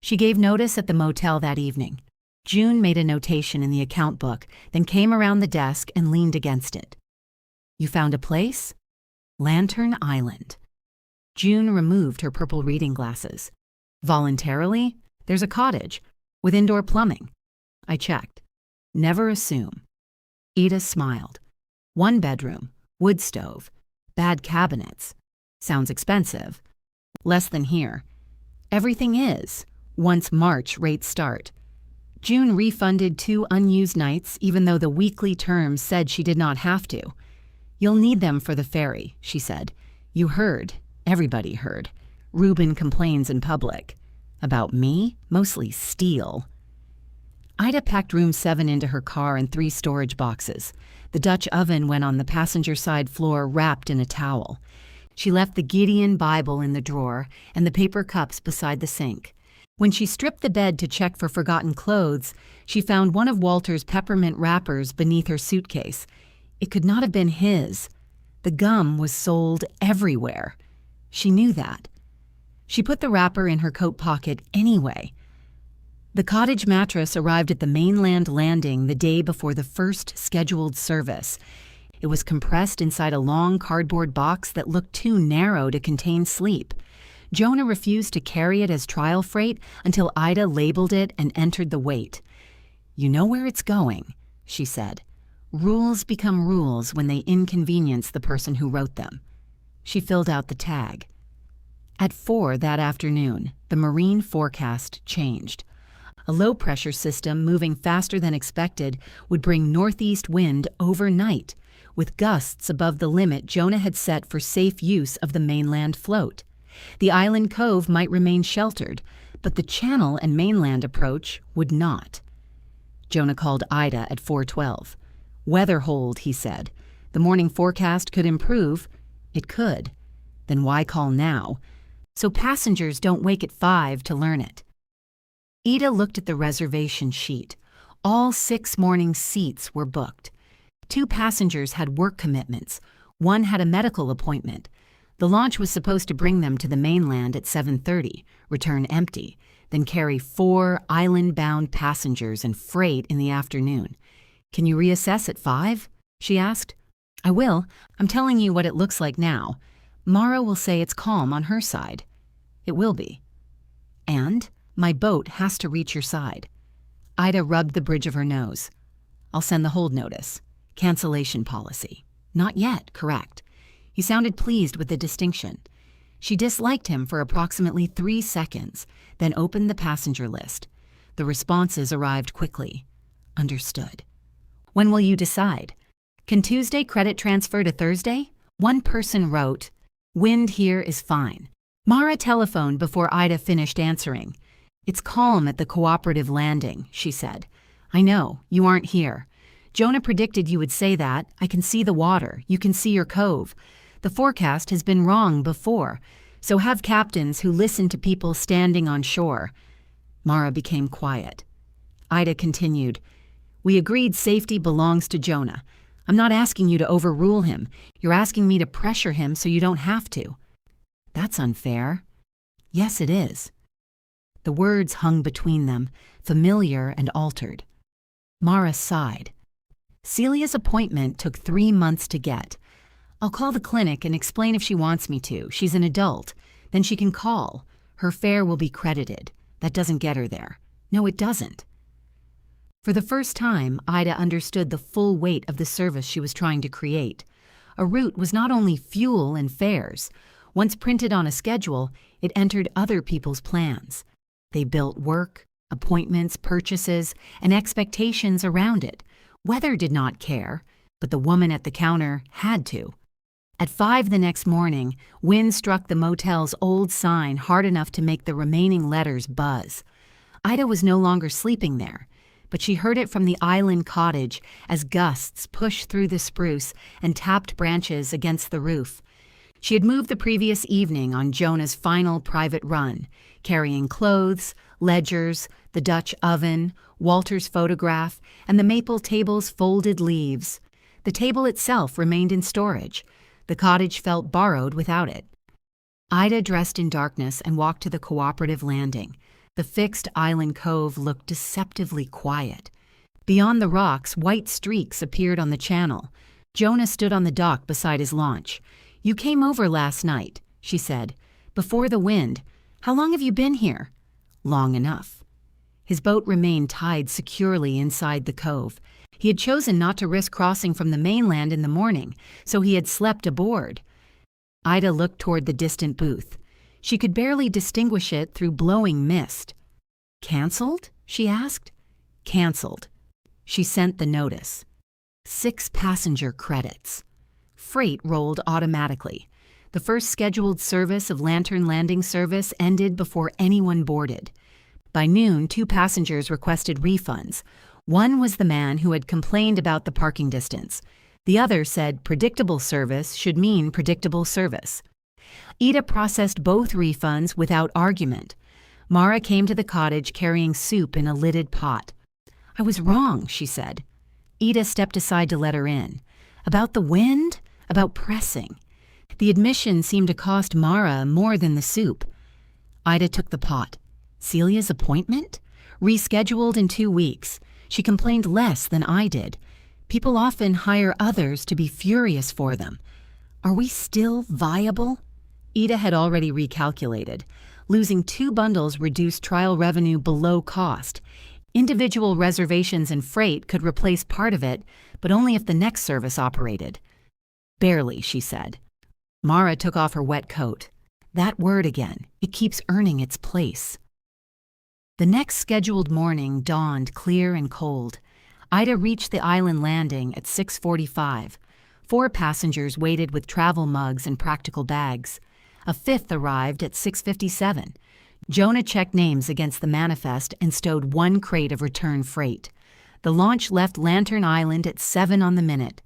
She gave notice at the motel that evening. June made a notation in the account book, then came around the desk and leaned against it. "You found a place?" "Lantern Island." June removed her purple reading glasses. "Voluntarily? There's a cottage, with indoor plumbing." "I checked." "Never assume." Ida smiled. 1 bedroom, wood stove, bad cabinets. Sounds expensive. Less than here. Everything is, once March rates start. June refunded 2 unused nights, even though the weekly terms said she did not have to. "You'll need them for the ferry," she said. "You heard. Everybody heard. Reuben complains in public. About me? Mostly steel." Ida packed room 7 into her car and 3 storage boxes. The Dutch oven went on the passenger side floor wrapped in a towel. She left the Gideon Bible in the drawer and the paper cups beside the sink. When she stripped the bed to check for forgotten clothes, she found one of Walter's peppermint wrappers beneath her suitcase. It could not have been his. The gum was sold everywhere. She knew that. She put the wrapper in her coat pocket anyway. The cottage mattress arrived at the mainland landing the day before the first scheduled service. It was compressed inside a long cardboard box that looked too narrow to contain sleep. Jonah refused to carry it as trial freight until Ida labeled it and entered the weight. "You know where it's going," she said. "Rules become rules when they inconvenience the person who wrote them." She filled out the tag. At 4 that afternoon, the marine forecast changed. A low-pressure system moving faster than expected would bring northeast wind overnight, with gusts above the limit Jonah had set for safe use of the mainland float. The island cove might remain sheltered, but the channel and mainland approach would not. Jonah called Ida at 4:12. "Weather hold," he said. "The morning forecast could improve." It could. Then why call now? So passengers don't wake at 5 to learn it. Ida looked at the reservation sheet. All 6 morning seats were booked. 2 passengers had work commitments. 1 had a medical appointment. The launch was supposed to bring them to the mainland at 7:30, return empty, then carry 4 island-bound passengers and freight in the afternoon. "Can you reassess at 5? She asked. "I will. I'm telling you what it looks like now. Mara will say it's calm on her side." "It will be." "And my boat has to reach your side." Ida rubbed the bridge of her nose. "I'll send the hold notice. Cancellation policy." "Not yet, correct." He sounded pleased with the distinction. She disliked him for approximately 3 seconds, then opened the passenger list. The responses arrived quickly. "Understood." "When will you decide?" "Can Tuesday credit transfer to Thursday?" One person wrote, "Wind here is fine." Mara telephoned before Ida finished answering. "It's calm at the cooperative landing," she said. "I know, you aren't here. Jonah predicted you would say that. I can see the water. You can see your cove. The forecast has been wrong before, so have captains who listen to people standing on shore." Mara became quiet. Ida continued, "We agreed safety belongs to Jonah. I'm not asking you to overrule him. You're asking me to pressure him so you don't have to." "That's unfair." "Yes, it is." The words hung between them, familiar and altered. Mara sighed. "Celia's appointment took 3 months to get. I'll call the clinic and explain if she wants me to. She's an adult. Then she can call. Her fare will be credited. That doesn't get her there." "No, it doesn't." For the first time, Ida understood the full weight of the service she was trying to create. A route was not only fuel and fares. Once printed on a schedule, it entered other people's plans. They built work, appointments, purchases, and expectations around it. Weather did not care, but the woman at the counter had to. At 5 the next morning, wind struck the motel's old sign hard enough to make the remaining letters buzz. Ida was no longer sleeping there, but she heard it from the island cottage as gusts pushed through the spruce and tapped branches against the roof. She had moved the previous evening on Jonah's final private run, carrying clothes, ledgers, the Dutch oven, Walter's photograph, and the maple table's folded leaves. The table itself remained in storage. The cottage felt borrowed without it. Ida dressed in darkness and walked to the cooperative landing. The fixed island cove looked deceptively quiet. Beyond the rocks, white streaks appeared on the channel. Jonah stood on the dock beside his launch. "You came over last night," she said. "Before the wind. How long have you been here?" "Long enough." His boat remained tied securely inside the cove. He had chosen not to risk crossing from the mainland in the morning, so he had slept aboard. Ida looked toward the distant booth. She could barely distinguish it through blowing mist. "Cancelled?" she asked. "Cancelled." She sent the notice. 6 passenger credits. Freight rolled automatically. The first scheduled service of Lantern Landing Service ended before anyone boarded. By noon, 2 passengers requested refunds. One was the man who had complained about the parking distance. The other said predictable service should mean predictable service. Ida processed both refunds without argument. Mara came to the cottage carrying soup in a lidded pot. "I was wrong," she said. Ida stepped aside to let her in. About the wind? About pressing. The admission seemed to cost Mara more than the soup. Ida took the pot. Celia's appointment? Rescheduled in 2 weeks. She complained less than I did. People often hire others to be furious for them. Are we still viable? Ida had already recalculated. Losing 2 bundles reduced trial revenue below cost. Individual reservations and freight could replace part of it, but only if the next service operated. "Barely," she said. Mara took off her wet coat. That word again. It keeps earning its place. The next scheduled morning dawned clear and cold. Ida reached the island landing at 6:45. 4 passengers waited with travel mugs and practical bags. A 5th arrived at 6:57. Jonah checked names against the manifest and stowed 1 crate of return freight. The launch left Lantern Island at 7 on the minute.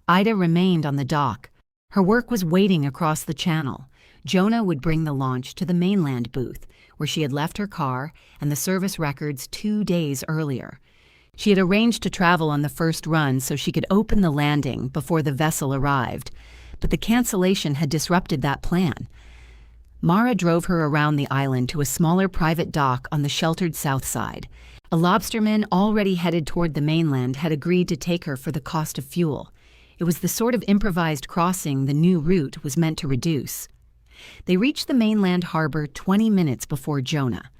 Ida remained on the dock. Her work was waiting across the channel. Jonah would bring the launch to the mainland booth, where she had left her car and the service records 2 days earlier. She had arranged to travel on the first run so she could open the landing before the vessel arrived, but the cancellation had disrupted that plan. Mara drove her around the island to a smaller private dock on the sheltered south side. A lobsterman already headed toward the mainland had agreed to take her for the cost of fuel. It was the sort of improvised crossing the new route was meant to reduce. They reached the mainland harbor 20 minutes before Jonah.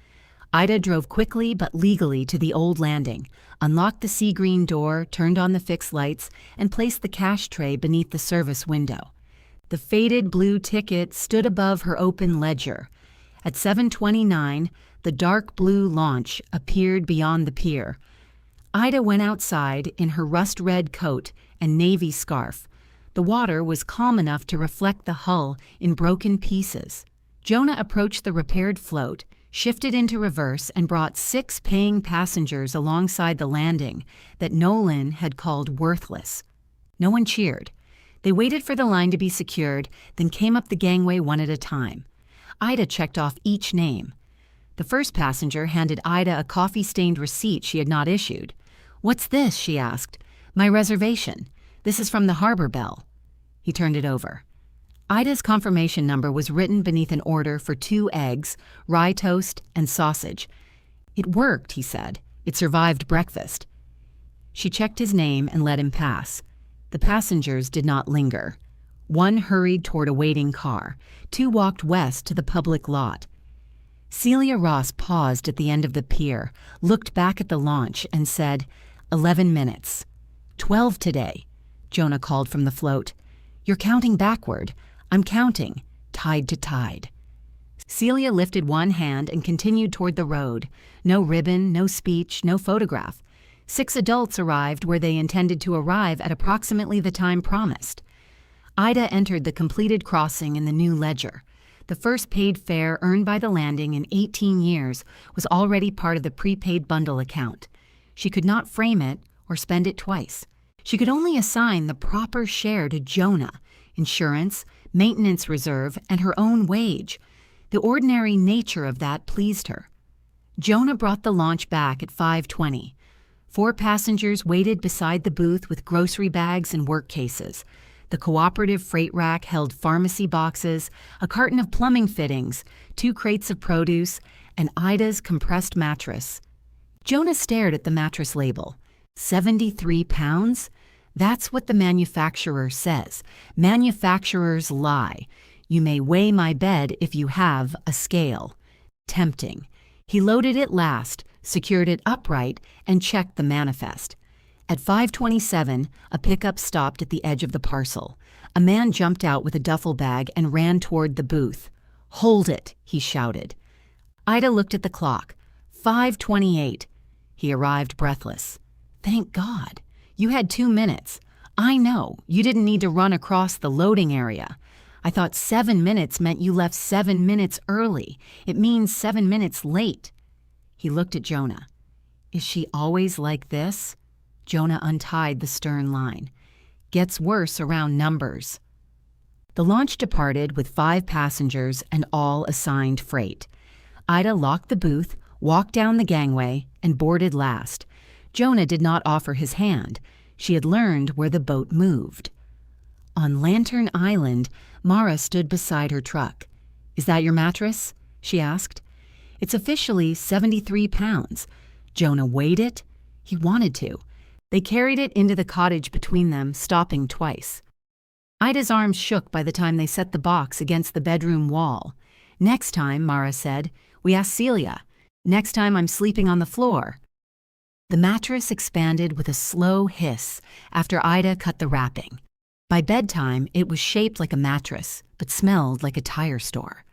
Ida drove quickly but legally to the old landing, unlocked the sea green door, turned on the fixed lights, and placed the cash tray beneath the service window. The faded blue ticket stood above her open ledger. At 7:29, the dark blue launch appeared beyond the pier. Ida went outside in her rust-red coat and navy scarf. The water was calm enough to reflect the hull in broken pieces. Jonah approached the repaired float, shifted into reverse, and brought 6 paying passengers alongside the landing that Nolan had called worthless. No one cheered. They waited for the line to be secured, then came up the gangway one at a time. Ida checked off each name. The first passenger handed Ida a coffee-stained receipt she had not issued. "What's this?" she asked. "My reservation. This is from the harbor bell." He turned it over. Ida's confirmation number was written beneath an order for 2 eggs, rye toast, and sausage. "It worked," he said. "It survived breakfast." She checked his name and let him pass. The passengers did not linger. 1 hurried toward a waiting car. 2 walked west to the public lot. Celia Ross paused at the end of the pier, looked back at the launch, and said, 11 minutes. 12 today, Jonah called from the float. You're counting backward. I'm counting, tide to tide. Celia lifted one hand and continued toward the road. No ribbon, no speech, no photograph. 6 adults arrived where they intended to arrive at approximately the time promised. Ida entered the completed crossing in the new ledger. The first paid fare earned by the landing in 18 years was already part of the prepaid bundle account. She could not frame it or spend it twice. She could only assign the proper share to Jonah, insurance, maintenance reserve, and her own wage. The ordinary nature of that pleased her. Jonah brought the launch back at 5:20. 4 passengers waited beside the booth with grocery bags and work cases. The cooperative freight rack held pharmacy boxes, a carton of plumbing fittings, 2 crates of produce, and Ida's compressed mattress. Jonah stared at the mattress label. 73 pounds? That's what the manufacturer says. Manufacturers lie. You may weigh my bed if you have a scale. Tempting. He loaded it last, secured it upright, and checked the manifest. At 5:27, a pickup stopped at the edge of the parcel. A man jumped out with a duffel bag and ran toward the booth. "Hold it," he shouted. Ida looked at the clock. 5:28. He arrived breathless. "Thank God. You had 2 minutes. I know, you didn't need to run across the loading area. I thought 7 minutes meant you left 7 minutes early. It means 7 minutes late." He looked at Jonah. "Is she always like this?" Jonah untied the stern line. "Gets worse around numbers." The launch departed with 5 passengers and all assigned freight. Ida locked the booth, walked down the gangway, and boarded last. Jonah did not offer his hand. She had learned where the boat moved. On Lantern Island, Mara stood beside her truck. "Is that your mattress?" she asked. "It's officially 73 pounds. Jonah weighed it? He wanted to. They carried it into the cottage between them, stopping twice. Ida's arms shook by the time they set the box against the bedroom wall. "Next time," Mara said, "we ask Celia. Next time I'm sleeping on the floor." The mattress expanded with a slow hiss after Ida cut the wrapping. By bedtime, it was shaped like a mattress, but smelled like a tire store.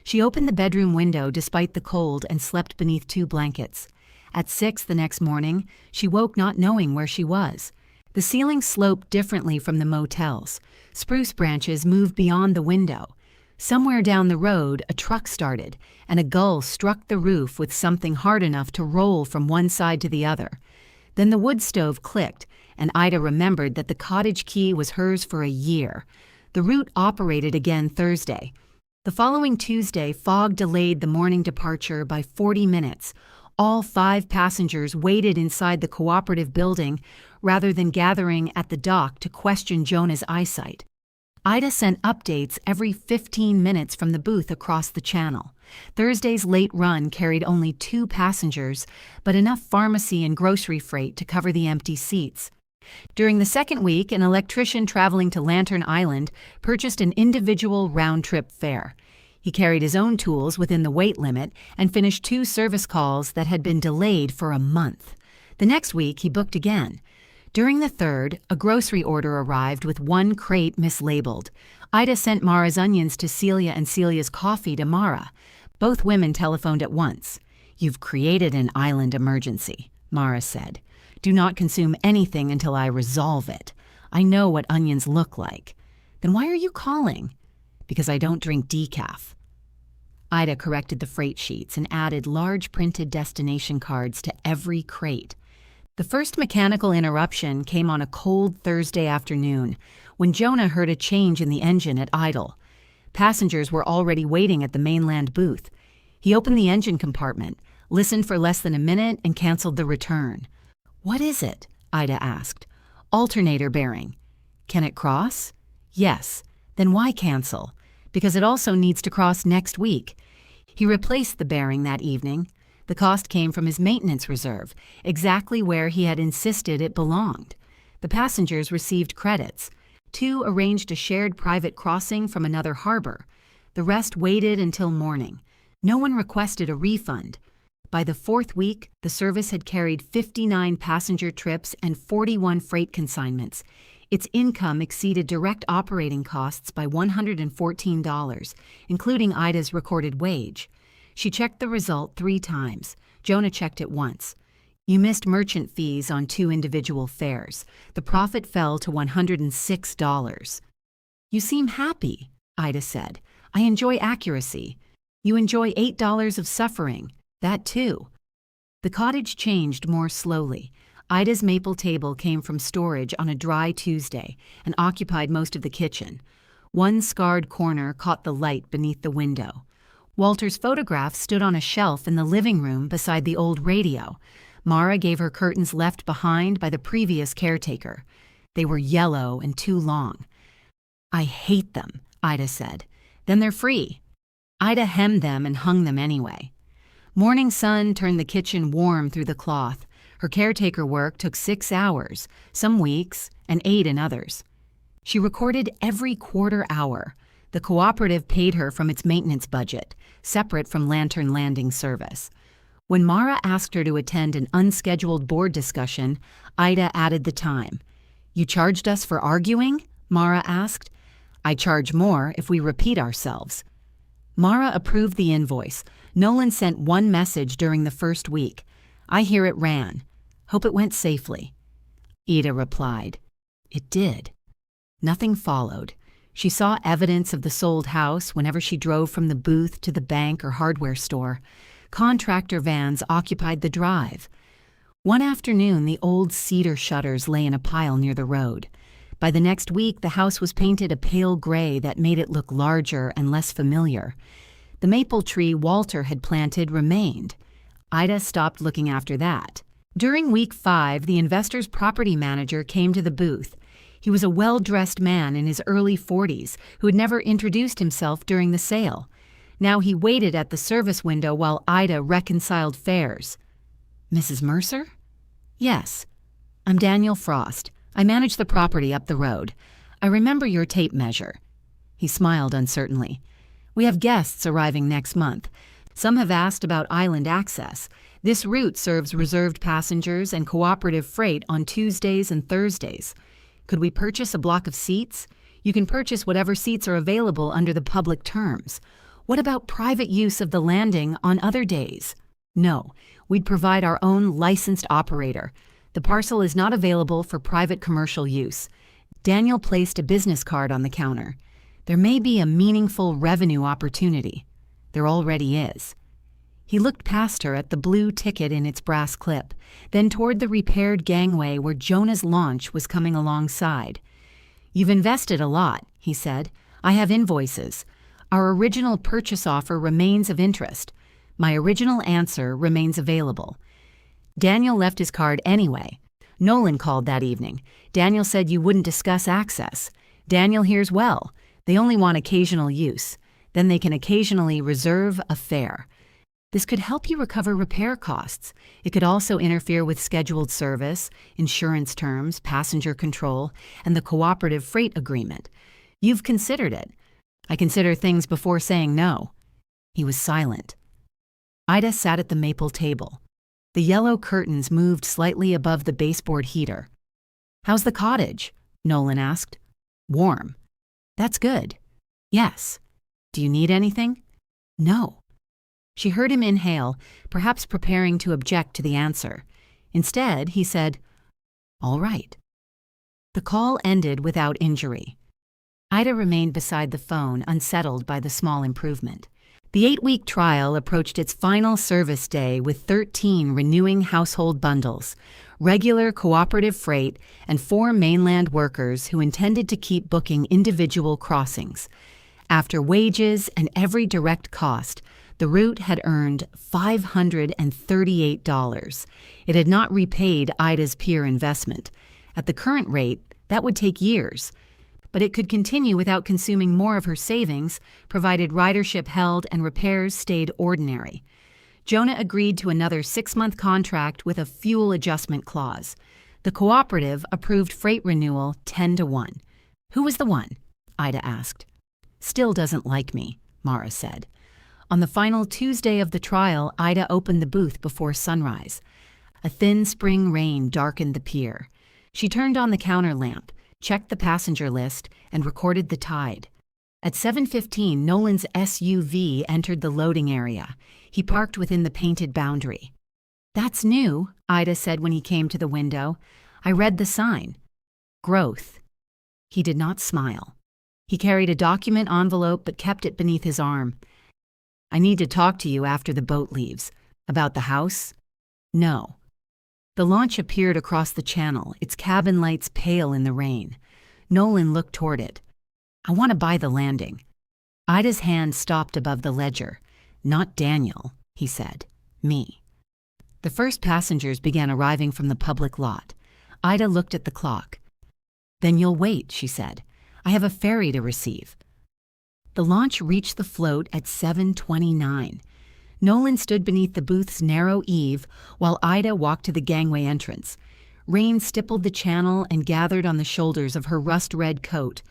She opened the bedroom window despite the cold and slept beneath 2 blankets. At 6 the next morning, she woke not knowing where she was. The ceiling sloped differently from the motel's. Spruce branches moved beyond the window. Somewhere down the road, a truck started, and a gull struck the roof with something hard enough to roll from one side to the other. Then the wood stove clicked, and Ida remembered that the cottage key was hers for a year. The route operated again Thursday. The following Tuesday, fog delayed the morning departure by 40 minutes. All 5 passengers waited inside the cooperative building rather than gathering at the dock to question Jonah's eyesight. Ida sent updates every 15 minutes from the booth across the channel. Thursday's late run carried only 2 passengers, but enough pharmacy and grocery freight to cover the empty seats. During the second week, an electrician traveling to Lantern Island purchased an individual round-trip fare. He carried his own tools within the weight limit and finished 2 service calls that had been delayed for a month. The next week, he booked again. During the third, a grocery order arrived with 1 crate mislabeled. Ida sent Mara's onions to Celia and Celia's coffee to Mara. Both women telephoned at once. "You've created an island emergency," Mara said. "Do not consume anything until I resolve it. I know what onions look like." "Then why are you calling?" "Because I don't drink decaf." Ida corrected the freight sheets and added large printed destination cards to every crate. The first mechanical interruption came on a cold Thursday afternoon when Jonah heard a change in the engine at idle. Passengers were already waiting at the mainland booth. He opened the engine compartment, listened for less than a minute, and canceled the return. "What is it?" Ida asked. "Alternator bearing." "Can it cross?" "Yes." "Then why cancel?" "Because it also needs to cross next week." He replaced the bearing that evening. The cost came from his maintenance reserve, exactly where he had insisted it belonged. The passengers received credits. 2 arranged a shared private crossing from another harbor. The rest waited until morning. No one requested a refund. By the fourth week, the service had carried 59 passenger trips and 41 freight consignments. Its income exceeded direct operating costs by $114, including Ida's recorded wage. She checked the result 3 times. Jonah checked it once. You missed merchant fees on 2 individual fares. The profit fell to $106. You seem happy, Ida said. I enjoy accuracy. You enjoy $8 of suffering. That too. The cottage changed more slowly. Ida's maple table came from storage on a dry Tuesday and occupied most of the kitchen. One scarred corner caught the light beneath the window. Walter's photograph stood on a shelf in the living room beside the old radio. Mara gave her curtains left behind by the previous caretaker. They were yellow and too long. I hate them, Ida said. Then they're free. Ida hemmed them and hung them anyway. Morning sun turned the kitchen warm through the cloth. Her caretaker work took 6 hours, some weeks, and 8 in others. She recorded every quarter hour. The cooperative paid her from its maintenance budget, separate from Lantern Landing service. When Mara asked her to attend an unscheduled board discussion, Ida added the time. You charged us for arguing? Mara asked. I charge more if we repeat ourselves. Mara approved the invoice. Nolan sent one message during the first week. I hear it ran. Hope it went safely. Ida replied. It did. Nothing followed. She saw evidence of the sold house whenever she drove from the booth to the bank or hardware store. Contractor vans occupied the drive. One afternoon, the old cedar shutters lay in a pile near the road. By the next week, the house was painted a pale gray that made it look larger and less familiar. The maple tree Walter had planted remained. Ida stopped looking after that. During week 5, the investor's property manager came to the booth. He was a well-dressed man in his early 40s who had never introduced himself during the sale. Now he waited at the service window while Ida reconciled fares. Mrs. Mercer? Yes. I'm Daniel Frost. I manage the property up the road. I remember your tape measure. He smiled uncertainly. We have guests arriving next month. Some have asked about island access. This route serves reserved passengers and cooperative freight on Tuesdays and Thursdays. Could we purchase a block of seats? You can purchase whatever seats are available under the public terms. What about private use of the landing on other days? No, we'd provide our own licensed operator. The parcel is not available for private commercial use. Daniel placed a business card on the counter. There may be a meaningful revenue opportunity. There already is. He looked past her at the blue ticket in its brass clip, then toward the repaired gangway where Jonah's launch was coming alongside. You've invested a lot, he said. I have invoices. Our original purchase offer remains of interest. My original answer remains available. Daniel left his card anyway. Nolan called that evening. Daniel said you wouldn't discuss access. Daniel hears well. They only want occasional use. Then they can occasionally reserve a fare. This could help you recover repair costs. It could also interfere with scheduled service, insurance terms, passenger control, and the cooperative freight agreement. You've considered it. I consider things before saying no. He was silent. Ida sat at the maple table. The yellow curtains moved slightly above the baseboard heater. How's the cottage? Nolan asked. Warm. That's good. Yes. Do you need anything? No. She heard him inhale, perhaps preparing to object to the answer. Instead, he said, All right. The call ended without injury. Ida remained beside the phone, unsettled by the small improvement. The 8-week trial approached its final service day with 13 renewing household bundles, regular cooperative freight, and 4 mainland workers who intended to keep booking individual crossings. After wages and every direct cost, the route had earned $538. It had not repaid Ida's peer investment. At the current rate, that would take years. But it could continue without consuming more of her savings, provided ridership held and repairs stayed ordinary. Jonah agreed to another 6-month contract with a fuel adjustment clause. The cooperative approved freight renewal 10-1. Who was the one? Ida asked. Still doesn't like me, Mara said. On the final Tuesday of the trial, Ida opened the booth before sunrise. A thin spring rain darkened the pier. She turned on the counter lamp, checked the passenger list, and recorded the tide. At 7:15, Nolan's SUV entered the loading area. He parked within the painted boundary. "That's new," Ida said when he came to the window. "I read the sign." "Growth." He did not smile. He carried a document envelope but kept it beneath his arm. "I need to talk to you after the boat leaves. About the house?" "No." The launch appeared across the channel, its cabin lights pale in the rain. Nolan looked toward it. "I want to buy the landing." Ida's hand stopped above the ledger. "Not Daniel," he said. "Me." The first passengers began arriving from the public lot. Ida looked at the clock. "Then you'll wait," she said. "I have a ferry to receive." The launch reached the float at 7:29. Nolan stood beneath the booth's narrow eave while Ida walked to the gangway entrance. Rain stippled the channel and gathered on the shoulders of her rust-red coat.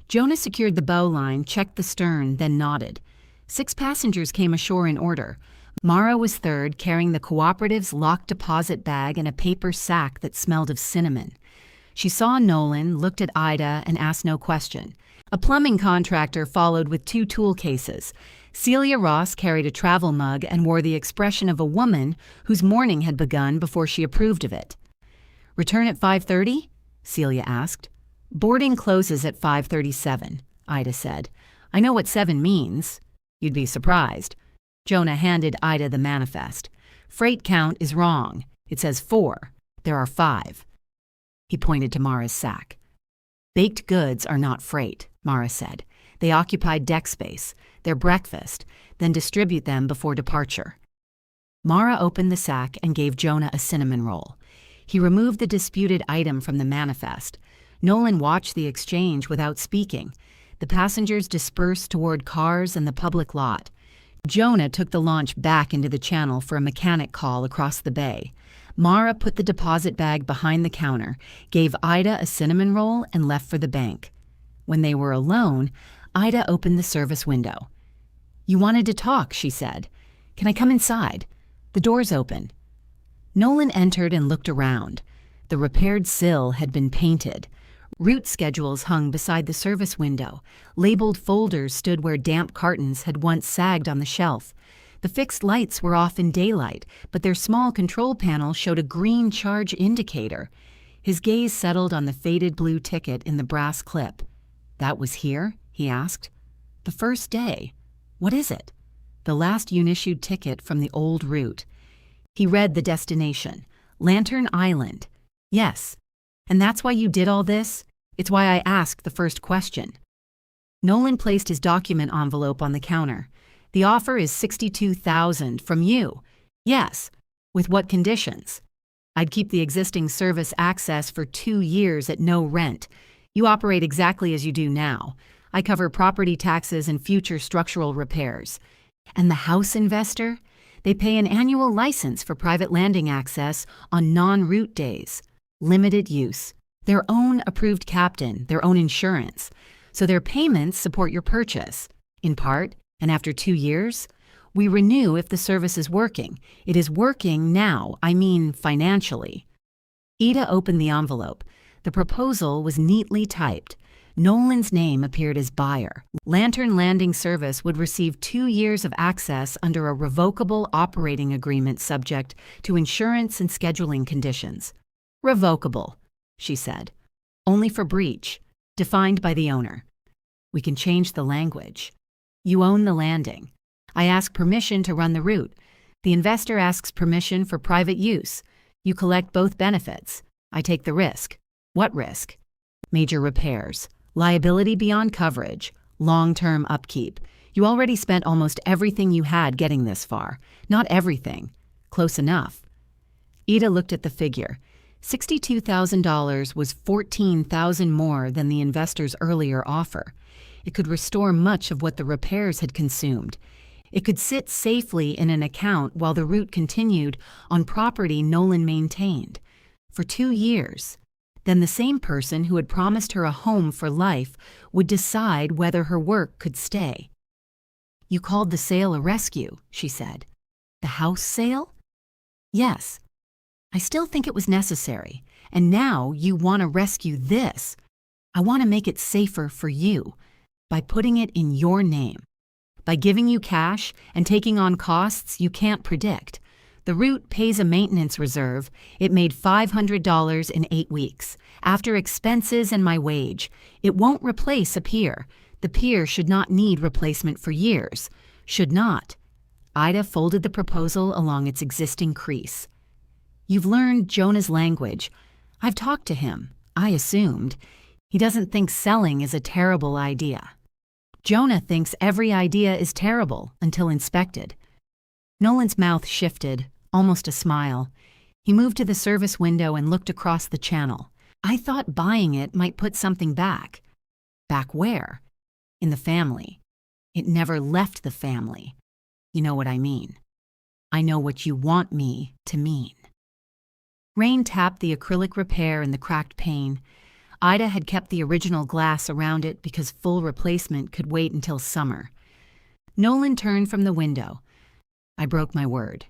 Jonah secured the bow line, checked the stern, then nodded. 6 passengers came ashore in order. Mara was third, carrying the cooperative's locked deposit bag and a paper sack that smelled of cinnamon. She saw Nolan, looked at Ida, and asked no question. A plumbing contractor followed with 2 tool cases. Celia Ross carried a travel mug and wore the expression of a woman whose morning had begun before she approved of it. "Return at 5:30? Celia asked. "Boarding closes at 5:37, Ida said. "I know what 7 means." "You'd be surprised." Jonah handed Ida the manifest. "Freight count is wrong. It says 4. There are 5. He pointed to Mara's sack. "Baked goods are not freight," Mara said. "They occupy deck space. They're breakfast, then distribute them before departure." Mara opened the sack and gave Jonah a cinnamon roll. He removed the disputed item from the manifest. Nolan watched the exchange without speaking. The passengers dispersed toward cars and the public lot. Jonah took the launch back into the channel for a mechanic call across the bay. Mara put the deposit bag behind the counter, gave Ida a cinnamon roll, and left for the bank. When they were alone, Ida opened the service window. "You wanted to talk," she said. "Can I come inside? The door's open." Nolan entered and looked around. The repaired sill had been painted. Route schedules hung beside the service window. Labeled folders stood where damp cartons had once sagged on the shelf. The fixed lights were off in daylight, but their small control panel showed a green charge indicator. His gaze settled on the faded blue ticket in the brass clip. "That was here?" he asked. "The first day. What is it?" "The last unissued ticket from the old route." He read the destination. "Lantern Island." "Yes. And that's why you did all this? It's why I asked the first question." Nolan placed his document envelope on the counter. "The offer is $62,000 from you." "Yes. With what conditions?" "I'd keep the existing service access for 2 years at no rent. You operate exactly as you do now. I cover property taxes and future structural repairs." "And the house investor?" "They pay an annual license for private landing access on non-route days. Limited use. Their own approved captain, their own insurance. So their payments support your purchase. In part, and after 2 years, we renew if the service is working. It is working now, I mean financially." Ida opened the envelope. The proposal was neatly typed. Nolan's name appeared as buyer. Lantern Landing Service would receive 2 years of access under a revocable operating agreement subject to insurance and scheduling conditions. "Revocable," she said. "Only for breach, defined by the owner. We can change the language. You own the landing. I ask permission to run the route. The investor asks permission for private use. You collect both benefits. I take the risk." "What risk?" "Major repairs. Liability beyond coverage. Long-term upkeep. You already spent almost everything you had getting this far. Not everything. Close enough." Ida looked at the figure. $62,000 was $14,000 more than the investor's earlier offer. It could restore much of what the repairs had consumed. It could sit safely in an account while the route continued on property Nolan maintained. For 2 years. Then the same person who had promised her a home for life would decide whether her work could stay. You called the sale a rescue, she said. The house sale? Yes. I still think it was necessary. And now you want to rescue this. I want to make it safer for you by putting it in your name. By giving you cash and taking on costs you can't predict. The route pays a maintenance reserve. It made $500 in 8 weeks. After expenses and my wage, it won't replace a pier. The pier should not need replacement for years. Should not. Ida folded the proposal along its existing crease. You've learned Jonah's language. I've talked to him. I assumed. He doesn't think selling is a terrible idea. Jonah thinks every idea is terrible until inspected. Nolan's mouth shifted, almost a smile. He moved to the service window and looked across the channel. I thought buying it might put something back. Back where? In the family. It never left the family. You know what I mean. I know what you want me to mean. Rain tapped the acrylic repair in the cracked pane. Ida had kept the original glass around it because full replacement could wait until summer. Nolan turned from the window. I broke my word.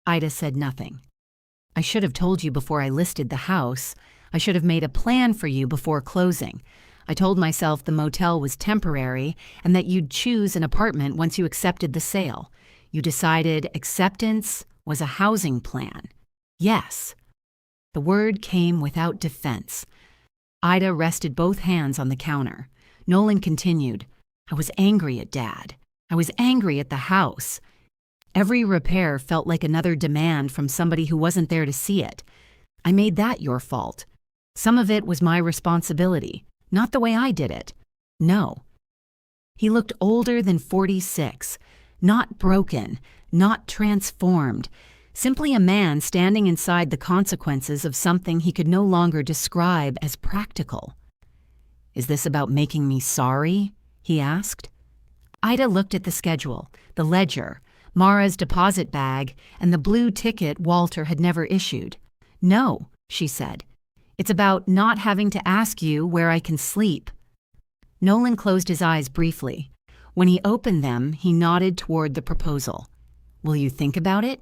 Ida said nothing. I should have told you before I listed the house. I should have made a plan for you before closing. I told myself the motel was temporary and that you'd choose an apartment once you accepted the sale. You decided acceptance was a housing plan. Yes. The word came without defense. Ida rested both hands on the counter. Nolan continued. I was angry at Dad. I was angry at the house. Every repair felt like another demand from somebody who wasn't there to see it. I made that your fault. Some of it was my responsibility, not the way I did it. No. He looked older than 46, not broken, not transformed, simply a man standing inside the consequences of something he could no longer describe as practical. Is this about making me sorry? He asked. Ida looked at the schedule, the ledger, Mara's deposit bag, and the blue ticket Walter had never issued. No, she said. It's about not having to ask you where I can sleep. Nolan closed his eyes briefly. When he opened them, he nodded toward the proposal. Will you think about it?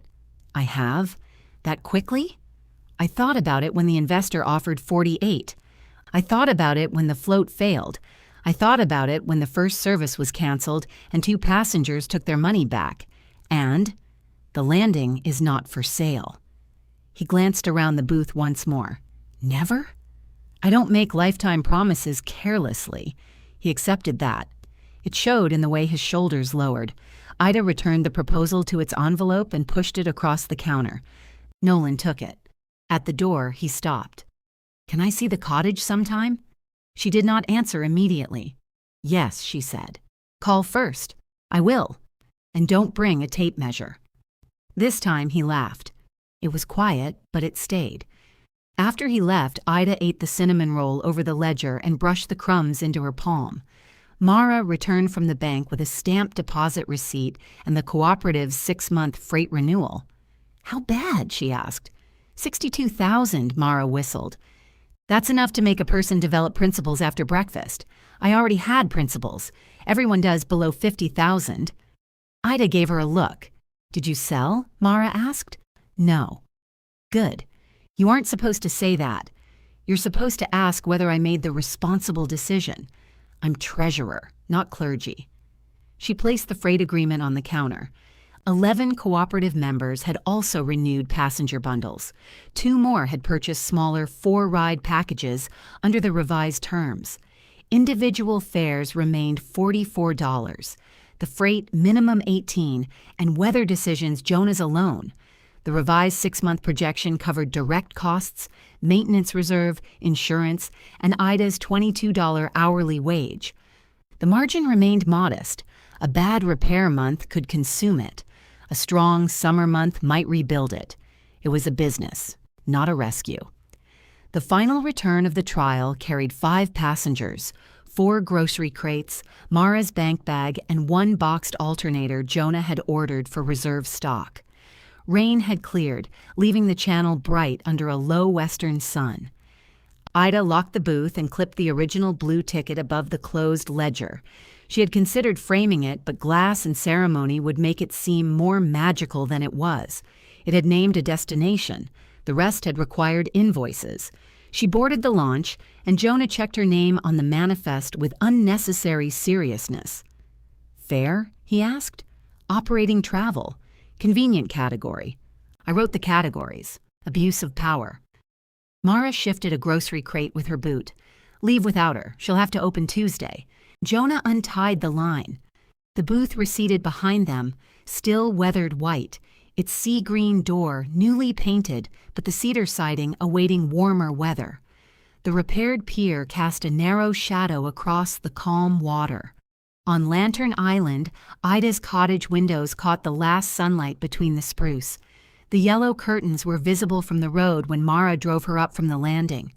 I have. That quickly? I thought about it when the investor offered 48. I thought about it when the float failed. I thought about it when the first service was canceled and 2 passengers took their money back. And the landing is not for sale. He glanced around the booth once more. Never? I don't make lifetime promises carelessly. He accepted that. It showed in the way his shoulders lowered. Ida returned the proposal to its envelope and pushed it across the counter. Nolan took it. At the door, he stopped. Can I see the cottage sometime? She did not answer immediately. Yes, she said. Call first. I will. And don't bring a tape measure. This time he laughed. It was quiet, but it stayed. After he left, Ida ate the cinnamon roll over the ledger and brushed the crumbs into her palm. Mara returned from the bank with a stamped deposit receipt and the cooperative's 6-month freight renewal. How bad? She asked. 62,000, Mara whistled. That's enough to make a person develop principles after breakfast. I already had principles. Everyone does below 50,000. Ida gave her a look. Did you sell? Mara asked. No. Good. You aren't supposed to say that. You're supposed to ask whether I made the responsible decision. I'm treasurer, not clergy. She placed the freight agreement on the counter. 11 cooperative members had also renewed passenger bundles. 2 more had purchased smaller 4-ride packages under the revised terms. Individual fares remained $44. The freight minimum 18, and weather decisions Jonah's alone. The revised 6-month projection covered direct costs, maintenance reserve, insurance, and Ida's $22 hourly wage. The margin remained modest. A bad repair month could consume it. A strong summer month might rebuild it. It was a business, not a rescue. The final return of the trial carried 5 passengers, 4 grocery crates, Mara's bank bag, and 1 boxed alternator Jonah had ordered for reserve stock. Rain had cleared, leaving the channel bright under a low western sun. Ida locked the booth and clipped the original blue ticket above the closed ledger. She had considered framing it, but glass and ceremony would make it seem more magical than it was. It had named a destination. The rest had required invoices. She boarded the launch, and Jonah checked her name on the manifest with unnecessary seriousness. "Fare?" he asked. "Operating travel. Convenient category." I wrote the categories. Abuse of power. Mara shifted a grocery crate with her boot. "Leave without her. She'll have to open Tuesday." Jonah untied the line. The booth receded behind them, still weathered white, its sea green door newly painted, but the cedar siding awaiting warmer weather. The repaired pier cast a narrow shadow across the calm water. On Lantern Island, Ida's cottage windows caught the last sunlight between the spruce. The yellow curtains were visible from the road when Mara drove her up from the landing.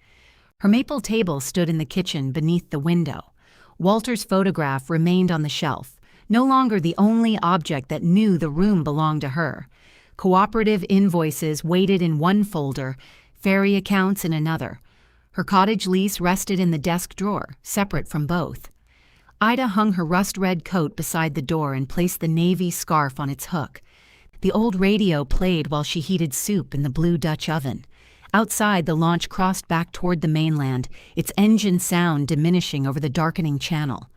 Her maple table stood in the kitchen beneath the window. Walter's photograph remained on the shelf, no longer the only object that knew the room belonged to her. Cooperative invoices waited in one folder, Ferry accounts in another. Her cottage lease rested in the desk drawer, separate from both. Ida hung her rust-red coat beside the door and placed the navy scarf on its hook. The old radio played while she heated soup in the blue Dutch oven. Outside, the launch crossed back toward the mainland, its engine sound diminishing over the darkening channel.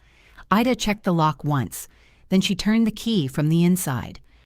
Ida checked the lock once. Then she turned the key from the inside.